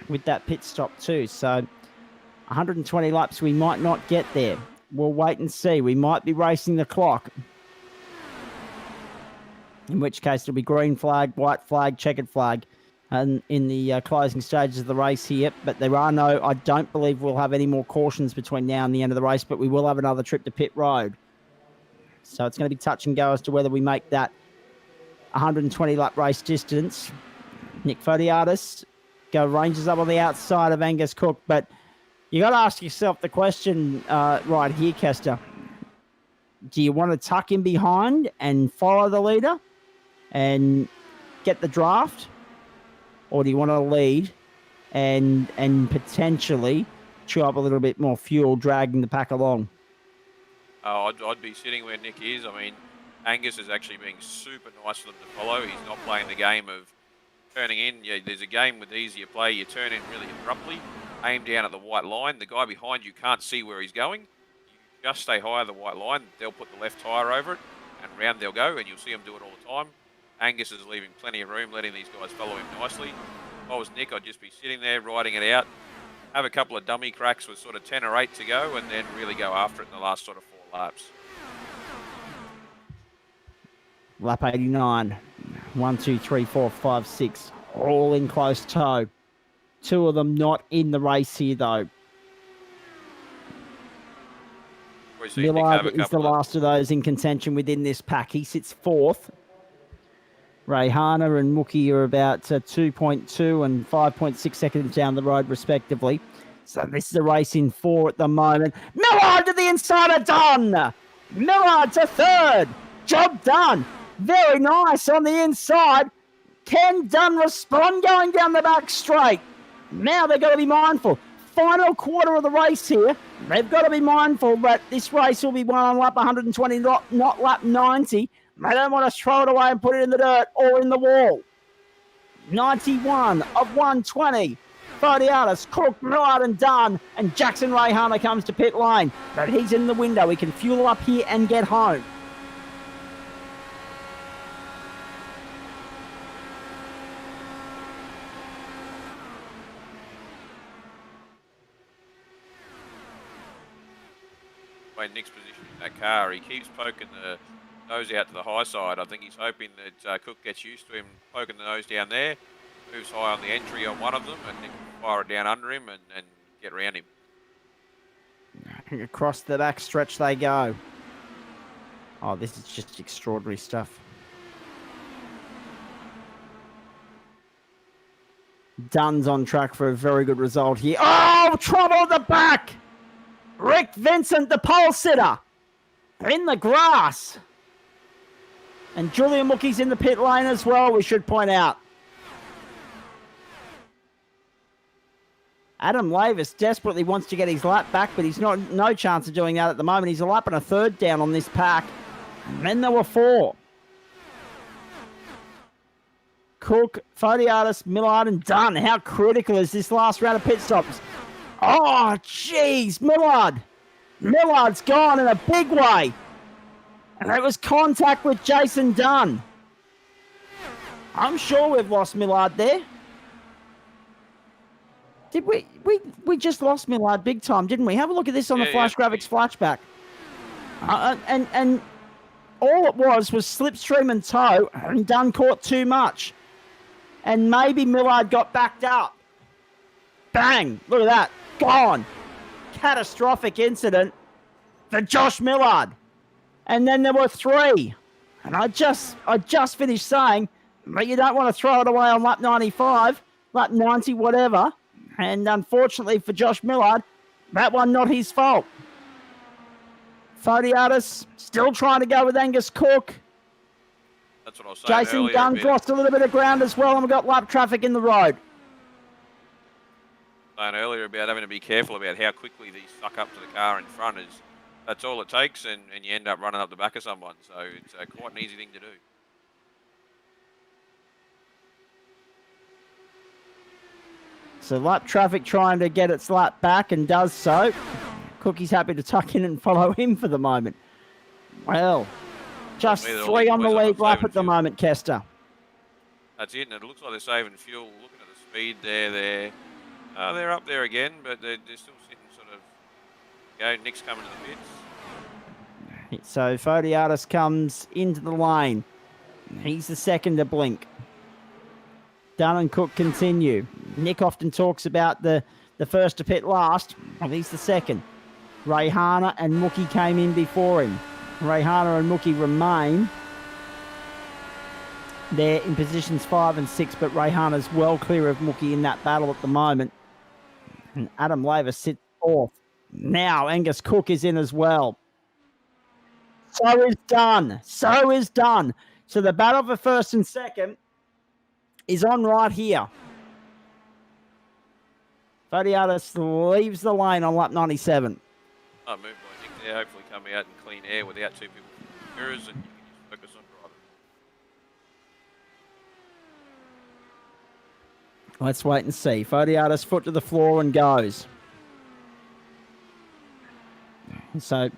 with that pit stop too. So 120 laps, we might not get there. We'll wait and see. We might be racing the clock. In which case it'll be green flag, white flag, checkered flag, and in the closing stages of the race here. But there are no, I don't believe we'll have any more cautions between now and the end of the race, but we will have another trip to pit road. So it's going to be touch and go as to whether we make that 120 lap race distance. Nick Fodiatis ranges up on the outside of Angus Cook, but you got to ask yourself the question right here, Kester. Do you want to tuck in behind and follow the leader and get the draft? Or do you want to lead and potentially chew up a little bit more fuel, dragging the pack along? I'd be sitting where Nick is. I mean, Angus is actually being super nice for them to follow. He's not playing the game of turning in. Yeah, there's a game with easier play. You turn in really abruptly, aim down at the white line. The guy behind you can't see where he's going. You just stay high of the white line. They'll put the left tyre over it, and round they'll go, and you'll see them do it all the time. Angus is leaving plenty of room, letting these guys follow him nicely. If I was Nick, I'd just be sitting there, riding it out, have a couple of dummy cracks with sort of 10 or 8 to go, and then really go after it in the last sort of 4 laps. Lap 89. 1, 2, 3, 4, 5, 6. All in close tow. 2 of them not in the race here, though. Millard is the last of those in contention within this pack. He sits 4th. Rayhana and Mookie are about 2.2 and 5.6 seconds down the road, respectively. So this is a race in 4 at the moment. Millard to the inside of Dunn. Millard to 3rd. Job done. Very nice on the inside. Can Dunn respond going down the back straight? Now they've got to be mindful. Final quarter of the race here. They've got to be mindful that this race will be won on lap 120, not lap 90. They don't want to throw it away and put it in the dirt or in the wall. 91 of 120. Fodiatis, Cook, Millard and Dunn, and Jackson Rayhana comes to pit lane. But he's in the window. He can fuel up here and get home. Nick's position in that car, he keeps poking the nose out to the high side. I think he's hoping that Cook gets used to him poking the nose down there, moves high on the entry on one of them, and Nick can fire it down under him and get around him. Across the back stretch they go. Oh, this is just extraordinary stuff. Dunn's on track for a very good result here. Oh, trouble at the back! Rick Vincent, the pole sitter, in the grass. And Julian Mookie's in the pit lane as well, we should point out. Adam Lavis desperately wants to get his lap back, but he's no chance of doing that at the moment. He's a lap and a third down on this pack. And then there were 4. Cook, Fodiatis, Millard and Dunn. How critical is this last round of pit stops? Oh, jeez, Millard. Millard's gone in a big way. And that was contact with Jason Dunn. I'm sure we've lost Millard there. Did we? We just lost Millard big time, didn't we? Have a look at this on the Flash Graphics flashback. And all it was slipstream and tow, and Dunn caught too much. And maybe Millard got backed up. Bang! Look at that. Gone. Catastrophic incident for Josh Millard. And then there were 3. And I just finished saying, but you don't want to throw it away on lap 95, lap 90, whatever. And unfortunately for Josh Millard, that one not his fault. Fodiatis still trying to go with Angus Cook. That's what I was saying Jason earlier. Dunn's lost a little bit of ground as well, and we've got lap traffic in the road. Earlier about having to be careful about how quickly these suck up to the car in front is. That's all it takes, and you end up running up the back of someone. So it's quite an easy thing to do. So lap traffic trying to get its lap back and does so. Cookie's happy to tuck in and follow him for the moment. Well, just me that all 3 these on the boys are lead lap saving at the fuel. moment, Kester. That's it, and it looks like they're saving fuel. Looking at the speed there, they're up there again, but they're still sitting sort of. Go, Nick's coming to the pits. So Fodiatis comes into the lane. He's the second to blink. Dunn and Cook continue. Nick often talks about the first to pit last. Well, he's the second. Rayhana and Mookie came in before him. Rayhana and Mookie remain. They're in positions 5 and 6, but Rayhana's well clear of Mookie in that battle at the moment. And Adam Laver sits fourth. Now Angus Cook is in as well. So is Dunn. So is Dunn. So the battle for first and second is on right here. Fodiatis leaves the lane on lap 97. Oh, move by Nick there. Hopefully come out in clean air without 2 people mirrors, and you can just focus on driving. Let's wait and see. Fodiatis foot to the floor and goes. So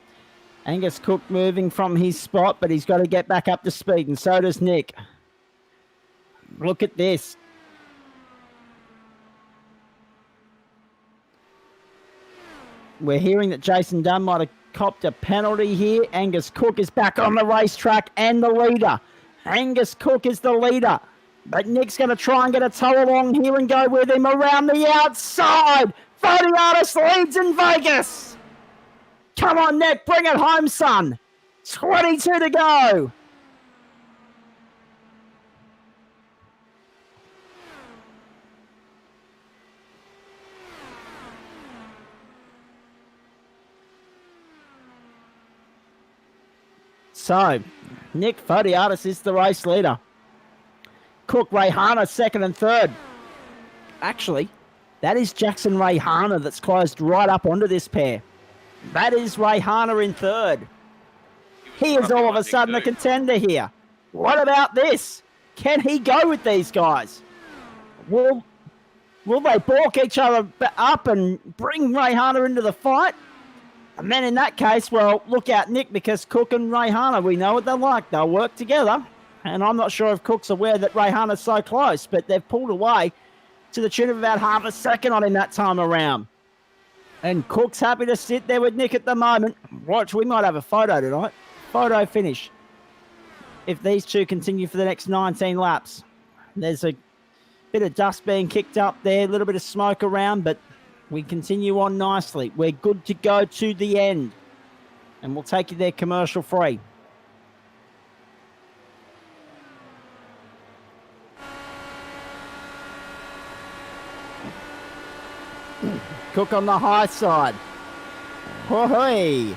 Angus Cook moving from his spot, but he's got to get back up to speed, and so does Nick. Look at this. We're hearing that Jason Dunn might have copped a penalty here. Angus Cook is back on the racetrack and the leader. Angus Cook is the leader. But Nick's going to try and get a tow along here and go with him around the outside. Fodiatis leads in Vegas. Come on, Nick, bring it home, son. 22 to go. So, Nick Fodiatis is the race leader. Cook, Rayhana, second and third. Actually, that is Jackson Rayhana that's closed right up onto this pair. That is Rayhana in third. He is all of a sudden a contender here. What about this? Can he go with these guys? Will they balk each other up and bring Rayhana into the fight? And then in that case, well, look out, Nick, because Cook and Rayhana, we know what they're like. They'll work together. And I'm not sure if Cook's aware that Rayhana's so close, but they've pulled away to the tune of about half a second on him that time around. And Cook's happy to sit there with Nick at the moment. Watch, we might have a photo tonight. Photo finish. If these two continue for the next 19 laps. There's a bit of dust being kicked up there, a little bit of smoke around, but we continue on nicely. We're good to go to the end. And we'll take you there commercial free. Cook on the high side. Hoi!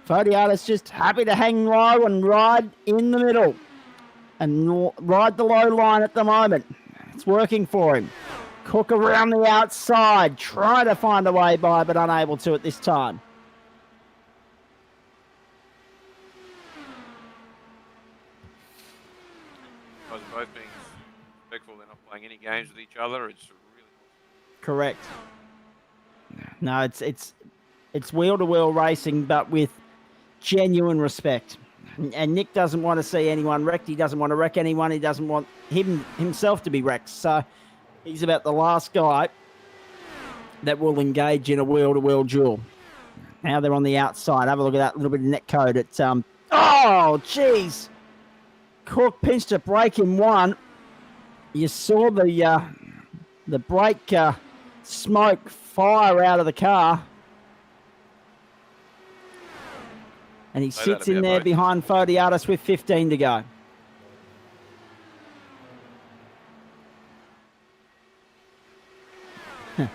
Fodiatis just happy to hang low and ride in the middle. And ride the low line at the moment. It's working for him. Cook around the outside. Try to find a way by, but unable to at this time. Guys are both being respectful. They're not playing any games with each other. It's really correct. No, it's wheel-to-wheel racing, but with genuine respect. And Nick doesn't want to see anyone wrecked. He doesn't want to wreck anyone. He doesn't want himself to be wrecked. So he's about the last guy that will engage in a wheel-to-wheel duel. Now they're on the outside. Have a look at that little bit of net code. It's oh, jeez. Cook pinched a brake in one. You saw the brake smoke fire out of the car. And he sits in there behind Fodiatis with 15 to go. Huh.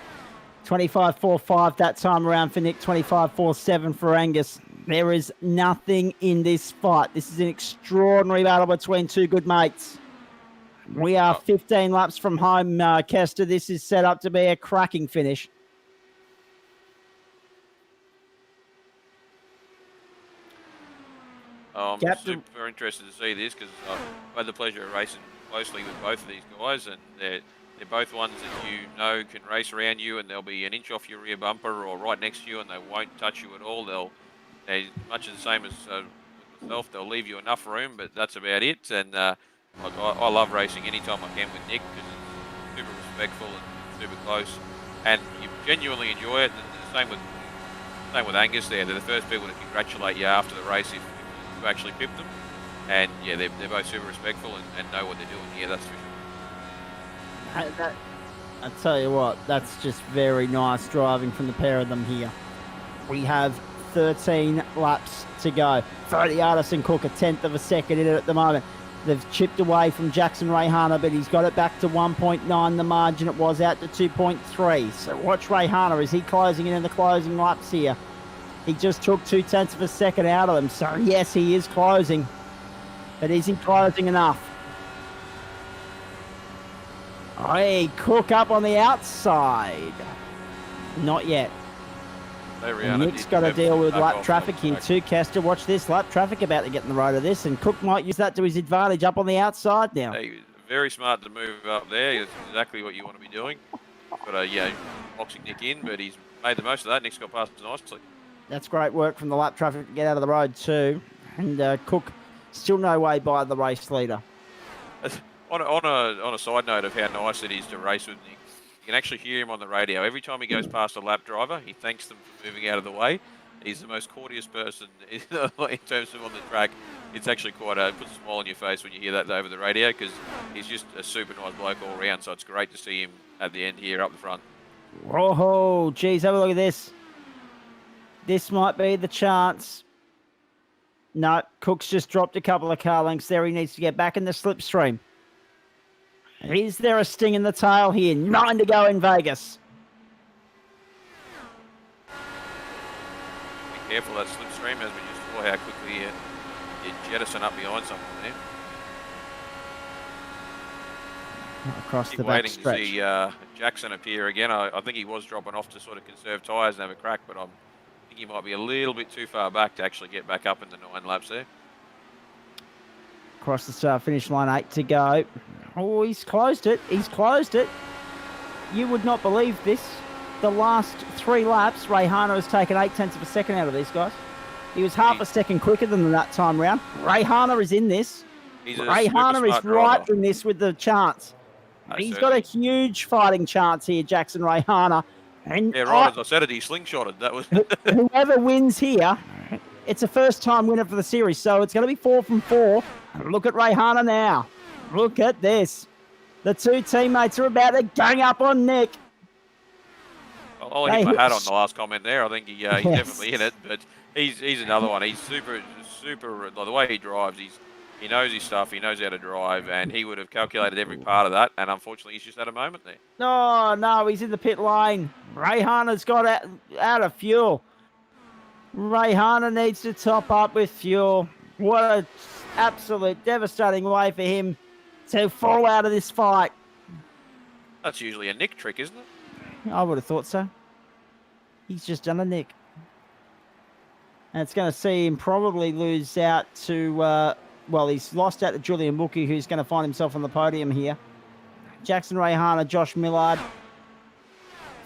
25.45 that time around for Nick, 25.47 for Angus. There is nothing in this fight. This is an extraordinary battle between two good mates. We are 15 laps from home, Kester. This is set up to be a cracking finish. I'm super interested to see this because I've had the pleasure of racing closely with both of these guys, and they're both ones that you know can race around you, and they'll be an inch off your rear bumper or right next to you, and they won't touch you at all. They're much the same as themselves. They'll leave you enough room, but that's about it. And I love racing anytime I can with Nick because it's super respectful and super close, and you genuinely enjoy it. And the same with Angus there. They're the first people to congratulate you after the race if you actually pipped them. And yeah, they're both super respectful and know what they're doing here, that's for sure. I tell you what, that's just very nice driving from the pair of them here. We have 13 laps to go. Fodiatis and Cook a tenth of a second in it at the moment. They've chipped away from Jackson Rayhana, but he's got it back to 1.9. The margin it was out to 2.3. So watch Rayhana. Is he closing in the closing laps here? He just took 0.2 of a second out of them. So yes, he is closing. But is he closing enough? Hey, Cook up on the outside. Not yet. And Nick's got to deal with lap traffic here too. Kester, watch this. Lap traffic about to get in the road of this, and Cook might use that to his advantage up on the outside now. Hey, very smart to move up there. That's exactly what you want to be doing. Got boxing Nick in, but he's made the most of that. Nick's got past nicely. That's great work from the lap traffic to get out of the road too. And Cook still no way by the race leader. On a side note of how nice it is to race with Nick, you can actually hear him on the radio. Every time he goes past a lap driver, he thanks them for moving out of the way. He's the most courteous person in terms of on the track. It's actually quite puts a smile on your face when you hear that over the radio because he's just a super nice bloke all round. So it's great to see him at the end here up the front. Oh, geez, have a look at this. This might be the chance. No, Cook's just dropped a couple of car lengths there. He needs to get back in the slipstream. Is there a sting in the tail here? 9 to go in Vegas. Be careful that slipstream as we just saw how quickly you jettison up behind something there. Across the back stretch. Waiting to see Jackson appear again. I think he was dropping off to sort of conserve tyres and have a crack, but I think he might be a little bit too far back to actually get back up in the 9 laps there. Across the start finish line, 8 to go. Oh, he's closed it. He's closed it. You would not believe this. The last 3 laps, Rayhana has taken 0.8 of a second out of these guys. He was half a second quicker than them that time round. Rayhana is in this. Rayhana is right in this with the chance. He's got a huge fighting chance here, Jackson Rayhana. And yeah, right as I said it, he slingshotted. That was whoever wins here, it's a first-time winner for the series, so it's going to be 4 from 4. Look at Rayhana now. Look at this. The 2 teammates are about to gang up on Nick. I'll hit my hat on the last comment there. I think he's definitely in it, but he's another one. He's super. The way he drives, he knows his stuff. He knows how to drive, and he would have calculated every part of that. And unfortunately, he's just had a moment there. No, he's in the pit lane. Rayhana's got out of fuel. Rayhana needs to top up with fuel. What an absolute devastating way for him to fall out of this fight. That's usually a Nick trick, isn't it? I would have thought so. He's just done a Nick. And it's going to see him probably lose out to, he's lost out to Julian Mookie, who's going to find himself on the podium here. Jackson Rayhana, Josh Millard,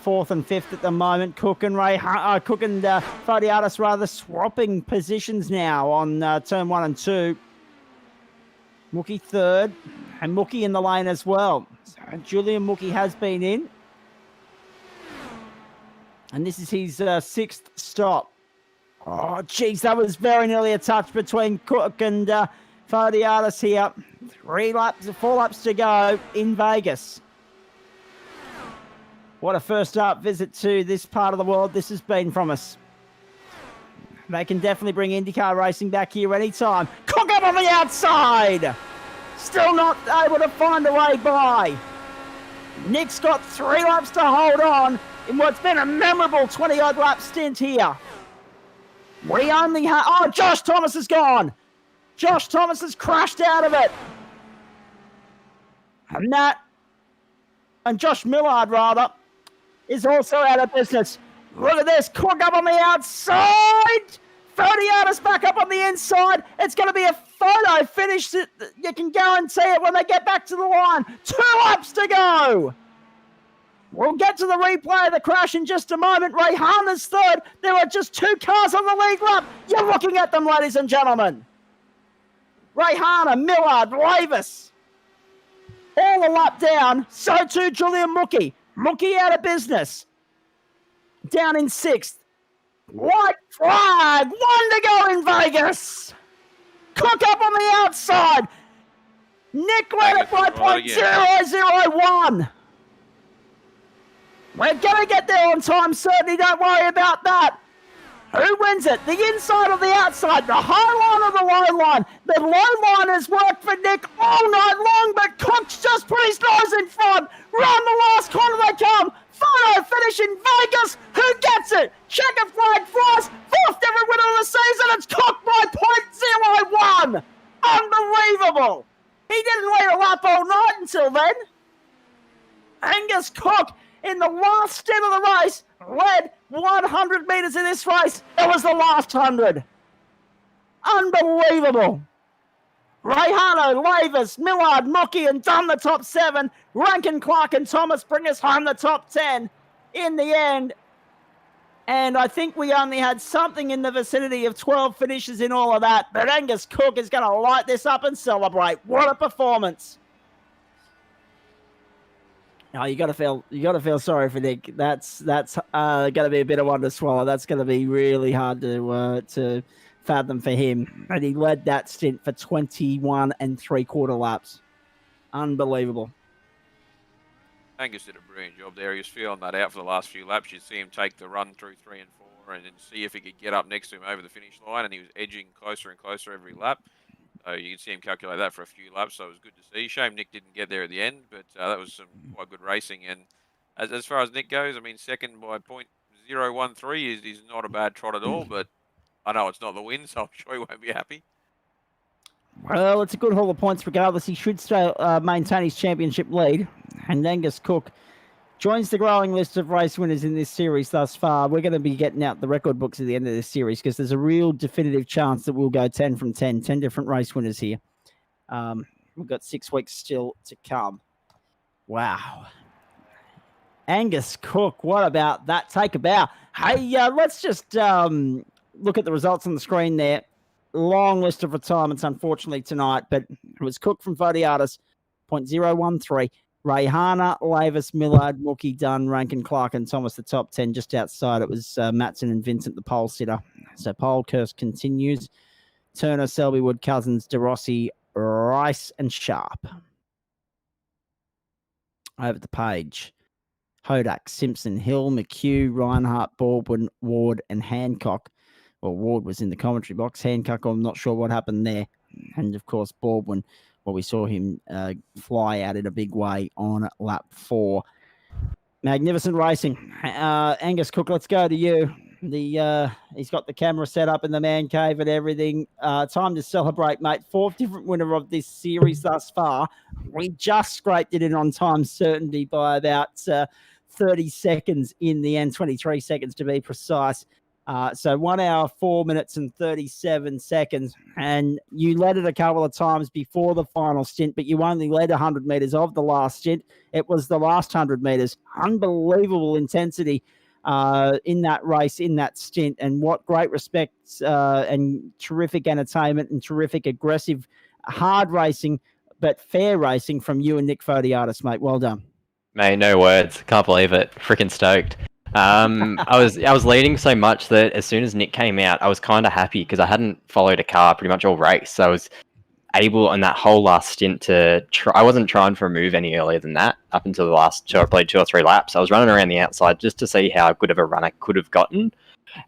4th and 5th at the moment. Cook and Fodiatis rather swapping positions now on turn 1 and 2. Mookie 3rd, and Mookie in the lane as well. So Julian Mookie has been in. And this is his 6th stop. Oh, geez, that was very nearly a touch between Cook and Fodiatis here. 4 laps to go in Vegas. What a first up visit to this part of the world this has been from us. They can definitely bring IndyCar racing back here anytime. Cook up on the outside! Still not able to find a way by. Nick's got 3 laps to hold on in what's been a memorable 20-odd lap stint here. We only have... Oh, Josh Thomas is gone. Josh Thomas has crashed out of it. And Josh Millard, rather, is also out of business. Look at this. Cook up on the outside. Fodiatis back up on the inside. It's going to be a photo finish. You can guarantee it when they get back to the line. 2 laps to go. We'll get to the replay of the crash in just a moment. Rayhana's 3rd. There are just 2 cars on the lead lap. You're looking at them, ladies and gentlemen. Rayhana, Millard, Lavis. All a lap down. So too Julian Mookie. Mookie out of business. Down in 6th. White flag. 1 to go in Vegas. Cook up on the outside. Nick led it by .001. We're going to get there on time, certainly. Don't worry about that. Who wins it? The inside or the outside? The high line or the low line? The low line has worked for Nick all night long, but Cook's just put his nose in front. Round the last corner they come. Photo finish in Vegas. Who gets it? Checker flag flies. 4th ever winner of the season. It's Cook by .01. Unbelievable. He didn't wait a lap all night until then. Angus Cook, in the last stint of the race, led 100 metres in this race. It was the last 100. Unbelievable. Rayhano, Lavis, Millard, Mookie, and Dunn the top 7. Rankin, Clark, and Thomas bring us home the top 10 in the end. And I think we only had something in the vicinity of 12 finishes in all of that. But Angus Cook is going to light this up and celebrate. What a performance. Oh, you got to feel sorry for Nick. That's going to be a bit of one to swallow. That's going to be really hard to fathom for him. And he led that stint for 21 3/4 laps. Unbelievable. Angus did a brilliant job there. He was feeling that out for the last few laps. You'd see him take the run through 3 and 4 and then see if he could get up next to him over the finish line, and he was edging closer and closer every lap. You can see him calculate that for a few laps, so it was good to see. Shame Nick didn't get there at the end, but that was some quite good racing. And as far as Nick goes, I mean, second by .013 is not a bad trot at all, but I know it's not the win, so I'm sure he won't be happy. Well, it's a good haul of points regardless. He should stay, maintain his championship lead. And Angus Cook joins the growing list of race winners in this series thus far. We're going to be getting out the record books at the end of this series because there's a real definitive chance that we'll go 10 from 10 different race winners here. We've got 6 weeks still to come. Wow. Angus Cook, what about that? Take a bow. Hey, let's just look at the results on the screen there. Long list of retirements, unfortunately, tonight, but it was Cook from Vodiatis, .013. Rayhana, Lavis, Millard, Mookie, Dunn, Rankin, Clark, and Thomas, the top 10. Just outside, it was Matson and Vincent, the pole sitter. So pole curse continues. Turner, Selby, Wood, Cousins, DeRossi, Rice, and Sharp. Over the page. Hodak, Simpson, Hill, McHugh, Reinhardt, Baldwin, Ward, and Hancock. Well, Ward was in the commentary box. Hancock, I'm not sure what happened there. And, of course, Baldwin, well, we saw him fly out in a big way on lap 4. Magnificent racing. Angus Cook, let's go to you. He's got the camera set up in the man cave and everything. Time to celebrate, mate. 4th different winner of this series thus far. We just scraped it in on time certainty by about 30 seconds in the end, 23 seconds to be precise. So 1 hour, 4 minutes and 37 seconds. And you led it a couple of times before the final stint, but you only led 100 metres of the last stint. It was the last 100 metres. Unbelievable intensity in that race, in that stint. And what great respect and terrific entertainment and terrific aggressive, hard racing, but fair racing from you and Nick Fodiatis, mate. Well done. Mate, no words. Can't believe it. Freaking stoked. I was leading so much that as soon as Nick came out, I was kind of happy because I hadn't followed a car pretty much all race. So I was able in that whole last stint to try. I wasn't trying for a move any earlier than that up until the last 2 or 3 laps. I was running around the outside just to see how good of a run I could have gotten.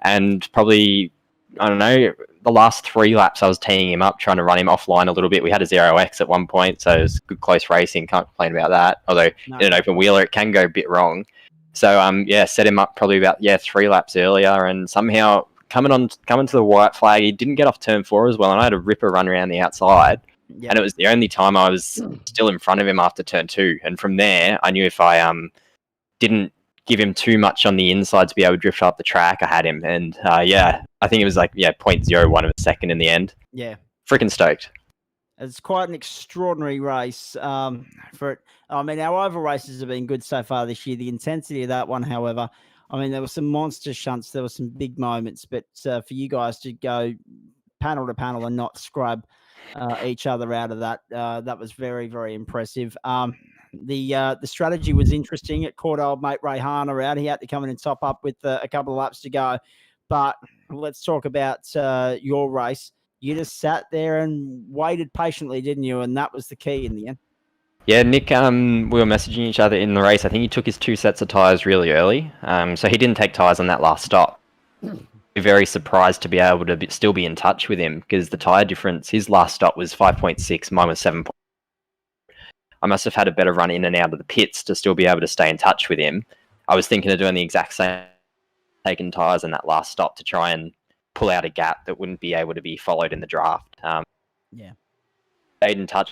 And probably, I don't know, the last 3 laps I was teeing him up, trying to run him offline a little bit. We had a 0x at one point, so it was good close racing. Can't complain about that. Although in an open wheeler, it can go a bit wrong. So, set him up probably about 3 laps earlier, and somehow coming to the white flag, he didn't get off turn 4 as well, and I had a ripper run around the outside, and it was the only time I was still in front of him after turn 2, and from there, I knew if I didn't give him too much on the inside to be able to drift up the track, I had him, and I think it was .01 of a second in the end. Yeah. Freaking stoked. It's quite an extraordinary race for it. I mean, our oval races have been good so far this year. The intensity of that one, however, I mean, there were some monster shunts. There were some big moments. But for you guys to go panel to panel and not scrub each other out of that. That was very, very impressive. The strategy was interesting. It caught old mate Rayhana out. He had to come in and top up with a couple of laps to go. But let's talk about your race. You just sat there and waited patiently, didn't you? And that was the key in the end. Yeah, Nick, we were messaging each other in the race. I think he took his 2 sets of tyres really early. So he didn't take tyres on that last stop. Very surprised to be able to still be in touch with him because the tyre difference, his last stop was 5.6, mine was 7. I must have had a better run in and out of the pits to still be able to stay in touch with him. I was thinking of doing the exact same, taking tyres in that last stop to try and pull out a gap that wouldn't be able to be followed in the draft. Yeah. Stayed in touch.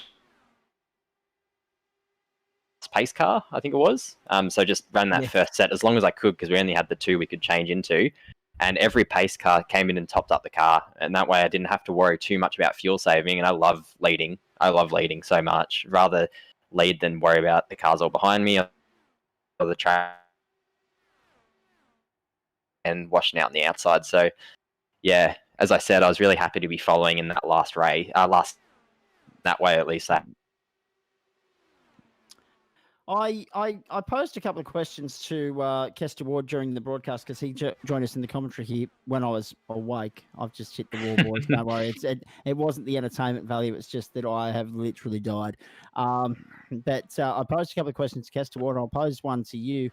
Pace car, I think it was. So just ran that first set as long as I could because we only had the 2 we could change into. And every pace car came in and topped up the car. And that way I didn't have to worry too much about fuel saving. And I love leading. I love leading so much. Rather lead than worry about the cars all behind me or the track and washing out on the outside. So, yeah, as I said, I was really happy to be following in that last race. That way, at least that. I posed a couple of questions to Kester Ward during the broadcast because he joined us in the commentary here when I was awake. I've just hit the wall, boys. Don't worry. It wasn't the entertainment value. It's just that I have literally died. But I posed a couple of questions to Kester Ward. I'll pose one to you,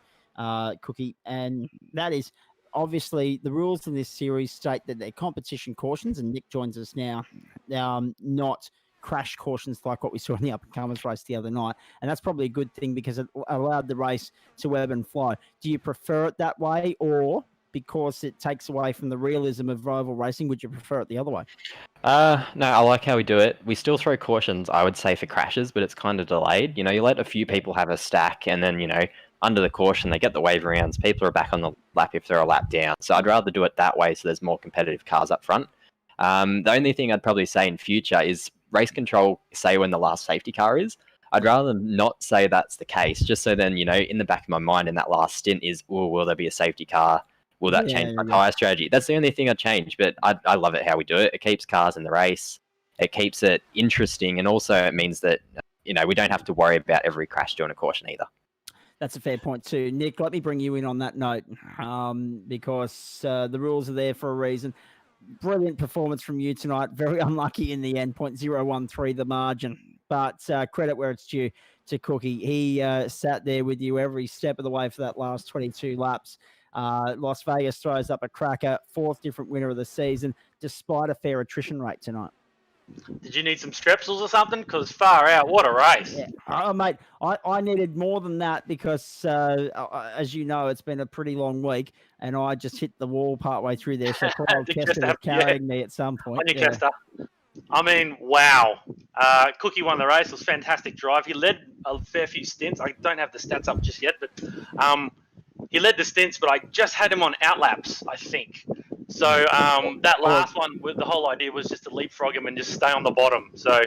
Cookie, and that is obviously the rules in this series state that they're competition cautions, and Nick joins us now. Not crash cautions like what we saw in the up-and-comers race the other night. And that's probably a good thing because it allowed the race to ebb and flow. Do you prefer it that way, or because it takes away from the realism of rival racing, would you prefer it the other way? No, I like how we do it. We still throw cautions, I would say, for crashes, but it's kind of delayed. You know, you let a few people have a stack and then, you know, under the caution, they get the wave rounds. People are back on the lap if they're a lap down. So I'd rather do it that way so there's more competitive cars up front. The only thing I'd probably say in future is race control say when the last safety car is. I'd rather not say that's the case, just so then, you know, in the back of my mind in that last stint is, oh, will there be a safety car? Will that change my tyre strategy? That's the only thing I'd change, but I love it how we do it. It keeps cars in the race. It keeps it interesting, and also it means that, you know, we don't have to worry about every crash during a caution either. That's a fair point too. Nick, let me bring you in on that note because the rules are there for a reason. Brilliant performance from you tonight. Very unlucky in the end, 0.013 the margin. But credit where it's due to Cookie. He sat there with you every step of the way for that last 22 laps. Las Vegas throws up a cracker, 4th different winner of the season, despite a fair attrition rate tonight. Did you need some strepsils or something? Because far out, what a race. Yeah. Oh, mate, I needed more than that because, as you know, it's been a pretty long week, and I just hit the wall partway through there, so poor old Kester was carrying me at some point. On your Kester. I mean, wow. Cookie won the race. It was a fantastic drive. He led a fair few stints. I don't have the stats up just yet, but he led the stints, but I just had him on outlaps, I think. So that last one, the whole idea was just to leapfrog him and just stay on the bottom. So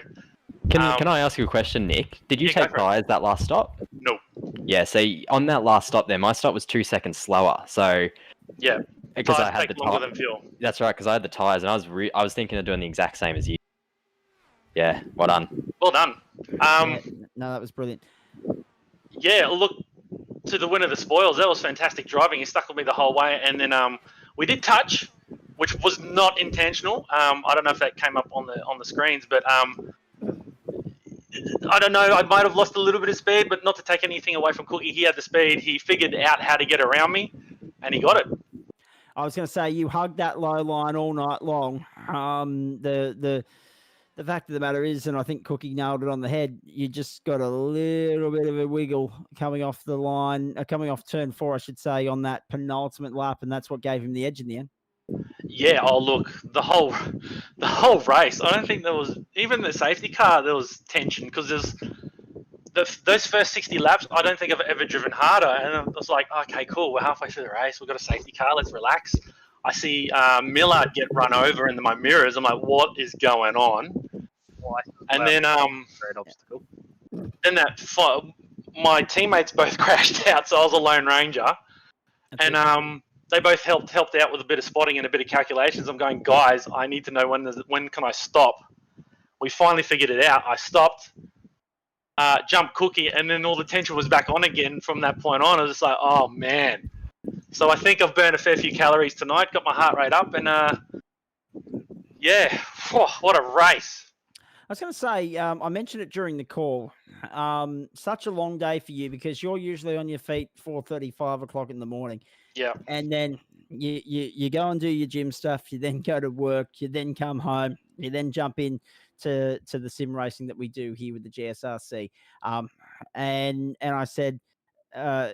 can I ask you a question, Nick? Did you take tyres that last stop? No. Yeah, so on that last stop there, my stop was 2 seconds slower. So yeah, because I had the longer than fuel. That's right, because I had the tyres, and I was thinking of doing the exact same as you. Yeah, well done. Well done. No, that was brilliant. Yeah, look, to the winner of the spoils, that was fantastic driving. He stuck with me the whole way, and then we did touch, which was not intentional. I don't know if that came up on the screens, but I don't know. I might have lost a little bit of speed, but not to take anything away from Cookie. He had the speed. He figured out how to get around me, and he got it. I was going to say, you hugged that low line all night long. The fact of the matter is, and I think Cookie nailed it on the head, you just got a little bit of a wiggle coming off the line, coming off turn 4, I should say, on that penultimate lap, and that's what gave him the edge in the end. Yeah, oh look, the whole race, I don't think there was, even the safety car, there was tension, because there's those first 60 laps, I don't think I've ever driven harder, and I was like, okay, cool, we're halfway through the race, we've got a safety car, let's relax. I see Millard get run over in my mirrors. I'm like, what is going on? And then my teammates both crashed out, so I was a lone ranger. And they both helped out with a bit of spotting and a bit of calculations. I'm going, guys, I need to know when can I stop We finally figured it out. I stopped, jumped Cookie, and then all the tension was back on again from that point on. I was just like, oh, man. So I think I've burned a fair few calories tonight, got my heart rate up, and yeah, what a race. I was going to say, I mentioned it during the call. Such a long day for you because you're usually on your feet 4:30, 5 o'clock in the morning. Yeah. And then you go and do your gym stuff. You then go to work. You then come home. You then jump in to the sim racing that we do here with the GSRC. And I said,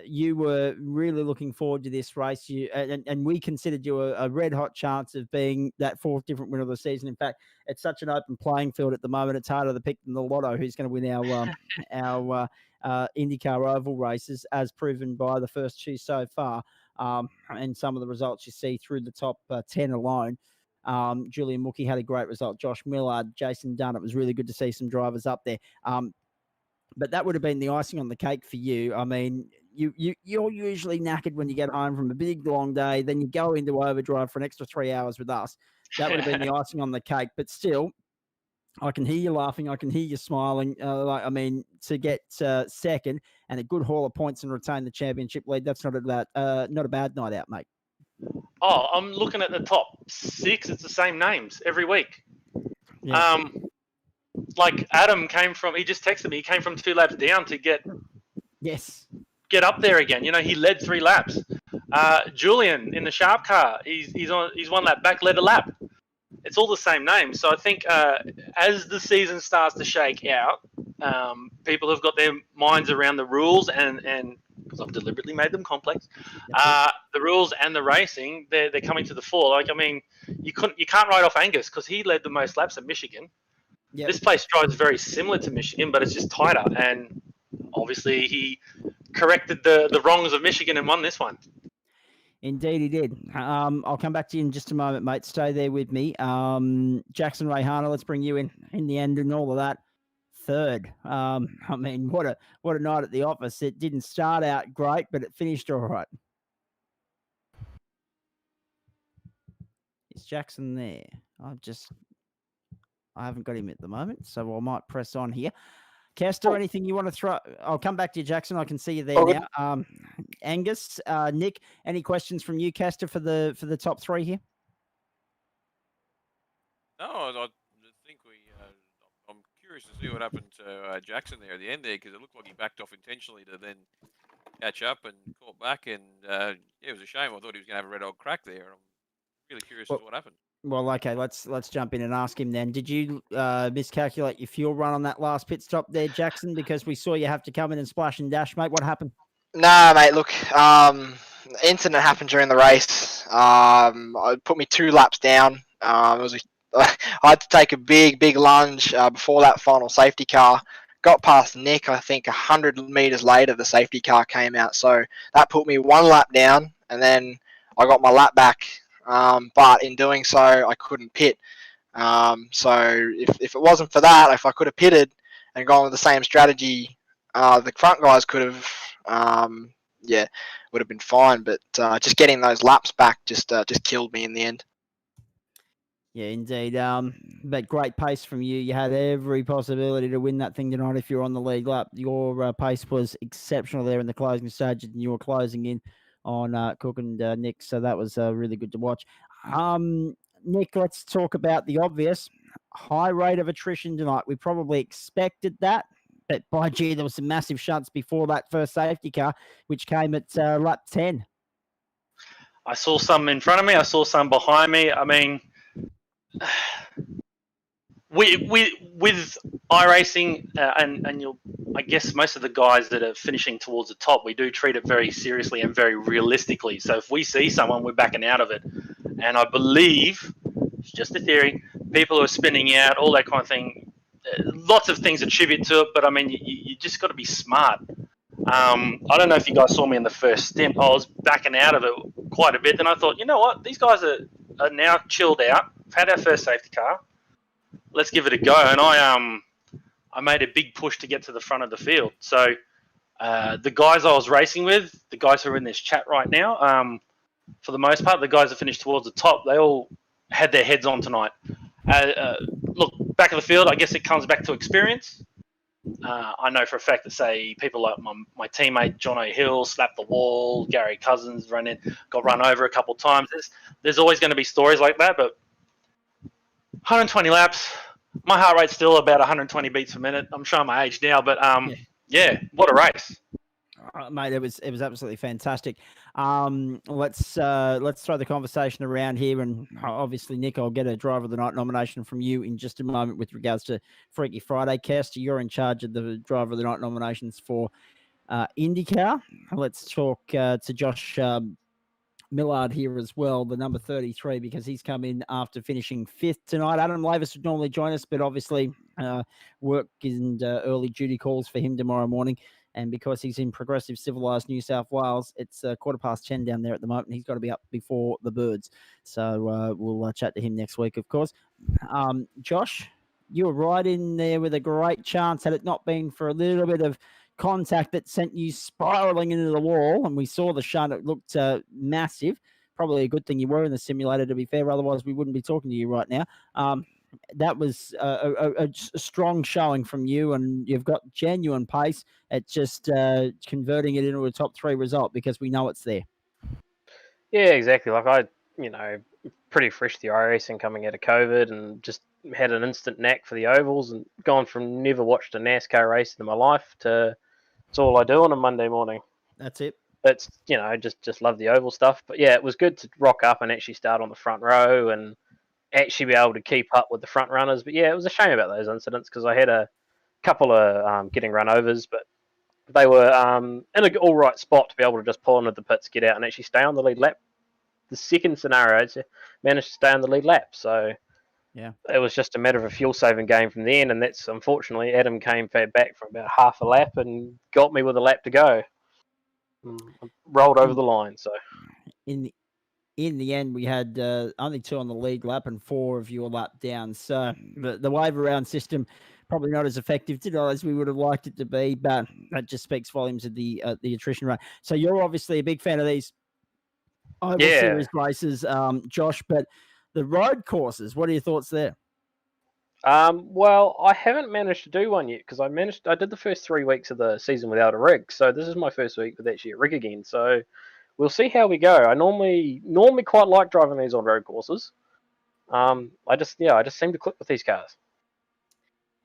you were really looking forward to this race. And we considered you a red hot chance of being that fourth different winner of the season. In fact, it's such an open playing field at the moment. It's harder to pick than the lotto who's going to win our IndyCar Oval races, as proven by the first two so far, and some of the results you see through the top 10 alone. Julian Mookie had a great result. Josh Millard, Jason Dunn. It was really good to see some drivers up there. But that would have been the icing on the cake for you. I mean, you're usually knackered when you get home from a big, long day. Then you go into overdrive for an extra 3 hours with us. That would have been the icing on the cake. But still, I can hear you laughing. I can hear you smiling. To get second and a good haul of points and retain the championship lead, that's not a bad night out, mate. Oh, I'm looking at the top 6. It's the same names every week. Yeah. Like Adam he just texted me. He came from 2 laps down to get up there again. You know, he led 3 laps. Julian in the Sharp car, he's 1 lap back, led a lap. It's all the same name. So I think as the season starts to shake out, people have got their minds around the rules and because I've deliberately made them complex. The rules and the racing, they're coming to the fore. Like, I mean, you can't write off Angus because he led the most laps at Michigan. Yep. This place drives very similar to Michigan, but it's just tighter. And obviously, he corrected the wrongs of Michigan and won this one. Indeed, he did. I'll come back to you in just a moment, mate. Stay there with me. Jackson Rayhana, let's bring you in the end and all of that. Third. I mean, what a night at the office. It didn't start out great, but it finished all right. Is Jackson there? I haven't got him at the moment, so I might press on here. Kester, anything you want to throw? I'll come back to you, Jackson. I can see you there now. Angus, Nick, any questions from you, Kester, for the top 3 here? No, I think I'm curious to see what happened to Jackson there at the end there, because it looked like he backed off intentionally to then catch up and caught back, and it was a shame. I thought he was going to have a red old crack there. I'm really curious as to what happened. Well, okay, let's jump in and ask him then. Did you miscalculate your fuel run on that last pit stop there, Jackson? Because we saw you have to come in and splash and dash, mate. What happened? Nah, mate, look, the incident happened during the race. It put me 2 laps down. I had to take a big lunge before that final safety car. Got past Nick, I think 100 meters later, the safety car came out. So that put me 1 lap down, and then I got my lap back. But in doing so, I couldn't pit. So if it wasn't for that, if I could have pitted and gone with the same strategy, the front guys could have, would have been fine. But just getting those laps back just killed me in the end. Yeah, indeed. But great pace from you. You had every possibility to win that thing tonight if you're on the lead lap. Your pace was exceptional there in the closing stage, and you were closing in on Cook and Nick, so that was really good to watch. Nick, let's talk about the obvious. High rate of attrition tonight. We probably expected that, but by gee, there was some massive shunts before that first safety car, which came at lap 10. I saw some in front of me. I saw some behind me. I mean, with iRacing and I guess most of the guys that are finishing towards the top, we do treat it very seriously and very realistically. So if we see someone, we're backing out of it. And I believe, it's just a theory, people who are spinning out, all that kind of thing, lots of things attribute to it, but I mean, you just got to be smart. I don't know if you guys saw me in the first stint. I was backing out of it quite a bit. Then I thought, you know what? These guys are now chilled out. We've had our first safety car. Let's give it a go. And I made a big push to get to the front of the field. So the guys I was racing with, the guys who are in this chat right now, for the most part, the guys that finished towards the top, they all had their heads on tonight. Look, back of the field, I guess it comes back to experience. I know for a fact that, say, people like my teammate John O'Hill slapped the wall, Gary Cousins got run over a couple of times. There's always going to be stories like that, but 120 laps, my heart rate's still about 120 beats per minute. I'm showing my age now, but yeah, what a race. Mate, it was absolutely fantastic. Let's throw the conversation around here, and obviously, Nick, I'll get a Driver of the Night nomination from you in just a moment with regards to Freaky Friday. Kester, you're in charge of the Driver of the Night nominations for IndyCar. Let's talk to Josh Millard here as well, the number 33, because he's come in after finishing 5th tonight. Adam Lavis would normally join us, but obviously work and early duty calls for him tomorrow morning. And because he's in progressive civilized New South Wales, it's 10:15 down there at the moment. He's got to be up before the birds. So we'll chat to him next week, of course. Josh, you were right in there with a great chance had it not been for a little bit of contact that sent you spiraling into the wall. And we saw the shunt. It looked massive. Probably a good thing you were in the simulator, to be fair. Otherwise, we wouldn't be talking to you right now. That was a strong showing from you, and you've got genuine pace at just converting it into a top 3 result because we know it's there. Yeah, exactly. Like pretty fresh to the iRacing coming out of COVID, and just had an instant knack for the ovals, and gone from never watched a NASCAR race in my life to it's all I do on a Monday morning. That's it. It's just love the oval stuff. But yeah, it was good to rock up and actually start on the front row and actually be able to keep up with the front runners. But yeah, it was a shame about those incidents because I had a couple of getting run overs, but they were in an all right spot to be able to just pull into the pits, get out, and actually stay on the lead lap. The second scenario, I managed to stay on the lead lap. So yeah, it was just a matter of a fuel saving game from the end, and that's unfortunately Adam came back for about half a lap and got me with a lap to go. Rolled over the line. So in the end, we had only 2 on the lead lap and 4 of your lap down. So the wave around system probably not as effective today as we would have liked it to be, but that just speaks volumes of the attrition rate. So you're obviously a big fan of these Oval Series races, Josh, but the road courses, what are your thoughts there? Well, I haven't managed to do one yet because I did the first 3 weeks of the season without a rig, so this is my first week with actually a rig again. So we'll see how we go. I normally quite like driving these on road courses. I just seem to click with these cars.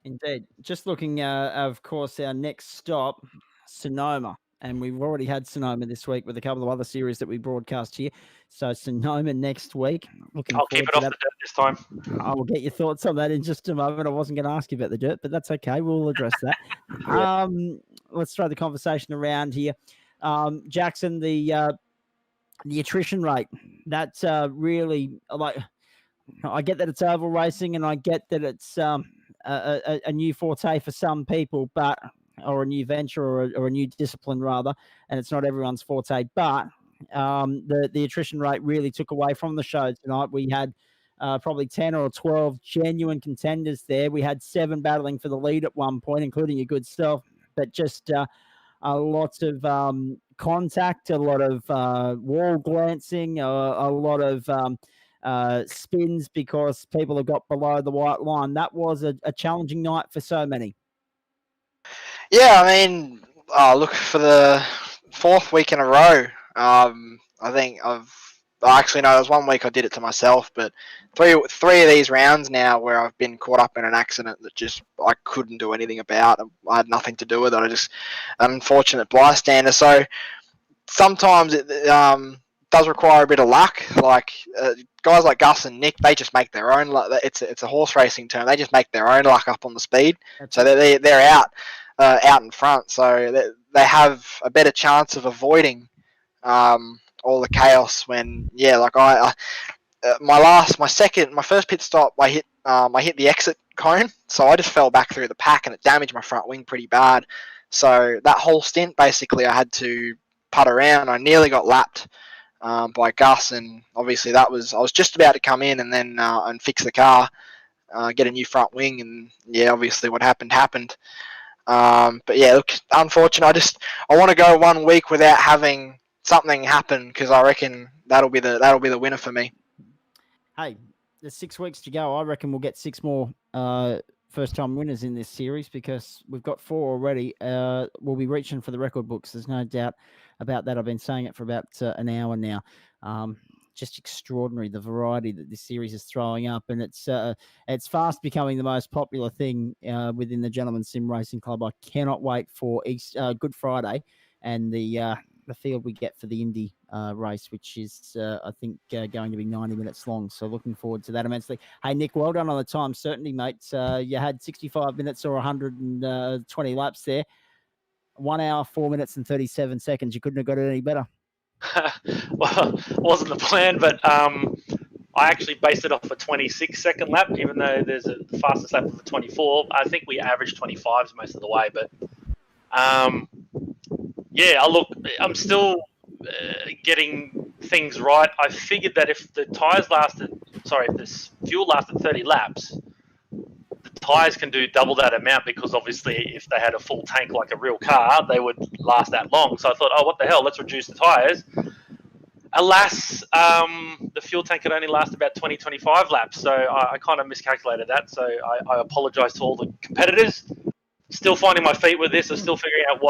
Indeed. Just looking, of course, our next stop, Sonoma. And we've already had Sonoma this week with a couple of other series that we broadcast here. So Sonoma next week. I'll keep it off the dirt this time. I will get your thoughts on that in just a moment. I wasn't going to ask you about the dirt, but that's okay. We'll address that. Let's throw the conversation around here. Jackson, the attrition rate. That's really like. I get that it's oval racing, and I get that it's a new forte for some people, or a new venture, or a new discipline rather, and it's not everyone's forte. But the attrition rate really took away from the show tonight. We had probably 10 or 12 genuine contenders there. We had 7 battling for the lead at one point, including your good self, but just a lot of contact, a lot of wall glancing, a lot of spins because people have got below the white line. That was a challenging night for so many. Yeah, I mean, look, for the 4th week in a row, I think actually, no, there was 1 week I did it to myself, but three of these rounds now where I've been caught up in an accident that just I couldn't do anything about. I had nothing to do with it. I just an unfortunate bystander. So sometimes it does require a bit of luck. Like guys like Gus and Nick, they just make their own luck. It's a horse racing term. They just make their own luck up on the speed. So they're out in front. So they have a better chance of avoiding all the chaos when my first pit stop I hit the exit cone, so I just fell back through the pack and it damaged my front wing pretty bad. So that whole stint basically I had to putt around. I nearly got lapped by Gus, and obviously I was just about to come in and then and fix the car, get a new front wing, and yeah, obviously what happened. But yeah, look, unfortunate. I want to go 1 week without having something happen because I reckon that'll be the winner for me. Hey, there's 6 weeks to go. I reckon we'll get 6 more first-time winners in this series because we've got 4 already. We'll be reaching for the record books. There's no doubt about that. I've been saying it for about an hour now. Just extraordinary, the variety that this series is throwing up, and it's fast becoming the most popular thing within the Gentlemen's Sim Racing Club. I cannot wait for Good Friday and the field we get for the Indy race, which is, I think, going to be 90 minutes long. So looking forward to that immensely. Hey, Nick, well done on the time, certainly, mate. You had 65 minutes or 120 laps there. 1 hour, 4 minutes and 37 seconds. You couldn't have got it any better. Well, wasn't the plan, but I actually based it off a 26-second lap, even though there's the fastest lap of a 24. I think we averaged 25s most of the way, but I'm still getting things right. I figured that if the fuel lasted 30 laps, the tyres can do double that amount because obviously if they had a full tank like a real car, they would last that long. So I thought, what the hell, let's reduce the tyres. Alas, the fuel tank could only last about 20-25 laps, so I kind of miscalculated that. So I apologise to all the competitors. Still finding my feet with this. I'm still figuring out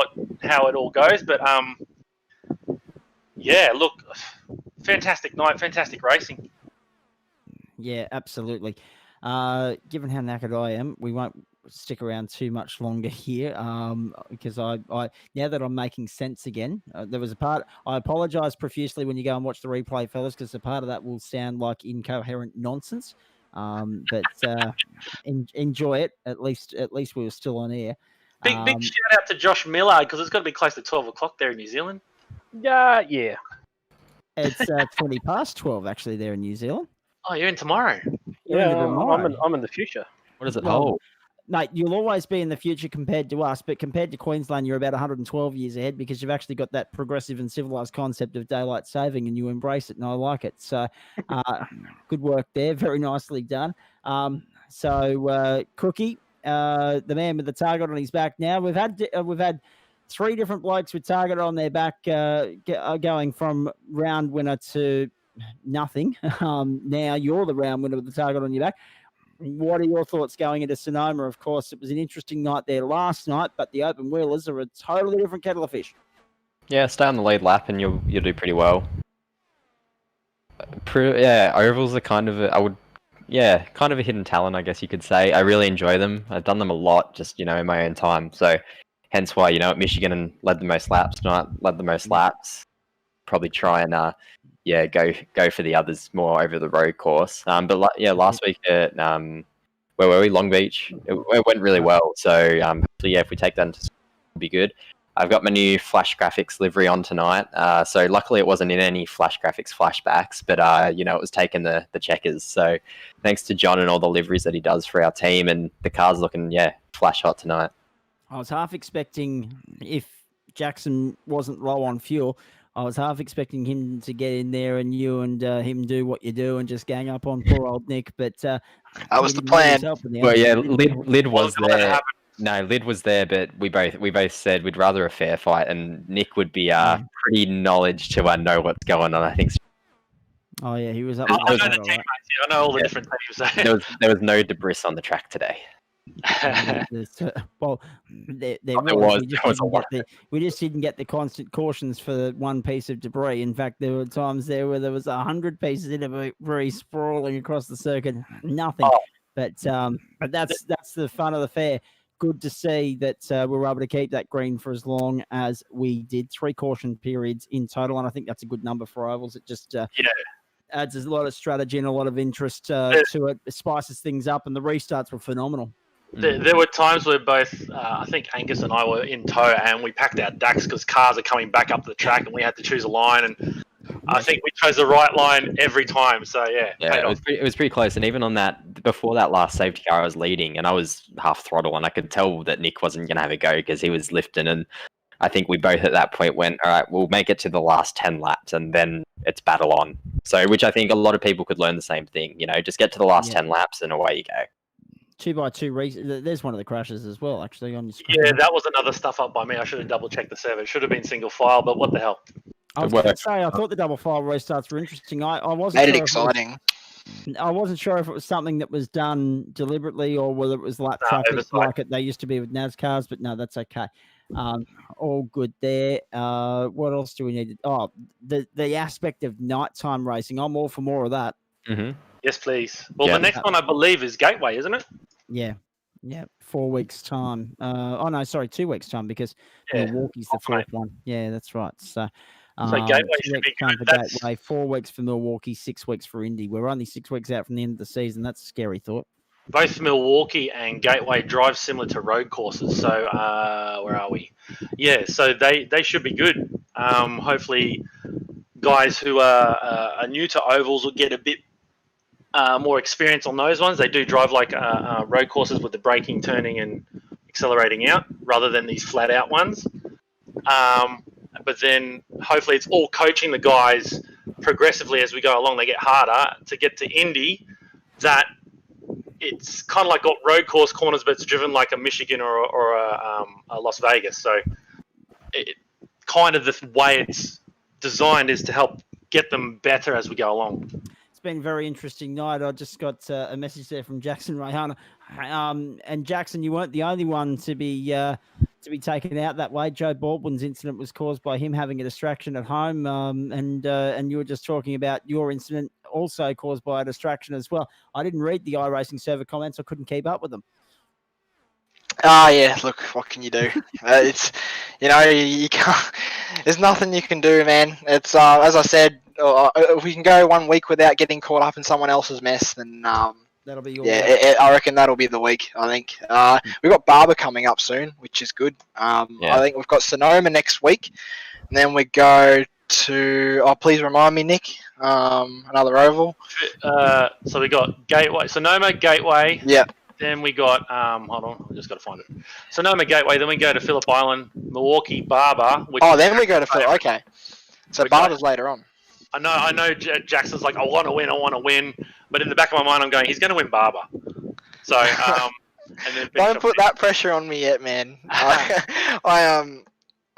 how it all goes. But look, fantastic night, fantastic racing. Yeah, absolutely. Given how knackered I am, we won't stick around too much longer here because I now that I'm making sense again, there was a part, I apologize profusely when you go and watch the replay, fellas, because a part of that will sound like incoherent nonsense, but enjoy it. At least we were still on air. Big shout out to Josh Miller because it's got to be close to 12 o'clock there in New Zealand. Yeah. It's 20 past 12 actually there in New Zealand. Oh, you're in tomorrow. I'm in the future. What does it hold? Mate, you'll always be in the future compared to us, but compared to Queensland, you're about 112 years ahead because you've actually got that progressive and civilized concept of daylight saving and you embrace it, and I like it. So good work there. Very nicely done. Cookie, the man with the target on his back now. We've had 3 different blokes with target on their back going from round winner to nothing. Now you're the round winner with the target on your back. What are your thoughts going into Sonoma? Of course, it was an interesting night there last night, but the open wheelers are a totally different kettle of fish. Yeah, stay on the lead lap and you'll do pretty well. Ovals are kind of a hidden talent, I guess you could say. I really enjoy them. I've done them a lot, just in my own time. So, hence why at Michigan led the most laps tonight. Led the most laps. Probably try and go for the others more over the road course. Last week at where were we? Long Beach. It went really well. So if we take that into, it'll be good. I've got my new Flash Graphics livery on tonight. So luckily it wasn't in any Flash Graphics flashbacks, but it was taking the checkers. So thanks to John and all the liveries that he does for our team, and the car's looking flash hot tonight. I was half expecting, if Jackson wasn't low on fuel, I was half expecting him to get in there and you and him do what you do and just gang up on poor old Nick. But that was the plan. Lid was there. No, Lid was there, but we both said we'd rather a fair fight, and Nick would be pretty knowledge to know what's going on. I think. Oh yeah, he was up. I know the teammates. I know all the different teams. There was no debris on the track today. Well, there was. We just didn't get the constant cautions for one piece of debris. In fact, there were times there where there was 100 pieces of debris sprawling across the circuit. Nothing. But that's the fun of the fair. Good to see that we were able to keep that green for as long as we did. 3 caution periods in total, and I think that's a good number for ovals. It just adds a lot of strategy and a lot of interest to it. It spices things up, and the restarts were phenomenal. There were times where both, I think Angus and I were in tow, and we packed our ducks because cars are coming back up the track, and we had to choose a line. And I think we chose the right line every time. So it was pretty close. And even on that, before that last safety car, I was leading, and I was half throttle, and I could tell that Nick wasn't going to have a go because he was lifting. And I think we both at that point went, all right, we'll make it to the last 10 laps, and then it's battle on. So, which I think a lot of people could learn the same thing. Just get to the last 10 laps, and away you go. 2x2 race. There's one of the crashes as well, actually, on your screen. Yeah, that was another stuff up by me. I should have double checked the server. It should have been single file, but what the hell? I was going to say, I thought the double file restarts were interesting. I wasn't made it sure exciting. I wasn't sure if it was something that was done deliberately or whether it was lap No, traffic oversight. like it they used to be with NASCARs, but no, that's okay. All good there. What else do we need? Oh, the aspect of nighttime racing. I'm all for more of that. Mm-hmm. Yes, please. Well, Yeah. the next one I believe is Gateway, isn't it? Yeah. Yeah, 4 weeks time. Oh no, sorry, 2 weeks time because Yeah. Milwaukee's the fourth one. Yeah, that's right. So, Gateway 2 should weeks be time good. for That's Gateway, 4 weeks for Milwaukee, 6 weeks for Indy. We're only 6 weeks out from the end of the season. That's a scary thought. both Milwaukee and Gateway drive similar to road courses. So where are we? Yeah, so they should be good. Hopefully, guys who are new to ovals will get a bit more experience on those ones. They do drive like road courses with the braking, turning, and accelerating out rather than these flat out ones. But then hopefully it's all coaching the guys progressively as we go along. They get harder to get to Indy. That it's kind of like got road course corners, but it's driven like a Michigan or a Las Vegas. So it kind of the way it's designed is to help get them better as we go along. It's been a very interesting night. I just got a message there from Jackson Rayhana. And Jackson, you weren't the only one to be taken out that way. Joe Baldwin's incident was caused by him having a distraction at home, and you were just talking about your incident also caused by a distraction as well. I didn't read the iRacing server comments. I couldn't keep up with them. Yeah, look, what can you do? It's, you can't, there's nothing you can do, man. It's, as I said, if we can go 1 week without getting caught up in someone else's mess, then, that'll be your I reckon that'll be the week, I think. We've got Barber coming up soon, which is good. I think we've got Sonoma next week, and then we go to, please remind me, Nick, another oval. So we got Gateway, Sonoma, Gateway. Yeah. Then we got, hold on, I just got to find it. Sonoma Gateway, then we go to Phillip Island, Milwaukee, Barber. Then we go to Phillip, okay. So Barber's later on. I know Jackson's like, I want to win. But in the back of my mind, I'm going, he's going to win Barber. So, and then don't put that pressure on me yet, man.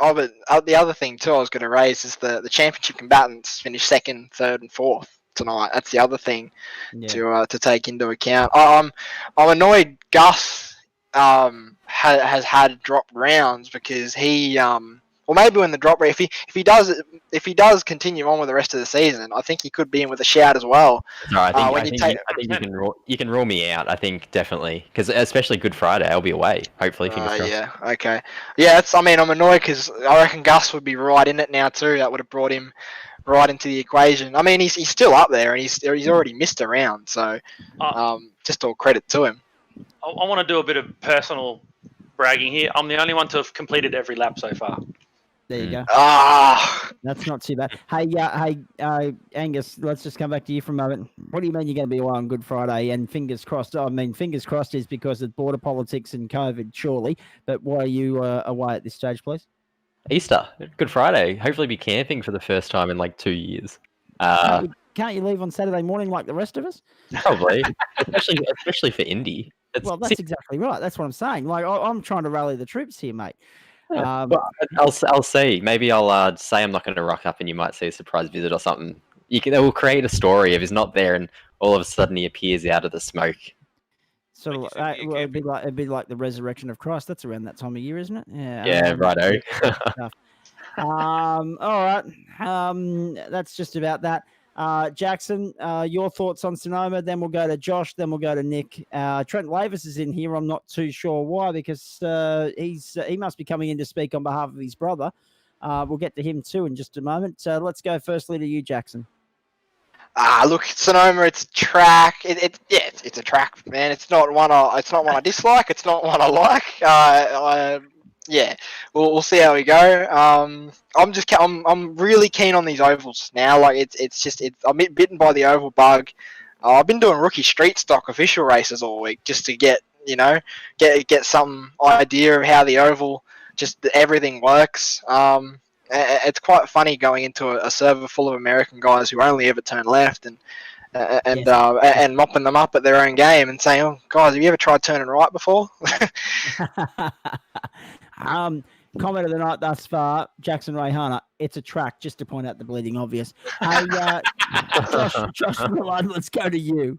But the other thing too I was going to raise is the championship combatants finished second, third, and fourth tonight. That's the other thing to take into account. I'm annoyed Gus has had dropped rounds because he or maybe when the drop if he does continue on with the rest of the season, I think he could be in with a shout as well. No, I think you can rule me out. I think definitely because especially Good Friday, I'll be away. Hopefully, fingers crossed. Yeah, okay, yeah. I'm annoyed because I reckon Gus would be right in it now too. That would have brought him right into the equation. I mean, he's still up there and he's already missed a round, so just all credit to him. I want to do a bit of personal bragging here. I'm the only one to have completed every lap so far. There you go. That's not too bad. Hey, Angus, let's just come back to you for a moment. What do you mean you're going to be away on Good Friday? And fingers crossed. I mean, fingers crossed is because of border politics and COVID, surely. But why are you away at this stage, please? Easter, Good Friday. Hopefully, be camping for the first time in like 2 years. Can't you leave on Saturday morning like the rest of us? Probably, especially for Indy. Well, that's exactly right. That's what I'm saying. Like, I'm trying to rally the troops here, mate. I'll see. Maybe I'll say I'm not going to rock up, and you might see a surprise visit or something. They will create a story of he's not there, and all of a sudden he appears out of the smoke. Sort of, it'd be like the resurrection of Christ. That's around that time of year, isn't it? Yeah. Yeah, righto. All right. That's just about that. Jackson, your thoughts on Sonoma, then we'll go to Josh, then we'll go to Nick. Trent Lavis is in here. I'm not too sure why, because he must be coming in to speak on behalf of his brother. We'll get to him too in just a moment. Let's go firstly to you, Jackson. Look, Sonoma, it's a track. It's a track, man. It's not one I dislike. It's not one I like. Yeah, we'll see how we go. I'm really keen on these ovals now. Like I'm bitten by the oval bug. I've been doing rookie street stock official races all week just to get some idea of how the oval, just everything works. It's quite funny going into a server full of American guys who only ever turn left and mopping them up at their own game and saying, "Oh, guys, have you ever tried turning right before?" Comment of the night thus far, Jackson Rayhana. It's a track, just to point out the bleeding obvious. Hey, Josh Millard, let's go to you.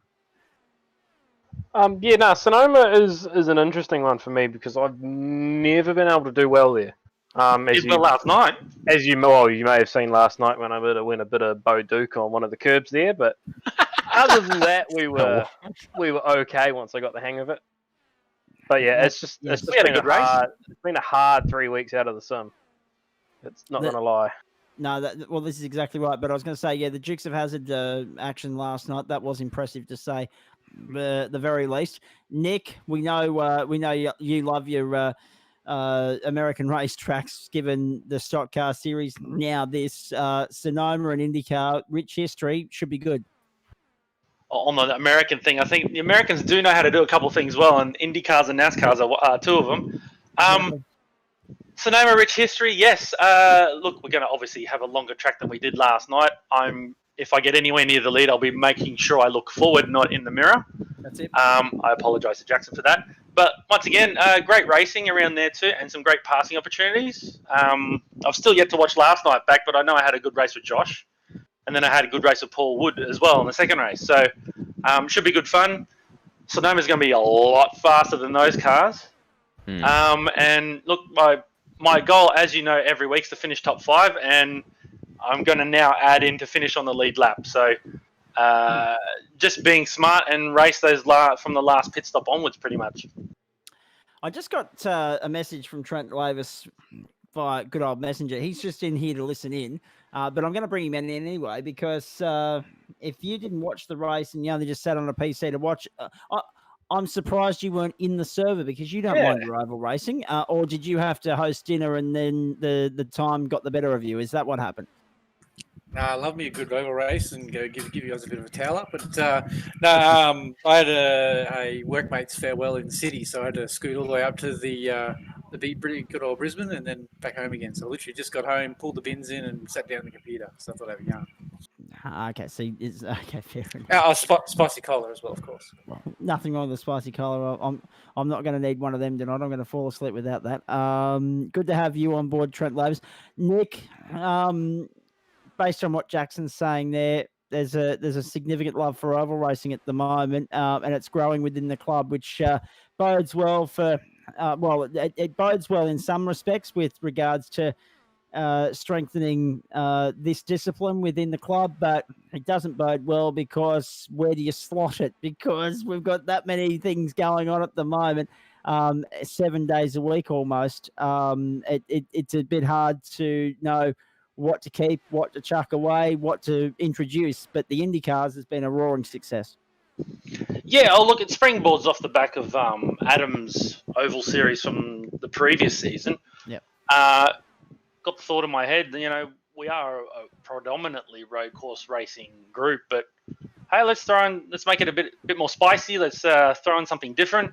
Sonoma is an interesting one for me because I've never been able to do well there. Last night. As you may have seen last night when I went a bit of Bo Duke on one of the curbs there, but other than that, we were okay once I got the hang of it. But yeah, it's just been a hard 3 weeks out of the sim. It's not gonna lie. No, this is exactly right. But I was going to say, the Dukes of Hazzard action last night, that was impressive to say, the very least. Nick, we know you love your American racetracks, given the stock car series. Now this Sonoma and IndyCar, rich history, should be good. On the American thing, I think the Americans do know how to do a couple of things well, and IndyCars and NASCARs are two of them. Sonoma rich history, yes. Look, we're going to obviously have a longer track than we did last night. If I get anywhere near the lead, I'll be making sure I look forward, not in the mirror. That's it. I apologise to Jackson for that. But once again, great racing around there too, and some great passing opportunities. I've still yet to watch last night back, but I know I had a good race with Josh. And then I had a good race with Paul Wood as well in the second race. So should be good fun. Sonoma's going to be a lot faster than those cars. And look, my goal, as you know, every week is to finish top 5. And I'm going to now add in to finish on the lead lap. So just being smart and race those from the last pit stop onwards pretty much. I just got a message from Trent Lavis via good old messenger. He's just in here to listen in. But I'm going to bring him in anyway because if you didn't watch the race and you only just sat on a PC to watch, I'm surprised you weren't in the server because you don't mind your oval racing. Or did you have to host dinner and then the time got the better of you? Is that what happened? I love me a good oval race and go give you guys a bit of a towel up. But I had a workmate's farewell in the city, so I had to scoot all the way up to the pretty good old Brisbane and then back home again. So I literally just got home, pulled the bins in, and sat down on the computer. So I thought I'd have a yarn. Okay, so it's okay. Fair enough. Spicy cola as well, of course. Nothing wrong with the spicy cola. I'm not going to need one of them tonight. I'm going to fall asleep without that. Good to have you on board, Trent Labs. Nick, based on what Jackson's saying there's a significant love for oval racing at the moment, and it's growing within the club, which bodes well for. It bodes well in some respects with regards to strengthening this discipline within the club, but it doesn't bode well because where do you slot it? Because we've got that many things going on at the moment, 7 days a week almost. It's a bit hard to know what to keep, what to chuck away, what to introduce, but the IndyCars has been a roaring success. Yeah, look, it springboards off the back of Adam's Oval Series from the previous season. Yep. Got the thought in my head, we are a predominantly road course racing group, but hey, let's make it a bit more spicy. Let's throw in something different.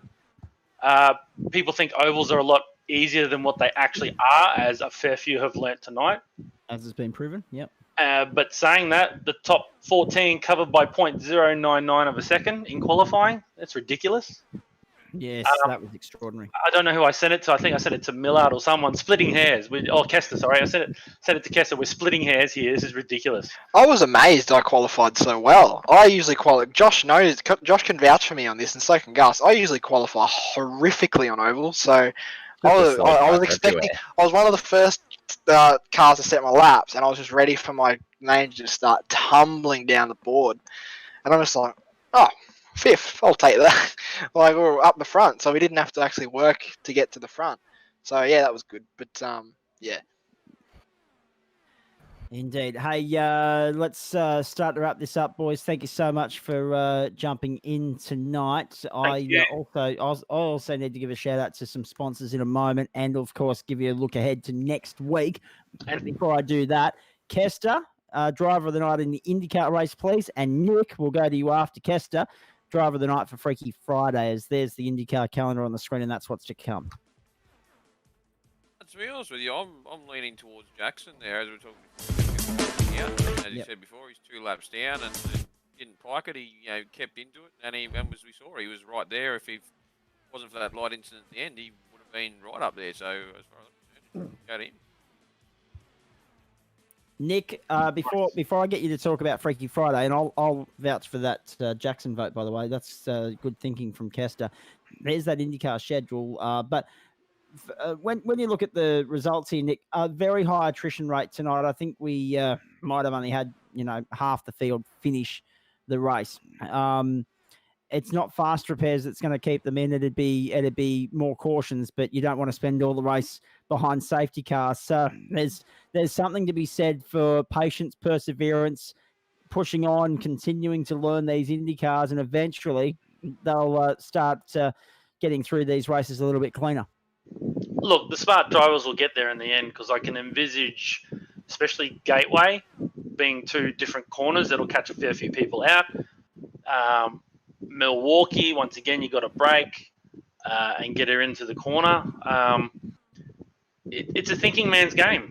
People think ovals are a lot easier than what they actually are, as a fair few have learnt tonight. As has been proven, yep. But saying that, the top 14 covered by 0.099 of a second in qualifying, that's ridiculous. Yes, that was extraordinary. I don't know who I sent it to. I think I sent it to Millard or someone. Splitting hairs. Kester, sorry. I sent it to Kester. We're splitting hairs here. This is ridiculous. I was amazed I qualified so well. I usually qualify. Josh can vouch for me on this, and so can Gus. I usually qualify horrifically on ovals, so I was expecting. I was one of the first cars to set my laps, and I was just ready for my name to just start tumbling down the board, and I'm just like, oh. 5th, I'll take that. We were up the front, so we didn't have to actually work to get to the front. So yeah, that was good. But yeah. Indeed. Hey, let's start to wrap this up, boys. Thank you so much for jumping in tonight. I also need to give a shout out to some sponsors in a moment, and of course, give you a look ahead to next week. And before I do that, Kester, driver of the night in the IndyCar race, please, and Nick, we'll go to you after Kester. Driver of the night for Freaky Friday, as there's the IndyCar calendar on the screen, and that's what's to come. To be honest with you, I'm leaning towards Jackson there, as we're talking about. As you said before, he's 2 laps down and didn't pike it. He kept into it, and as we saw, he was right there. If he wasn't for that light incident at the end, he would have been right up there. So as far as I'm concerned, Got him. Nick, before I get you to talk about Freaky Friday, and I'll vouch for that Jackson vote, by the way. That's good thinking from Kester. There's that IndyCar schedule. But when you look at the results here, Nick, a very high attrition rate tonight. I think we might have only had half the field finish the race. It's not fast repairs that's going to keep them in. It'd be more cautions, but you don't want to spend all the race behind safety cars. So there's something to be said for patience, perseverance, pushing on, continuing to learn these Indy cars, and eventually they'll start getting through these races a little bit cleaner. Look, the smart drivers will get there in the end because I can envisage, especially Gateway, being two different corners that'll catch a fair few people out. Milwaukee, once again, you got to brake and get her into the corner. It's a thinking man's game.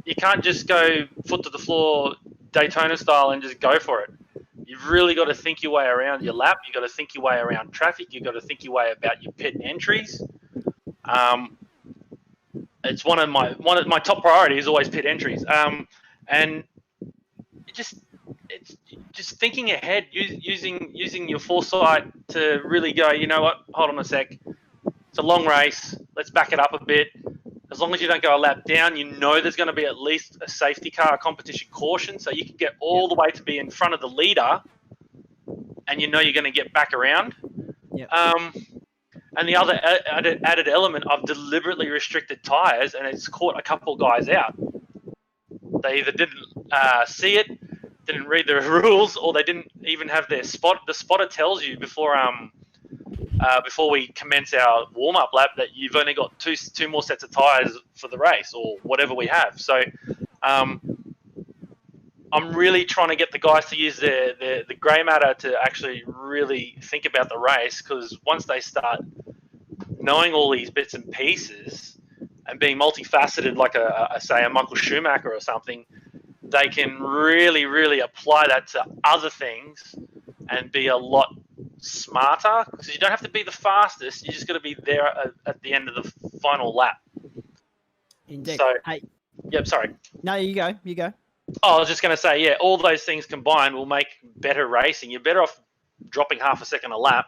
You can't just go foot to the floor Daytona style and just go for it. You've really got to think your way around your lap. You've got to think your way around traffic. You've got to think your way about your pit entries. It's one of my top priorities, always pit entries. And it's just thinking ahead, using your foresight to really go, you know what, hold on a sec. It's a long race. Let's back it up a bit. As long as you don't go a lap down, you know there's going to be at least a safety car, a competition caution, so you can get all the way to be in front of the leader, and you know you're going to get back around. Yep. And the other added element, I've deliberately restricted tyres, and it's caught a couple guys out. They either didn't see it, didn't read the rules, or they didn't even have their spot. The spotter tells you before we commence our warm-up lap that you've only got two more sets of tyres for the race, or whatever we have. So I'm really trying to get the guys to use the grey matter to actually really think about the race, because once they start knowing all these bits and pieces and being multifaceted like a Michael Schumacher or something, they can really, really apply that to other things and be a lot smarter, because you don't have to be the fastest. You just got to be there at the end of the final lap. Indeed. So, hey, yep, sorry. no, you go. Oh, I was just going to say, yeah, all those things combined will make better racing. You're better off dropping half a second a lap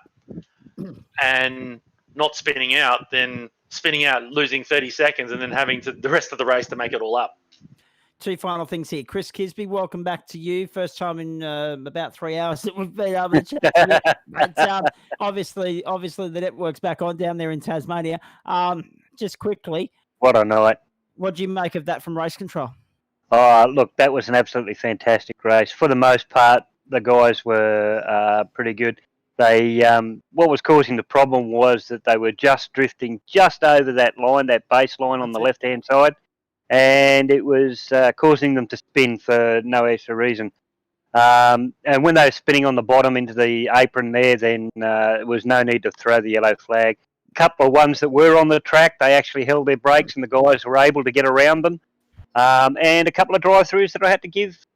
and not spinning out than spinning out, losing 30 seconds, and then having to the rest of the race to make it all up. Two final things here. Chris Kisby, welcome back to you. First time in about 3 hours that we've been able to chat to you. But, obviously the network's back on down there in Tasmania. Just quickly. What a night. What do you make of that from race control? Oh, look, that was an absolutely fantastic race. For the most part, the guys were pretty good. They what was causing the problem was that they were just drifting just over that line, that base line on the left-hand side, and it was causing them to spin for no extra reason. And when they were spinning on the bottom into the apron there, then there was no need to throw the yellow flag. A couple of ones that were on the track, they actually held their brakes and the guys were able to get around them. And a couple of drive-throughs that I had to give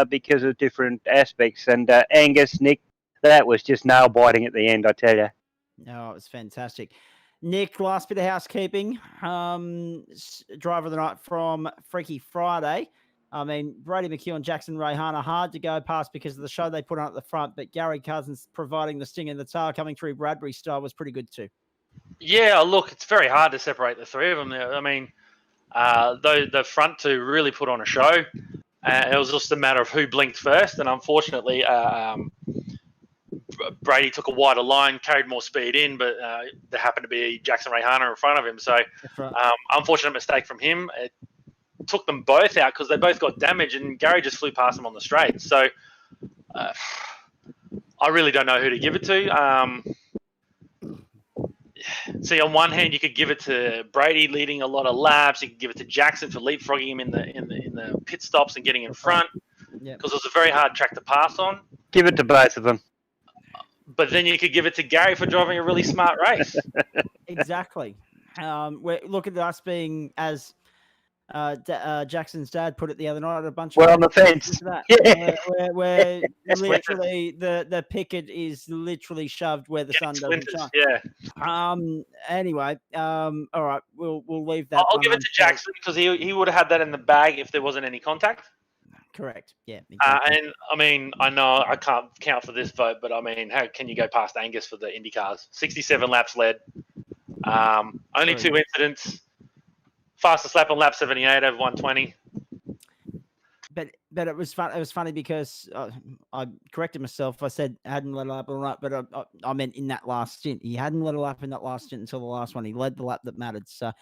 because of different aspects. And Angus, Nick, that was just nail-biting at the end, I tell you. No, it was fantastic. Nick, last bit of housekeeping. Driver of the night from Freaky Friday. I mean, Brady McHugh and Jackson Rayhan are hard to go past because of the show they put on at the front, but Gary Cousins providing the sting in the tail coming through Bradbury style was pretty good too. Yeah, look, it's very hard to separate the three of them there. I mean, the front two really put on a show. It was just a matter of who blinked first, and unfortunately, Brady took a wider line, carried more speed in, but there happened to be Jackson Rayhana in front of him. So, right. Unfortunate mistake from him. It took them both out because they both got damaged, and Gary just flew past them on the straight. So, I really don't know who to give it to. See, on one hand, you could give it to Brady leading a lot of laps. You could give it to Jackson for leapfrogging him in the pit stops and getting in front, because it was a very hard track to pass on. Give it to both of them. But then you could give it to Gary for driving a really smart race. Exactly. Look at us being as Jackson's dad put it the other night. A bunch We're of on the fence. that. Yeah. Where Yes, literally the picket is literally shoved where the sun doesn't shine. Yeah. Anyway. All right. We'll leave that. I'll give it to Jackson because he would have had that in the bag if there wasn't any contact. Correct. Yeah. Exactly. And I mean, I know I can't count for this vote, but I mean, how can you go past Angus for the IndyCars? 67 laps led. Only 2 incidents. Fastest lap on lap 78 over 120. But it was fun. It was funny because I corrected myself. I said hadn't let it up all right, but I meant in that last stint. He hadn't let it up in that last stint until the last one. He led the lap that mattered. So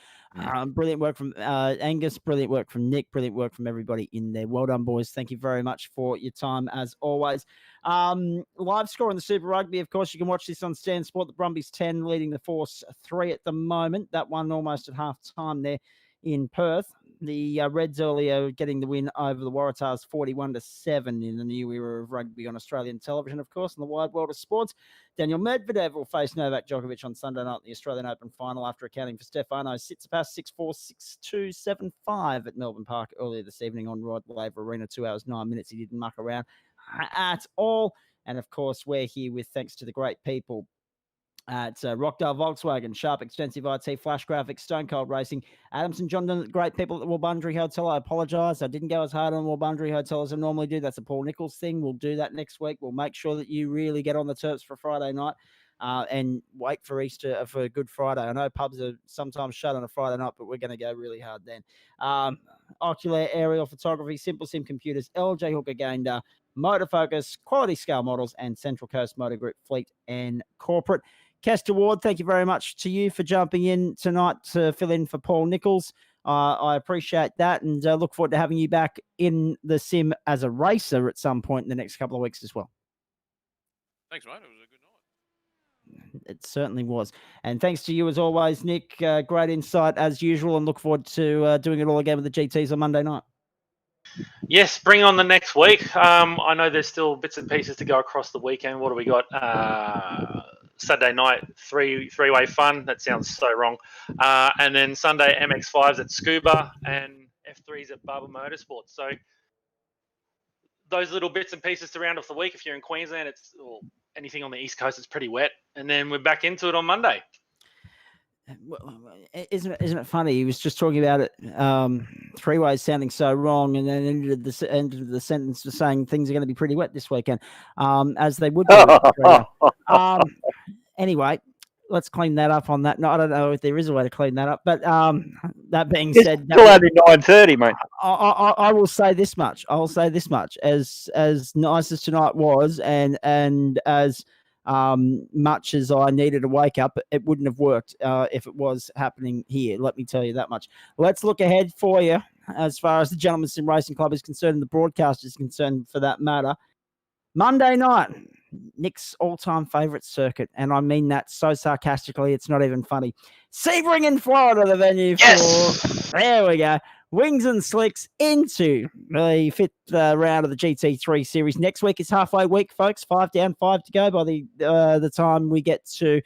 brilliant work from Angus. Brilliant work from Nick. Brilliant work from everybody in there. Well done, boys. Thank you very much for your time as always. Live score in the Super Rugby. Of course, you can watch this on Stan Sport. The Brumbies 10 leading the Force 3 at the moment. That one almost at half time there in Perth. The Reds earlier getting the win over the Waratahs 41-7 in the new era of rugby on Australian television, of course, in the wide world of sports. Daniel Medvedev will face Novak Djokovic on Sunday night in the Australian Open final after accounting for Stefano Tsitsipas 6-4, 6-2, 7-5 at Melbourne Park earlier this evening on Rod Laver Arena. 2 hours, 9 minutes. He didn't muck around at all. And, of course, we're here with thanks to the great people at Rockdale Volkswagen, Sharp Extensive IT, Flash Graphics, Stone Cold Racing, Adamson John, great people at the Wulbundry Hotel. I apologise. I didn't go as hard on the Wulbundry Hotel as I normally do. That's a Paul Nichols thing. We'll do that next week. We'll make sure that you really get on the Terps for Friday night and wait for Easter, for Good Friday. I know pubs are sometimes shut on a Friday night, but we're going to go really hard then. Ocular Aerial Photography, Simple Sim Computers, LJ Hooker Gander, Motor Focus, Quality Scale Models, and Central Coast Motor Group Fleet and Corporate. Kester Ward, thank you very much to you for jumping in tonight to fill in for Paul Nichols. I appreciate that and look forward to having you back in the sim as a racer at some point in the next couple of weeks as well. Thanks, mate. It was a good night. It certainly was. And thanks to you as always, Nick. Great insight as usual and look forward to doing it all again with the GTs on Monday night. Yes, bring on the next week. I know there's still bits and pieces to go across the weekend. What do we got? Saturday night, three-way fun. That sounds so wrong. And then Sunday, MX5s at Scuba and F3s at Barber Motorsports. So those little bits and pieces to round off the week. If you're in Queensland, or anything on the East Coast, it's pretty wet. And then we're back into it on Monday. Isn't it funny? He was just talking about it, three ways sounding so wrong, and then ended the sentence with saying things are going to be pretty wet this weekend, as they would be. Anyway, let's clean that up on that. No, I don't know if there is a way to clean that up, but that being said, still only 9:30, mate. I will say this much. As nice as tonight was, and as much as I needed to wake up, it wouldn't have worked if it was happening here. Let me tell you that much. Let's look ahead for you as far as the Gentlemen's Sim Racing Club is concerned and the broadcast is concerned for that matter. Monday night, Nick's all-time favourite circuit, and I mean that so sarcastically, it's not even funny. Sebring in Florida, the venue for, there we go, Wings and Slicks into the fifth round of the GT3 series. Next week is halfway week, folks. 5 down, 5 to go by the time we get to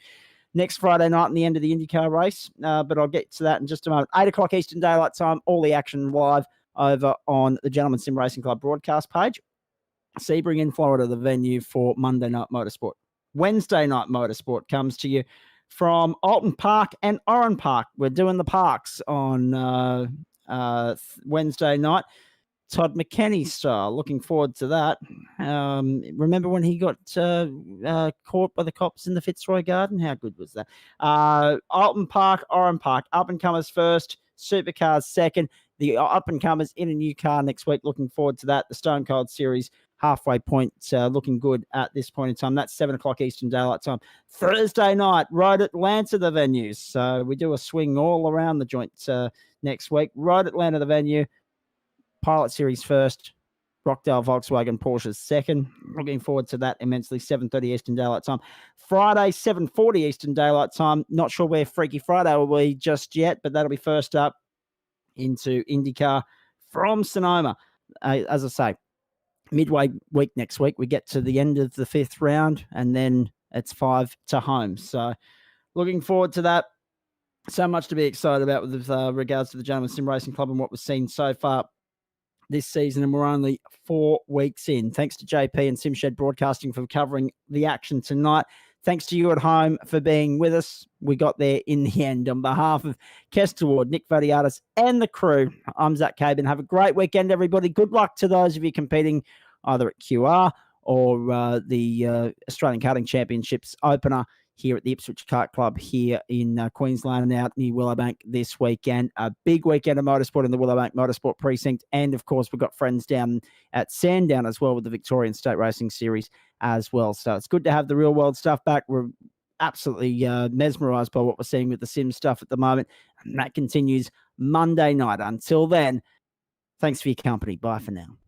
next Friday night and the end of the IndyCar race. But I'll get to that in just a moment. 8 o'clock Eastern Daylight Time, all the action live over on the Gentlemen's Sim Racing Club broadcast page. Sebring in Florida, the venue for Monday Night Motorsport. Wednesday Night Motorsport comes to you from Alton Park and Oran Park. We're doing the parks on Wednesday night. Todd McKenney style. Looking forward to that. Remember when he got caught by the cops in the Fitzroy Garden? How good was that? Alton Park, Oran Park. Up-and-comers first. Supercars second. The up-and-comers in a new car next week. Looking forward to that. The Stone Cold Series halfway point looking good at this point in time. That's 7 o'clock Eastern Daylight Time. Thursday night, Road Atlanta, the venues. So we do a swing all around the joint next week. Road Atlanta, the venue. Pilot Series first. Rockdale Volkswagen Porsche second. Looking forward to that immensely. 7:30 Eastern Daylight Time. Friday, 7:40 Eastern Daylight Time. Not sure where Freaky Friday will be just yet, but that'll be first up into IndyCar from Sonoma. As I say, midway week next week, we get to the end of the fifth round, and then it's 5 to home. So looking forward to that. So much to be excited about with regards to the Gentleman Sim Racing Club and what we've seen so far this season, and we're only 4 weeks in. Thanks to JP and SimShed Broadcasting for covering the action tonight. Thanks to you at home for being with us. We got there in the end. On behalf of Kester Ward, Nick Vadiatis, and the crew, I'm Zach Cabin. Have a great weekend, everybody. Good luck to those of you competing either at QR or the Australian Karting Championships opener here at the Ipswich Kart Club here in Queensland and out near Willowbank this weekend. A big weekend of motorsport in the Willowbank Motorsport Precinct. And, of course, we've got friends down at Sandown as well with the Victorian State Racing Series as well. So it's good to have the real-world stuff back. We're absolutely mesmerised by what we're seeing with the sim stuff at the moment. And that continues Monday night. Until then, thanks for your company. Bye for now.